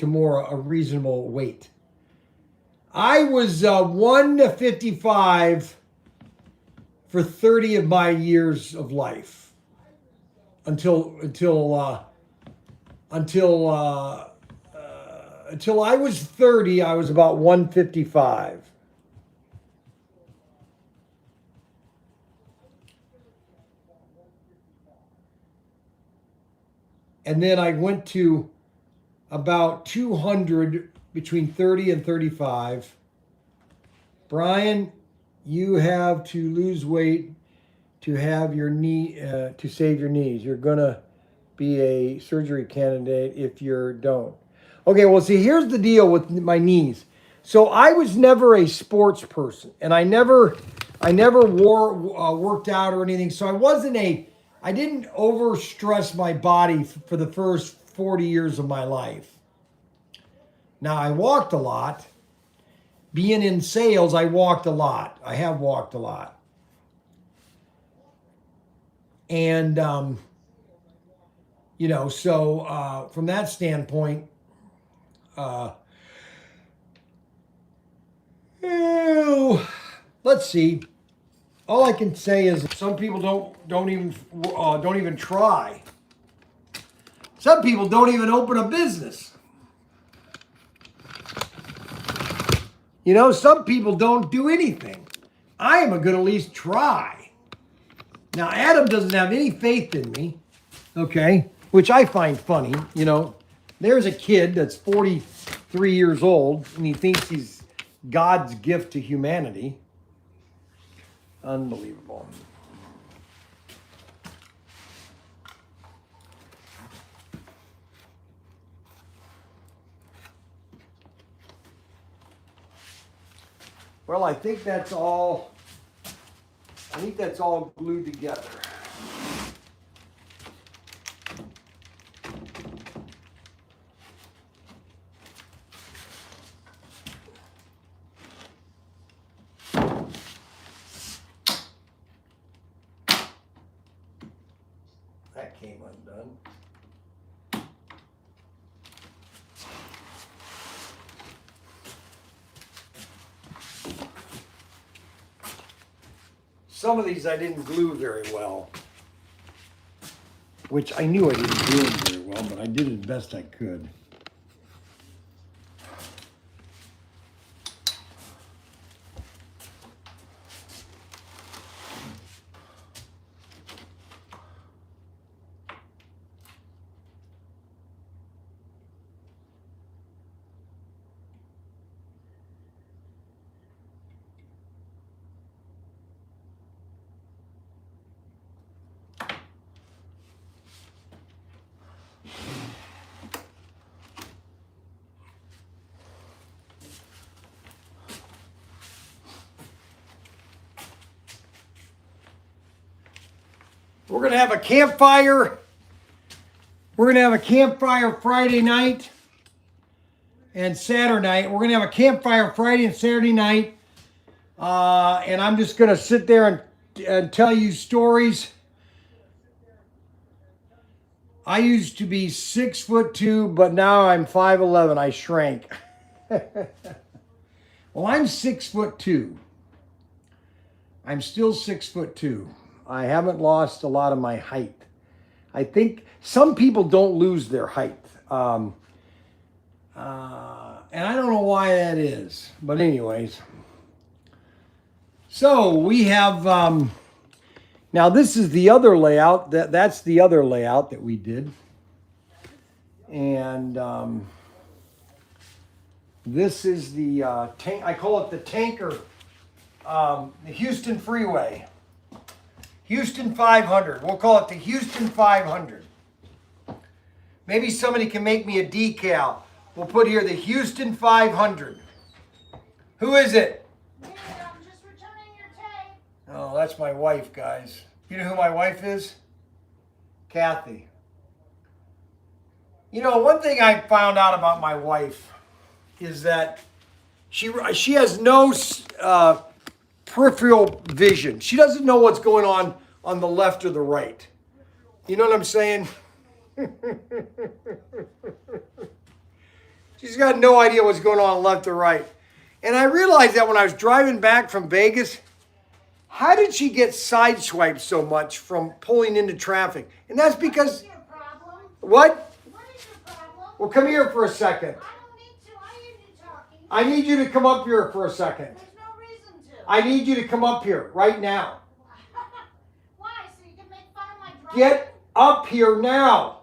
more a reasonable weight. I was 155 for 30 of my years of life until I was 30. I was about 155. And then I went to about 200 between 30 and 35. Bryan, you have to lose weight to have your knee to save your knees. You're gonna be a surgery candidate if you don't. Okay, well, see, here's the deal with my knees. So I was never a sports person, and I never worked out or anything. So I didn't overstress my body for the first 40 years of my life. Now, I walked a lot. Being in sales, I walked a lot. I have walked a lot. And, so from that standpoint, let's see. All I can say is some people don't even try. Some people don't even open a business. Some people don't do anything. I am going to at least try. Now, Adam doesn't have any faith in me, okay, which I find funny. There's a kid that's 43 years old, and he thinks he's God's gift to humanity. Unbelievable. Well, I think that's all glued together. That came undone. Some of these I didn't glue very well, which I knew I didn't do them very well, but I did as best I could. We're going to have a campfire. We're going to have a campfire Friday night and Saturday night. We're going to have a campfire Friday and Saturday night. And I'm just going to sit there and tell you stories. I used to be 6'2", but now I'm 5'11". I shrank. Well, I'm 6'2". I'm still 6'2". I haven't lost a lot of my height. I think some people don't lose their height. And I don't know why that is. But anyways. So we have, now this is the other layout. That's the other layout that we did. And this is the tank. I call it the tanker, the Houston Freeway. Houston 500. We'll call it the Houston 500. Maybe somebody can make me a decal. We'll put here the Houston 500. Who is it? Dude, I'm just returning your tape. Oh, that's my wife, guys. You know who my wife is? Kathy. You know, one thing I found out about my wife is that she has no peripheral vision. She doesn't know what's going on the left or the right. You know what I'm saying? She's got no idea what's going on left or right. And I realized that when I was driving back from Vegas, how did she get sideswiped so much from pulling into traffic? And that's because, What's your problem? what? What is your problem? Well, come here for a second. I don't need to. I hear you talking. I need you to come up here for a second. There's no reason to. I need you to come up here right now. Why? So you can make fun of my driving? Get up here now.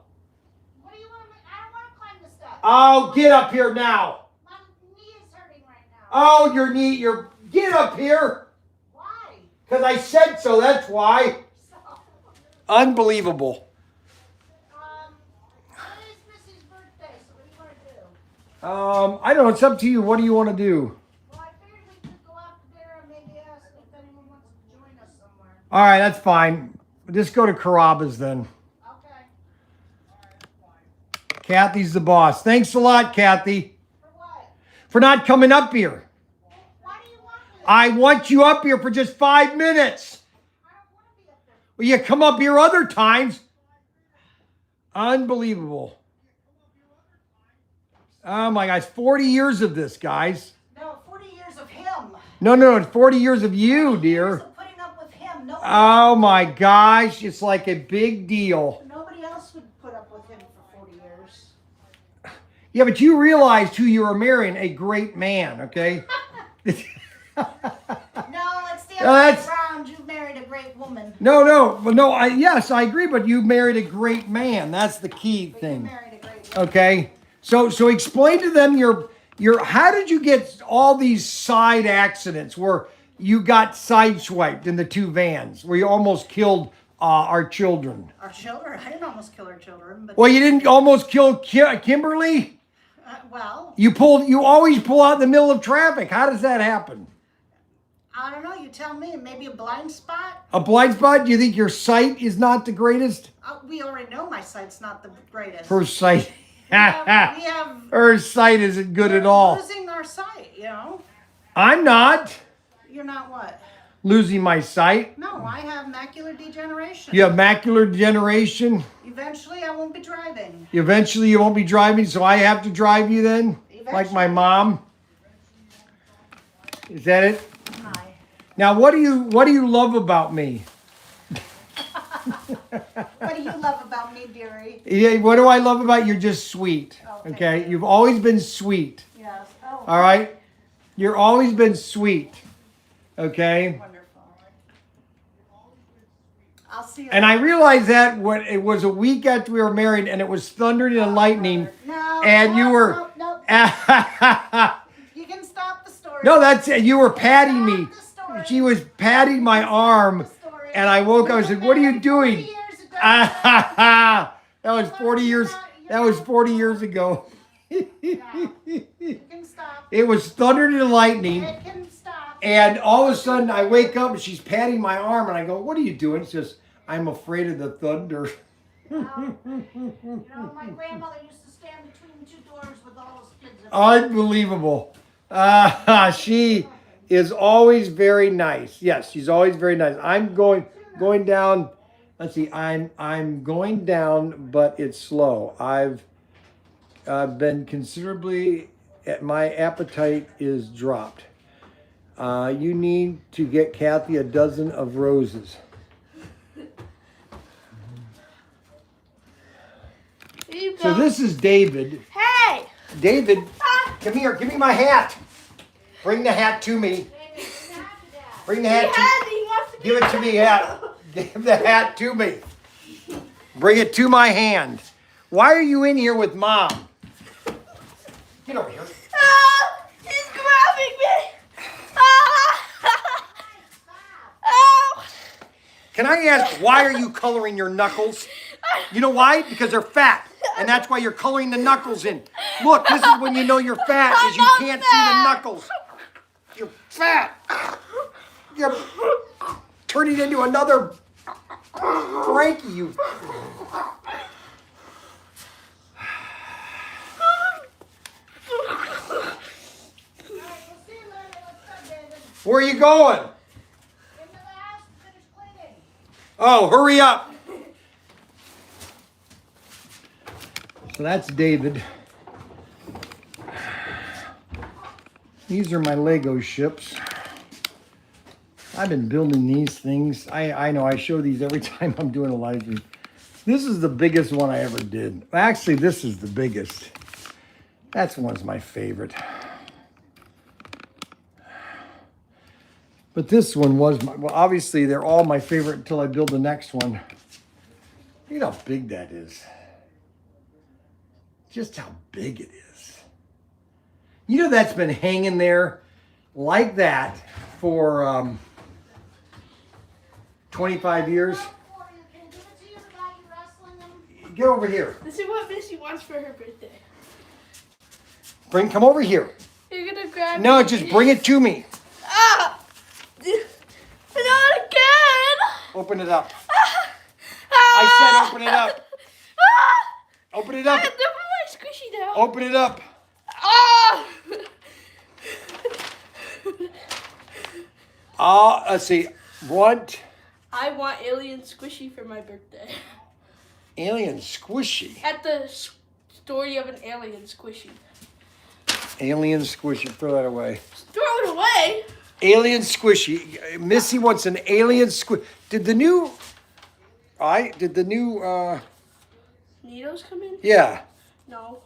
What do you want me? I don't want to climb the steps. Oh, get up here now. My knee is hurting right now. Oh, your knee, get up here. Why? Because I said so, that's why. So, Unbelievable. today is Missy's birthday, so what do you want to do? I don't know, it's up to you. What do you want to do? Well, I figured we could go out to dinner and maybe ask if anyone wants to join us somewhere. All right, that's fine. Just go to Carrabba's then. Okay. Kathy's the boss. Thanks a lot, Kathy, For what? for not coming up here. Why do you want me? I want you up here for just 5 minutes. I don't want to be up there. Well, you come up here other times. Unbelievable. Oh my gosh, 40 years of this, guys. No, 40 years of him. No, it's 40 years of you, dear. Years of putting up with him. Nobody, Oh my gosh, it's like a big deal. nobody else would put up with him for 40 years. Yeah, but you realized who you were marrying, a great man, okay? No, it's the No, other way that's- around. You married a great woman. Yes, I agree, but you married a great man. That's the key But you thing. married a great woman. Okay? So explain to them your how did you get all these side accidents where you got sideswiped in the two vans, where you almost killed our children? Our children? I didn't almost kill our children, but Well, you didn't almost kill Kimberly? well, You always pull out in the middle of traffic. How does that happen? I don't know. You tell me. Maybe a blind spot. A blind spot? Do you think your sight is not the greatest? We already know my sight's not the greatest. Her sight. we have Her sight isn't good at we're all. losing our sight. You know. I'm not You're not what? losing my sight. No, I have macular degeneration. You have macular degeneration. Eventually, I won't be driving. Eventually, you won't be driving, so I have to drive you then, like my mom. Is that it? Hi. Now, what do you love about me? What do you love about me, dearie? Yeah, what do I love about you? You're just sweet. Oh, thank Okay, you. you've always been sweet. Yes. Oh. All right, you're always been sweet. Okay. Wonderful. I'll see you. And I realized that when it was a week after we were married, and it was thundering and lightning, No. and you no, were. No. You can stop the story. No, that's it. You were patting me. Stop the story. She was patting my arm, and I woke up and said, "What are you doing?" 40 years ago. That was 40 years. That was 40 years ago. You can stop. It was thundering and lightning, It can stop. and all of a sudden I wake up and she's patting my arm, and I go, "What are you doing?" She says, "I'm afraid of the thunder." You know, my grandmother used to stand between two doors with all those kids. Unbelievable. She is always very nice. Yes, she's always very nice. I'm going down. Let's see. I'm going down, but it's slow. I've been considerably. My appetite is dropped. You need to get Kathy a dozen of roses. So this is David. Hey! David, come here. Give me my hat. Bring the hat to me. Bring the hat to Give it to me, hat. Give the hat to me. Bring it to my hand. Why are you in here with Mom? Get over here. He's grabbing me! Oh! Can I ask, why are you coloring your knuckles? You know why? Because they're fat. And that's why you're coloring the knuckles in. Look, this is when you know you're fat, is you can't see the knuckles. You're fat. You're turning into another Frankie, you. Where are you going? Into the house to finish cleaning. Oh, hurry up. So that's David. These are my Lego ships. I've been building these things. I know I show these every time I'm doing a live stream. This is the biggest one I ever did. Actually, this is the biggest. That's one's my favorite. But this one was my, well, obviously they're all my favorite until I build the next one. Look at how big that is. Just how big it is. You know that's been hanging there like that for 25 years. Can I give it to you without you wrestling them? Get over here. This is what Missy wants for her birthday. Come over here. You're gonna grab No, me. just bring it to me. Ah! Not again! Open it up. Ah! I said open it up. Ah! Open it up. I have to put my squishy down. Open it up. Ah! Let's see. What? I want alien squishy for my birthday. Alien squishy. At the story of an alien squishy. Alien squishy. Throw that away. Throw it away. Alien squishy. Missy wants an alien squish. Did the new Needles come in? Yeah. No.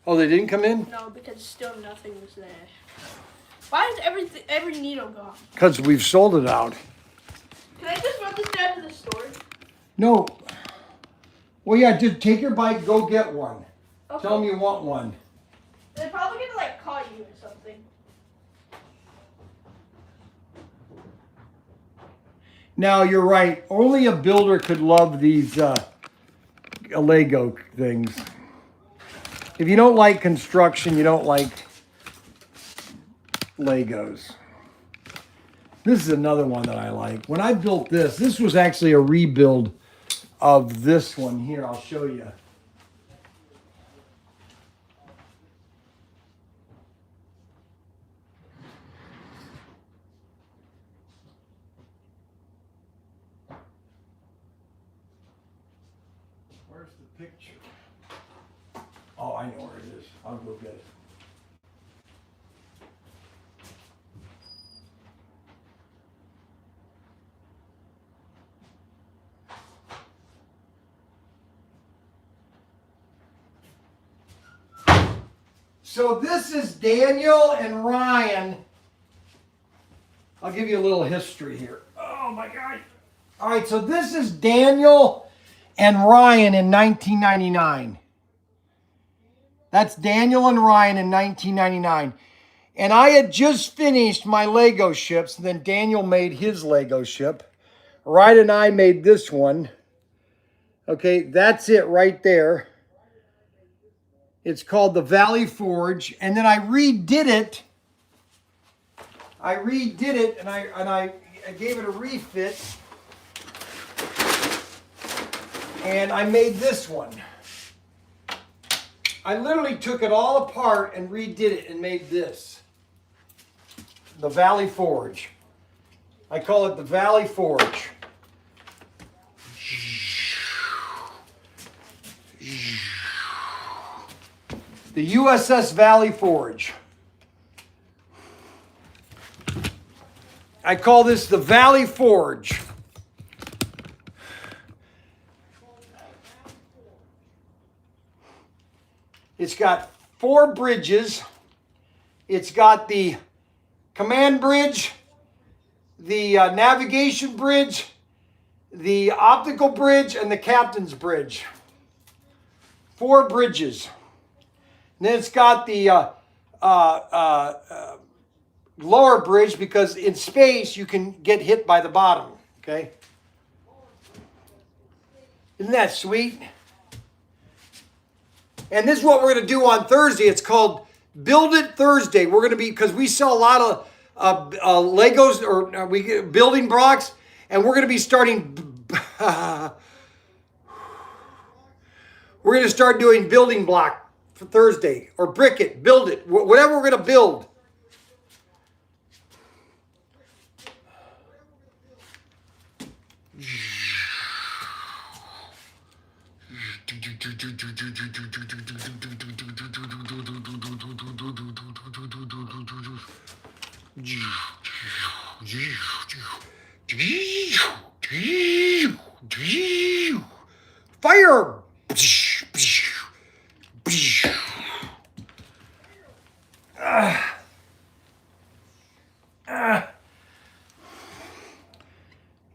Oh, they didn't come in? No, because still nothing was there. Why is every needle gone? Because we've sold it out. Can I just run this down to the store? No. Well, yeah, just take your bike, go get one. Okay. Tell them you want one. They're probably gonna like call you or something. Now, you're right. Only a builder could love these Lego things. If you don't like construction, you don't like Legos. This is another one that I like. When I built this was actually a rebuild of this one here. I'll show you. Where's the picture? Oh, I know where it is. I'll go get it. So this is Daniel and Ryan. I'll give you a little history here. Oh my God. All right, so this is Daniel and Ryan in 1999. That's Daniel and Ryan in 1999. And I had just finished my Lego ships, and then Daniel made his Lego ship. Ryan and I made this one. Okay, that's it right there. It's called the Valley Forge, and then I redid it. And I gave it a refit, and I made this one. I literally took it all apart and redid it and made this. The Valley Forge. I call it the Valley Forge. The USS Valley Forge. I call this the Valley Forge. It's got 4 bridges. It's got the command bridge, the navigation bridge, the optical bridge, and the captain's bridge. 4 bridges. And then it's got the lower bridge because in space you can get hit by the bottom. Okay? Isn't that sweet? And this is what we're going to do on Thursday. It's called Build It Thursday. We're going to be, because we sell a lot of Legos or we get building blocks, and we're going to be starting. We're going to start doing building block for Thursday, or brick it, build it, whatever we're going to build. Fire!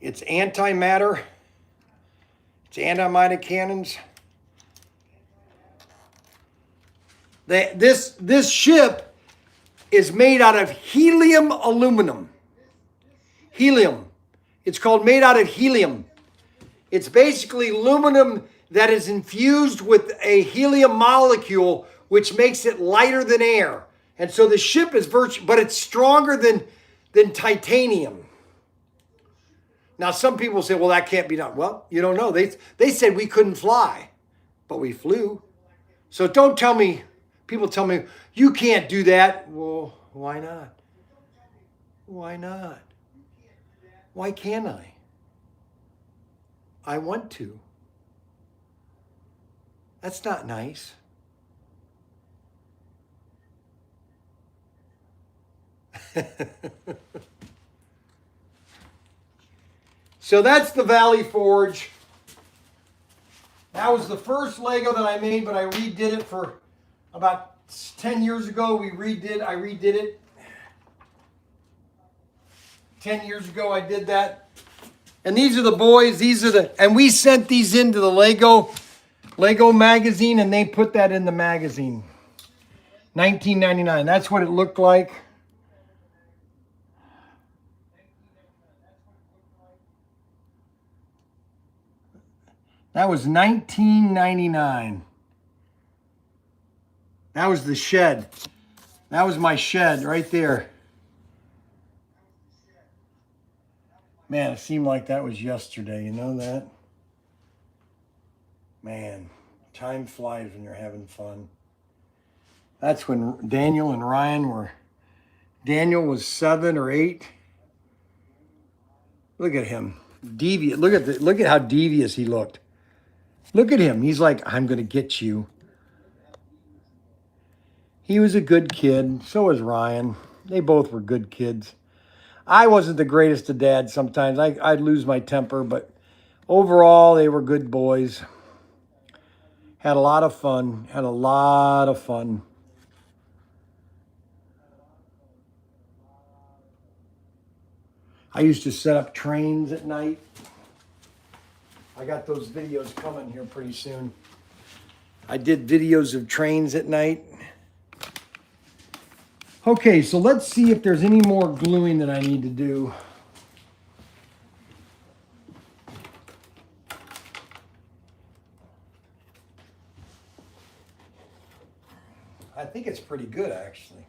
It's antimatter. It's antimatter cannons. This ship is made out of helium aluminum. Helium. It's called made out of helium. It's basically aluminum that is infused with a helium molecule, which makes it lighter than air. And so the ship is but it's stronger than titanium. Now, some people say, well, that can't be done. Well, you don't know. They said we couldn't fly, but we flew. So don't tell me, people tell me, you can't do that. Well, why not? Why not? Why can't I? I want to. That's not nice. So that's the Valley Forge. That was the first Lego that I made, but I redid it for about 10 years ago. I redid it. 10 years ago I did that. And these are the boys, and we sent these into the Lego magazine, and they put that in the magazine. $19.99. That's what it looked like. That was $19.99. That was the shed. That was my shed right there. Man, it seemed like that was yesterday. You know that? Man, time flies when you're having fun. That's when Daniel and Ryan were... Daniel was 7 or 8. Look at him. Devious. Look at how devious he looked. Look at him. He's like, I'm going to get you. He was a good kid. So was Ryan. They both were good kids. I wasn't the greatest of dads sometimes. I'd lose my temper, but overall, they were good boys. Had a lot of fun. Had a lot of fun. I used to set up trains at night. I got those videos coming here pretty soon. I did videos of trains at night. Okay, so let's see if there's any more gluing that I need to do. I think it's pretty good, actually.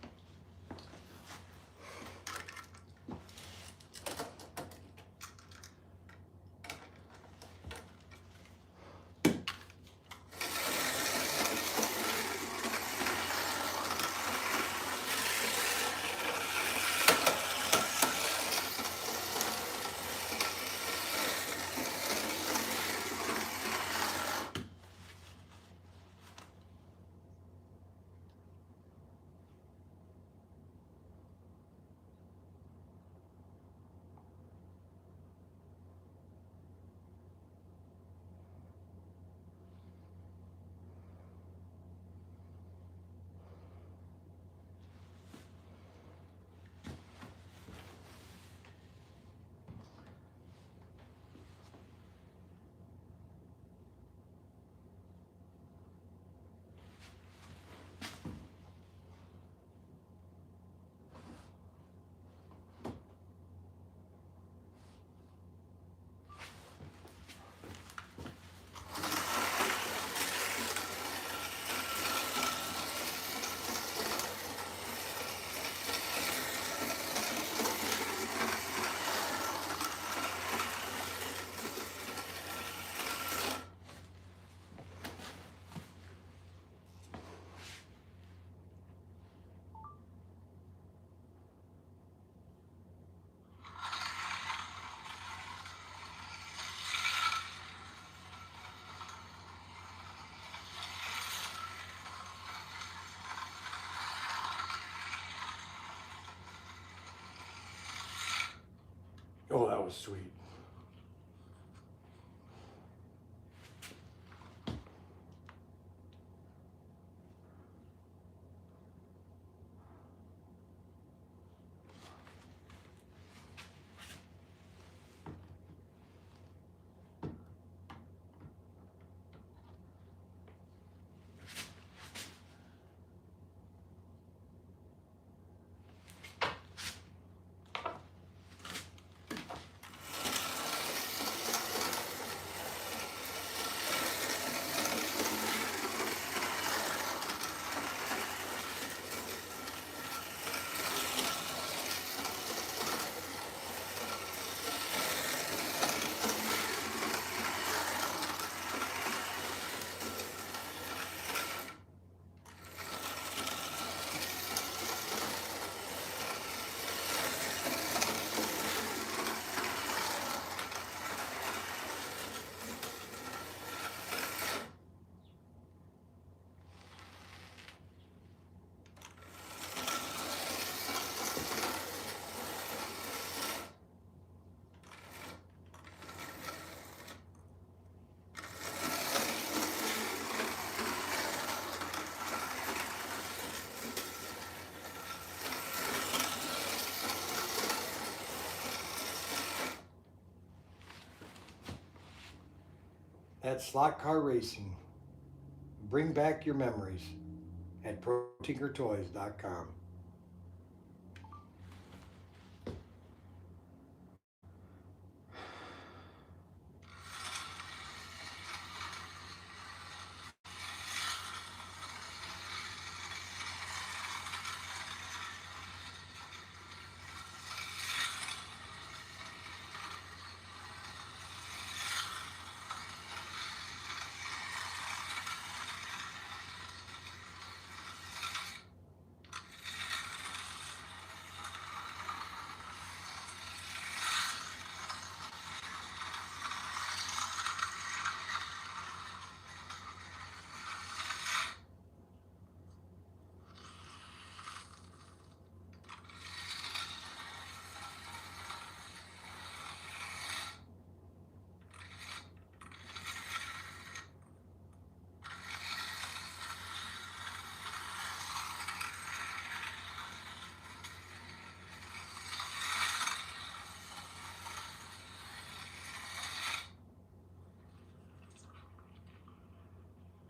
was sweet. That's slot car racing. Bring back your memories at Protinkertoys.com.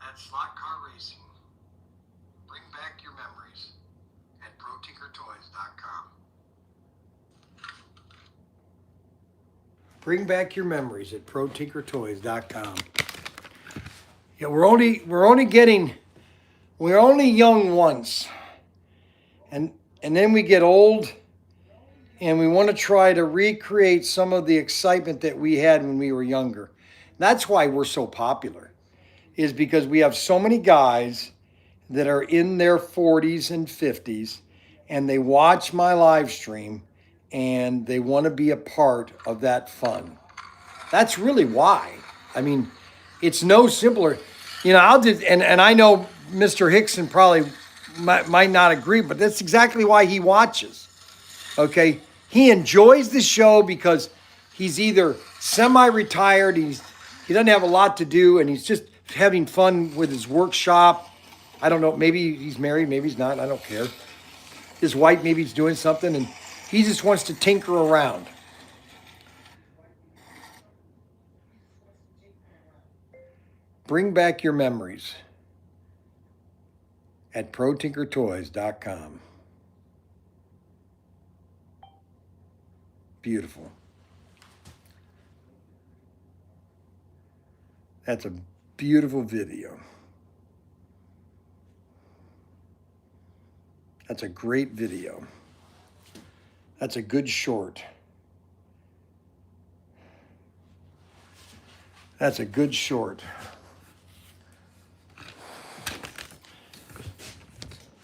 That's slot car racing. Bring back your memories at Protinkertoys.com. Bring back your memories at Protinkertoys.com. Yeah, we're only young once. And then we get old and we want to try to recreate some of the excitement that we had when we were younger. That's why we're so popular, is because we have so many guys that are in their 40s and 50s and they watch my live stream and they want to be a part of that fun. That's really why. I mean, it's no simpler. You know, and I know Mr. Hickson probably might not agree, but that's exactly why he watches. Okay? He enjoys the show because he's either semi-retired, he doesn't have a lot to do, and he's just having fun with his workshop. I don't know, maybe he's married, maybe he's not, I don't care. His wife, maybe he's doing something, and he just wants to tinker around. Bring back your memories at Protinkertoys.com. Beautiful. That's a beautiful video. That's a great video. That's a good short. That's a good short.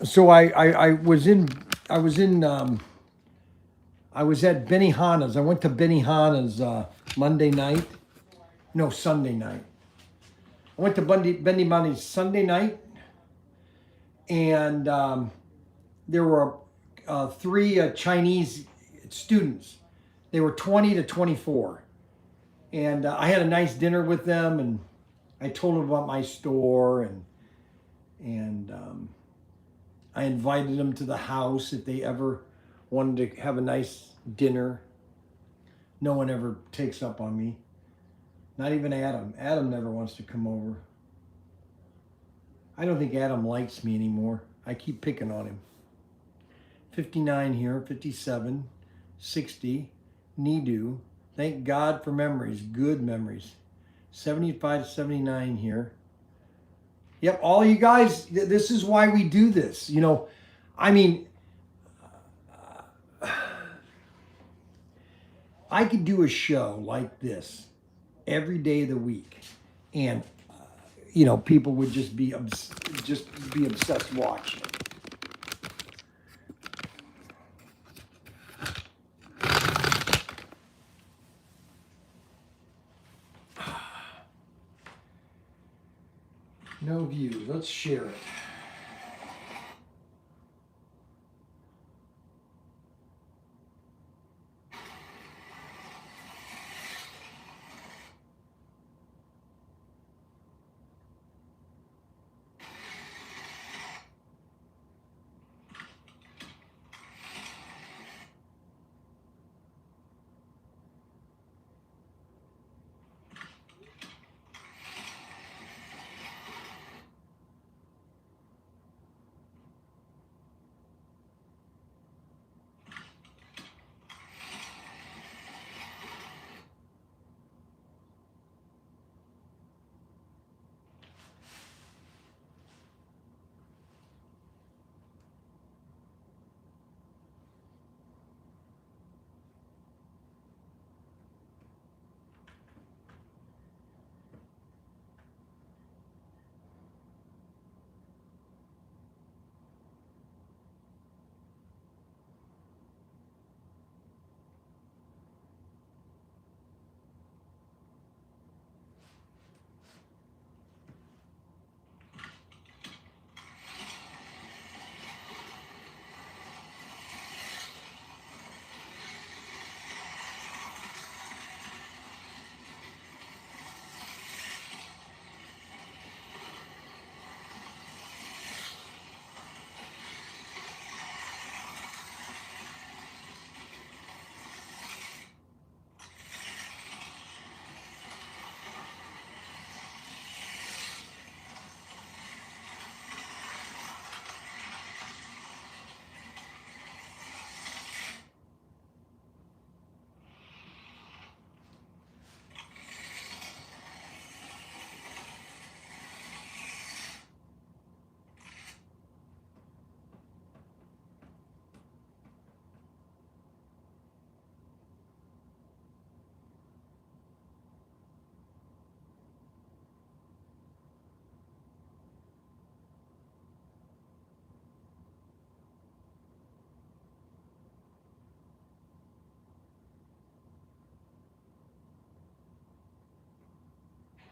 So I was at Benihana's. I went to Benihana's Sunday night. I went to Benihana's Sunday night, and there were 3 Chinese students They were 20 to 24. And I had a nice dinner with them, and I told them about my store, and I invited them to the house if they ever wanted to have a nice dinner. No one ever takes up on me. Not even Adam. Adam never wants to come over. I don't think Adam likes me anymore. I keep picking on him. 59 here, 57, 60, Nidu. Thank God for memories, good memories. 75 to 79 here. Yep, all you guys, this is why we do this. You know, I mean, I could do a show like this every day of the week, and you know, people would just be obsessed watching. No views. Let's share it.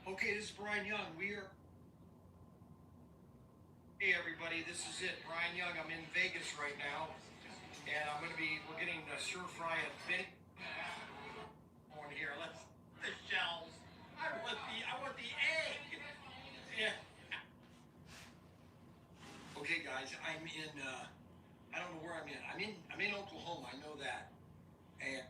Okay, this is Bryan Young. Hey everybody, this is it. Bryan Young. I'm in Vegas right now, and we're getting the stir fry at Benny on here. Let's the shells. I want the egg. Yeah. Okay, guys, I'm in. I don't know where I'm in. I'm in Oklahoma. I know that. And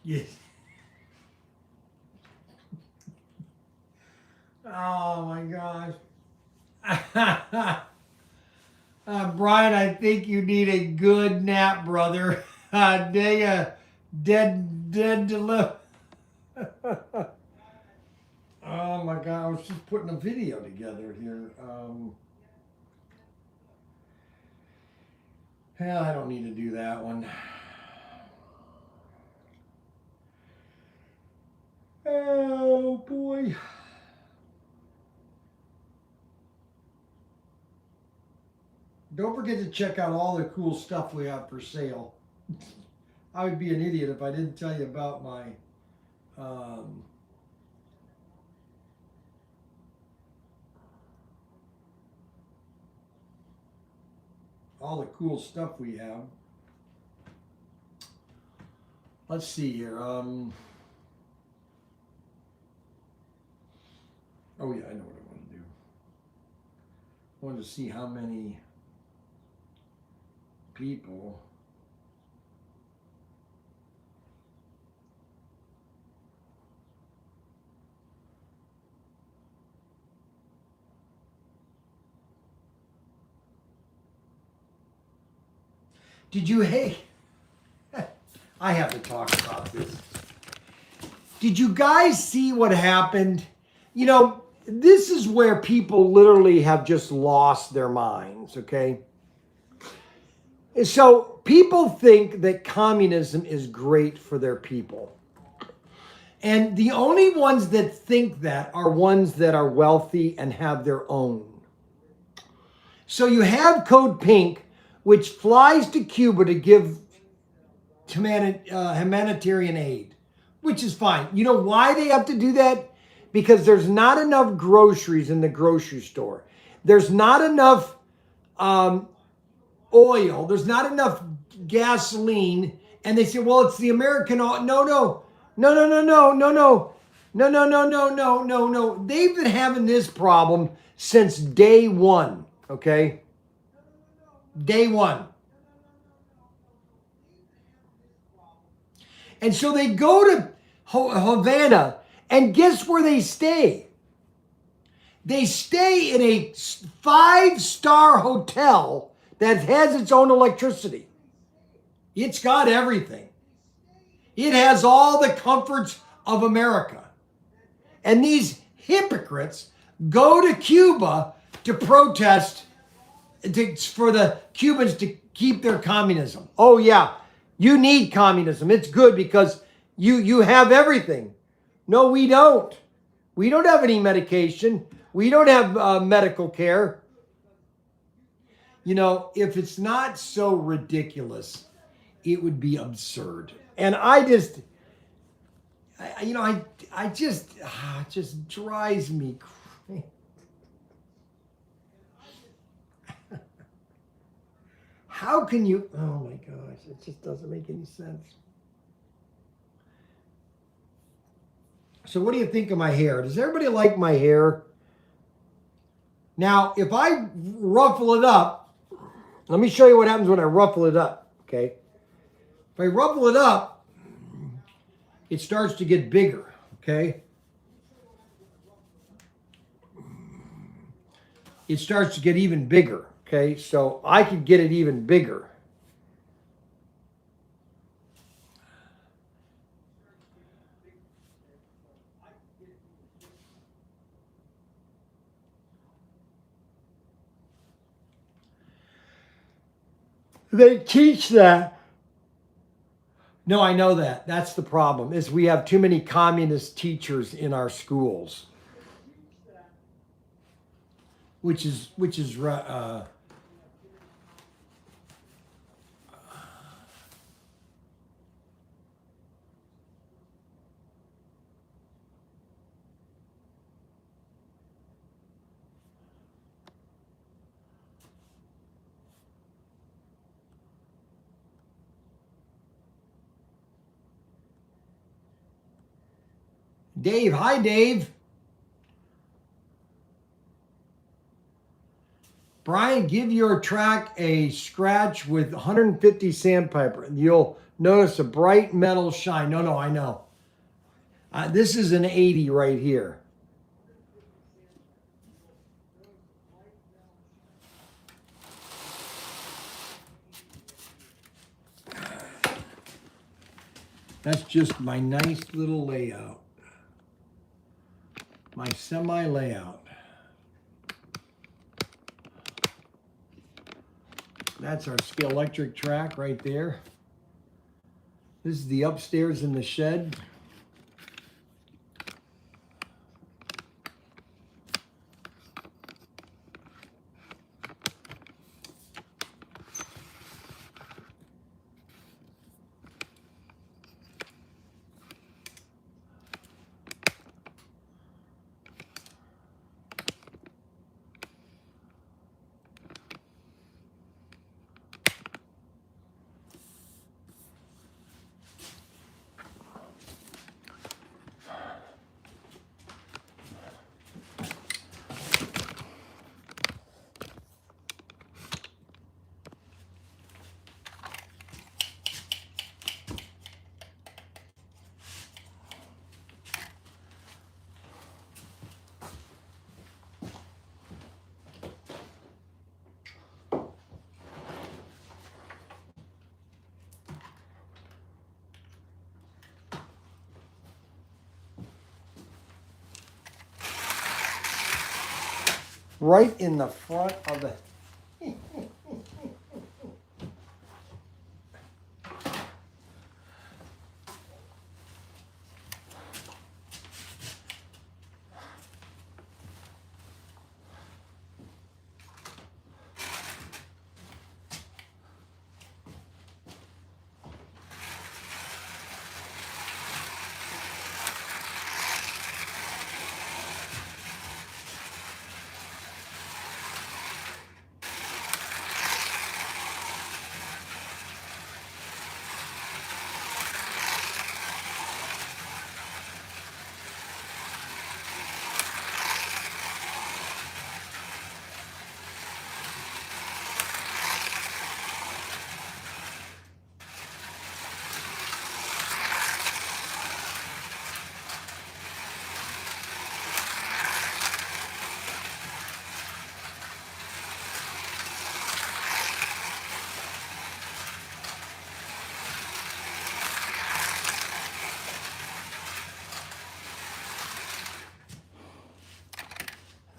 Yes. Oh my gosh. Brian, I think you need a good nap, brother. Dead to live. Oh my God, I was just putting a video together here. Hell, I don't need to do that one. Oh boy. Don't forget to check out all the cool stuff we have for sale. I would be an idiot if I didn't tell you about my all the cool stuff we have. Let's see here. Oh yeah, I know what I want to do. I want to see how many people did you hey I have to talk about this. Did you guys see what happened? You know, this is where people literally have just lost their minds, okay? So people think that communism is great for their people. And the only ones that think that are ones that are wealthy and have their own. So you have Code Pink, which flies to Cuba to give humanitarian aid, which is fine. You know why they have to do that? Because there's not enough groceries in the grocery store. There's not enough oil. There's not enough gasoline. And they say, well, it's the American oil. No. They've been having this problem since day one, okay? Day one. And so they go to Havana, and guess where they stay? They stay in a 5-star hotel that has its own electricity. It's got everything. It has all the comforts of America. And these hypocrites go to Cuba to protest for the Cubans to keep their communism. Oh yeah, you need communism. It's good because you have everything. No, we don't. We don't have any medication. We don't have medical care. You know, if it's not so ridiculous, it would be absurd. And it just drives me crazy. How can you, oh my gosh, it just doesn't make any sense. So what do you think of my hair? Does everybody like my hair? Now, if I ruffle it up, let me show you what happens when I ruffle it up, okay? If I ruffle it up, it starts to get bigger, okay? It starts to get even bigger, okay? So I could get it even bigger. They teach that. No, I know that. That's the problem, is we have too many communist teachers in our schools. Which is Dave. Hi, Dave. Bryan, give your track a scratch with 150 sandpaper. And you'll notice a bright metal shine. No, I know. This is an 80 right here. That's just my nice little layout. My semi layout. That's our scale electric track right there. This is the upstairs in the shed. Right in the front of the...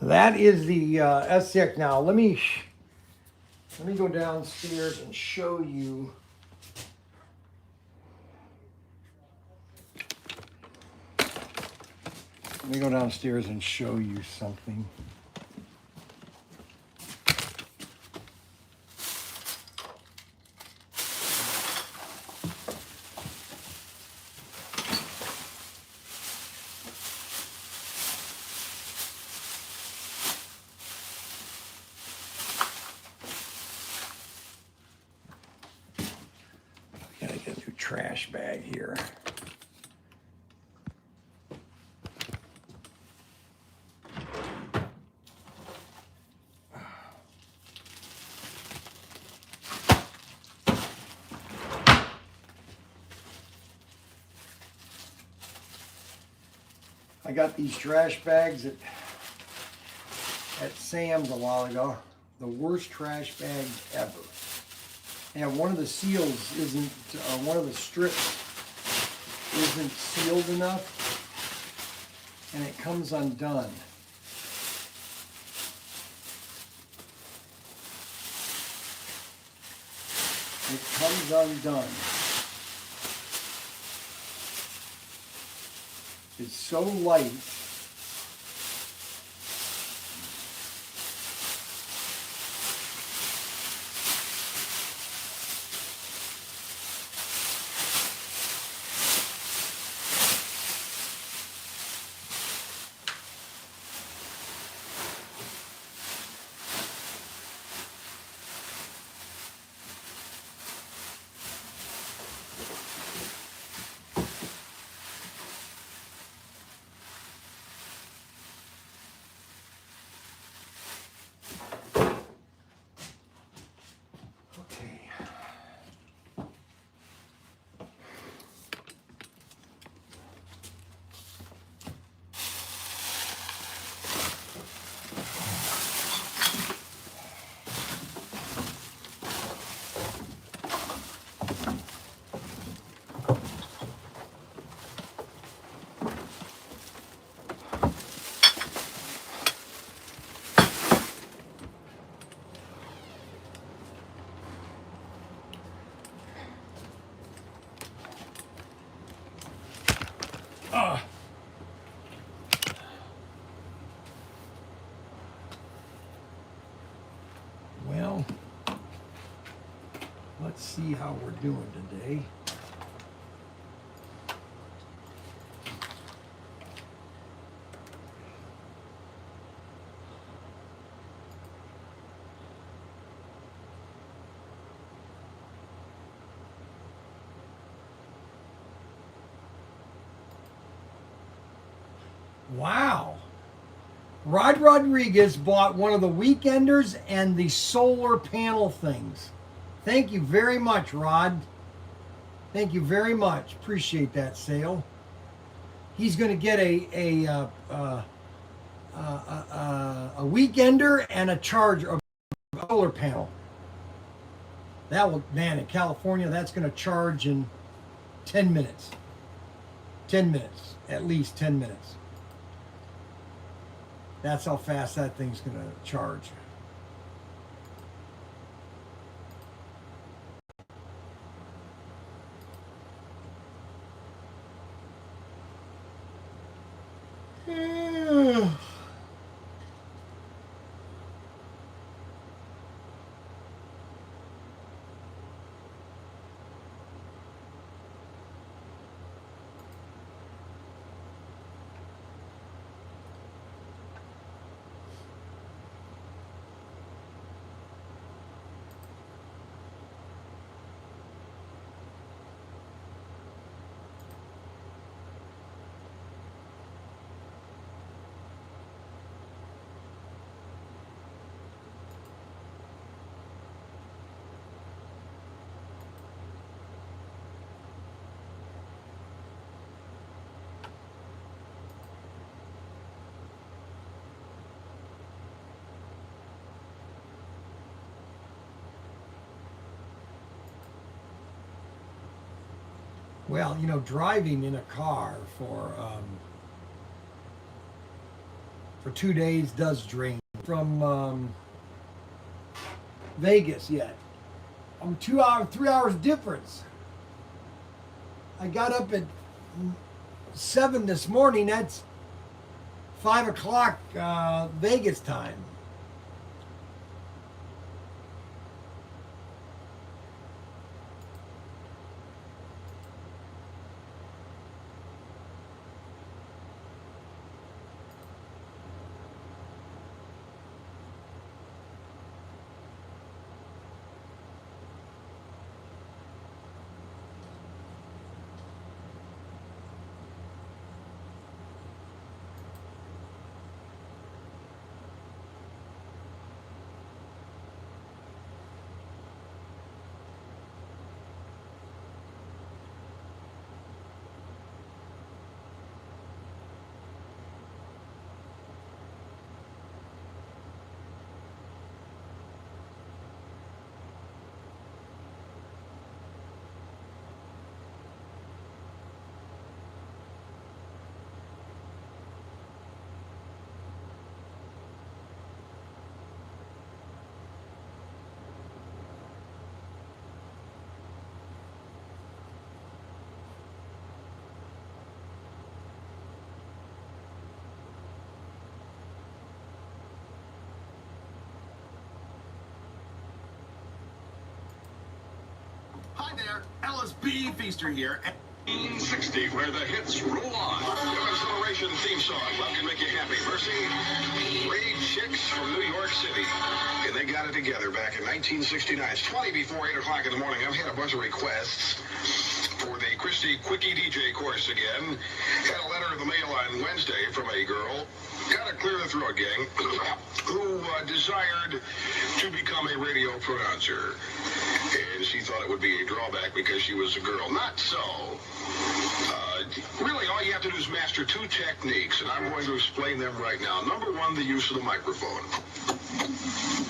That is the SCX. Now let me go downstairs and show you. Let me go downstairs and show you something. Gotta get a new trash bag here. I got these trash bags at Sam's a while ago. The worst trash bags ever. And one of the seals isn't, one of the strips isn't sealed enough, and it comes undone. It comes undone. It's so light. let's see how we're doing today. Wow. Rod Rodriguez bought one of the weekenders and the solar panel things. Thank you very much, Rod. Thank you very much. Appreciate that sale. He's going to get a weekender and a solar panel. That will, man, in California, that's going to charge in 10 minutes. 10 minutes, at least 10 minutes. That's how fast that thing's going to charge. Well, you know, driving in a car for 2 days does drain. From Vegas yet. I'm 3 hours difference. I got up at 7 this morning. That's 5 o'clock Vegas time. Hi there, LSB Feaster here. 1960, where the hits roll on. Your Exhilaration theme song. Love can make you happy. Mercy, Raid Chicks from New York City. And they got it together back in 1969. It's 20 before 8 o'clock in the morning. I've had a bunch of requests for the Christie Quickie DJ course again. Had a letter in the mail on Wednesday from a girl. Gotta clear the throat, gang. Who desired to become a radio pronouncer. And she thought it would be a drawback because she was a girl. Not so. Really, all you have to do is master 2 techniques, and I'm going to explain them right now. Number 1, the use of the microphone.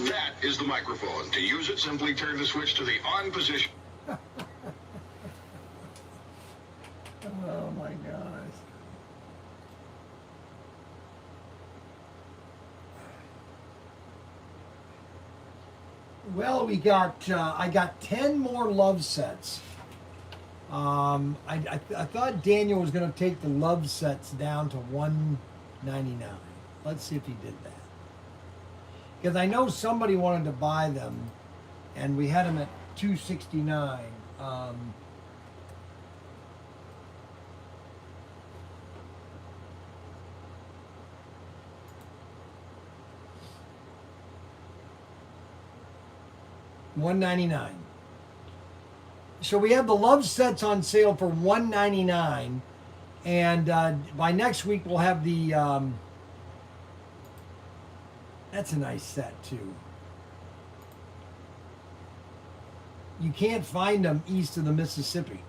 That is the microphone. To use it, simply turn the switch to the on position. Oh my gosh. Well, we got, I got 10 more love sets. I thought Daniel was going to take the love sets down to $1.99. Let's see if he did that. Because I know somebody wanted to buy them, and we had them at $269. $199. So we have the love sets on sale for $199, and by next week we'll have the. That's a nice set too. You can't find them east of the Mississippi,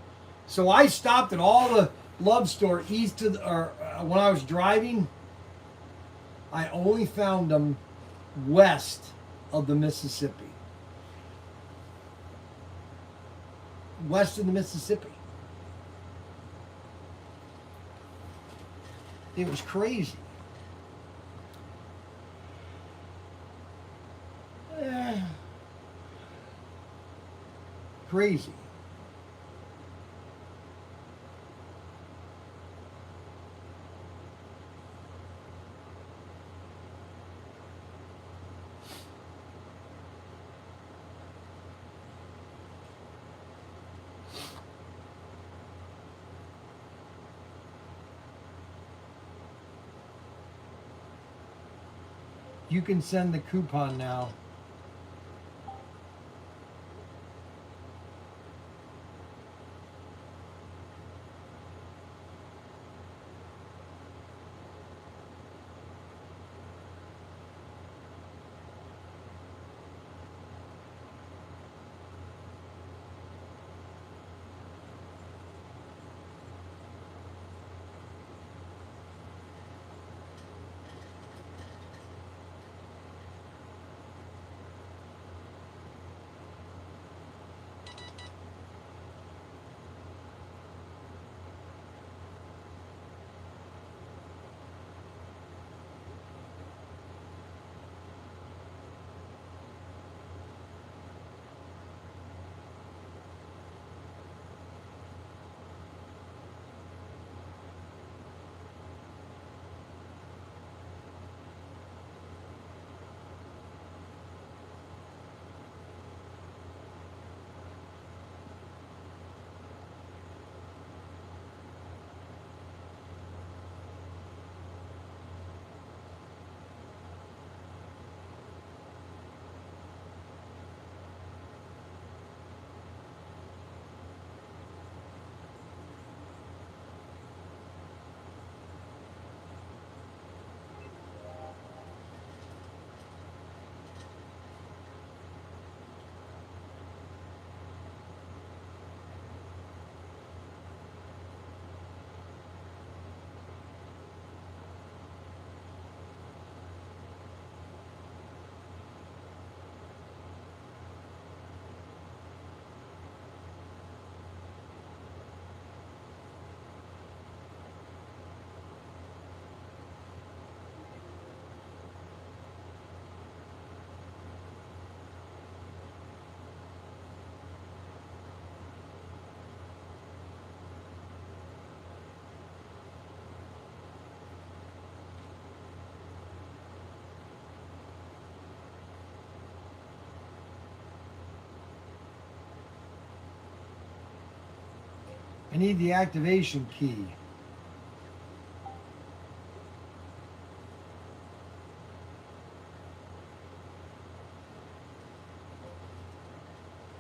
so I stopped at all the love store east of when I was driving. I only found them west of the Mississippi. West of the Mississippi. It was crazy. Crazy. You can send the coupon now. I need the activation key.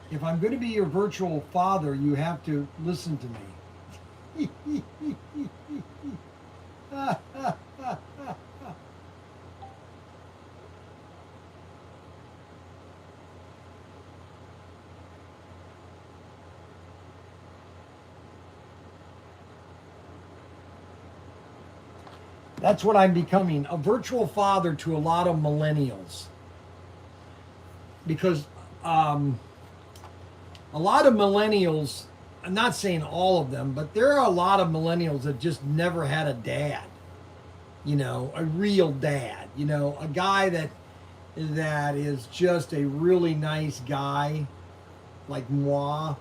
If I'm going to be your virtual father, you have to listen to me. That's what I'm becoming, a virtual father to a lot of millennials. Because a lot of millennials, I'm not saying all of them, but there are a lot of millennials that just never had a dad. You know, a real dad. You know, a guy that is just a really nice guy, like moi.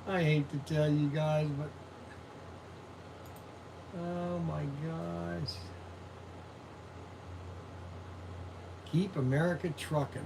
I hate to tell you guys, but Keep America trucking.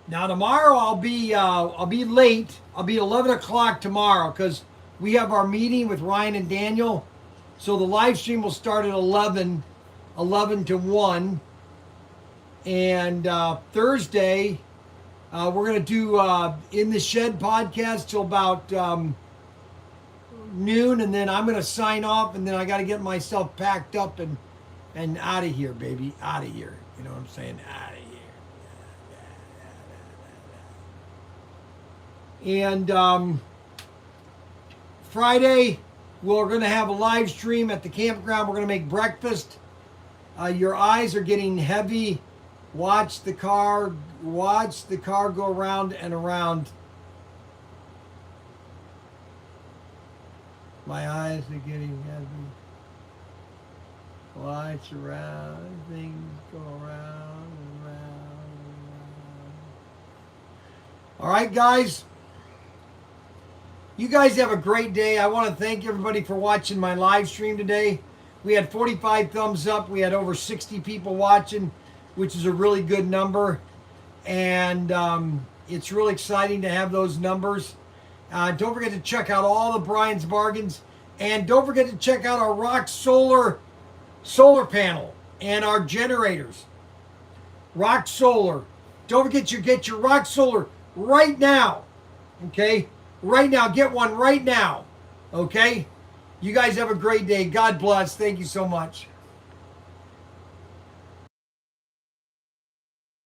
Now tomorrow I'll be late. I'll be 11 o'clock tomorrow because we have our meeting with Ryan and Daniel. So the live stream will start at 11 to 1. And Thursday we're gonna do In the Shed podcast till about noon, and then I'm gonna sign off, and then I got to get myself packed up and out of here, baby, out of here. You know what I'm saying? Out of here. And Friday, we're going to have a live stream at the campground. We're going to make breakfast. Your eyes are getting heavy. Watch the car go around and around. My eyes are getting heavy. Watch around, things go around and around and around. All right, guys. You guys have a great day. I want to thank everybody for watching my live stream today. We had 45 thumbs up. We had over 60 people watching, which is a really good number. And it's really exciting to have those numbers. Don't forget to check out all the Bryan's bargains. And don't forget to check out our Rock solar panel and our generators. Rock Solar. Don't forget to get your Rock Solar right now. Okay? Right now. Get one right now. Okay? You guys have a great day. God bless. Thank you so much.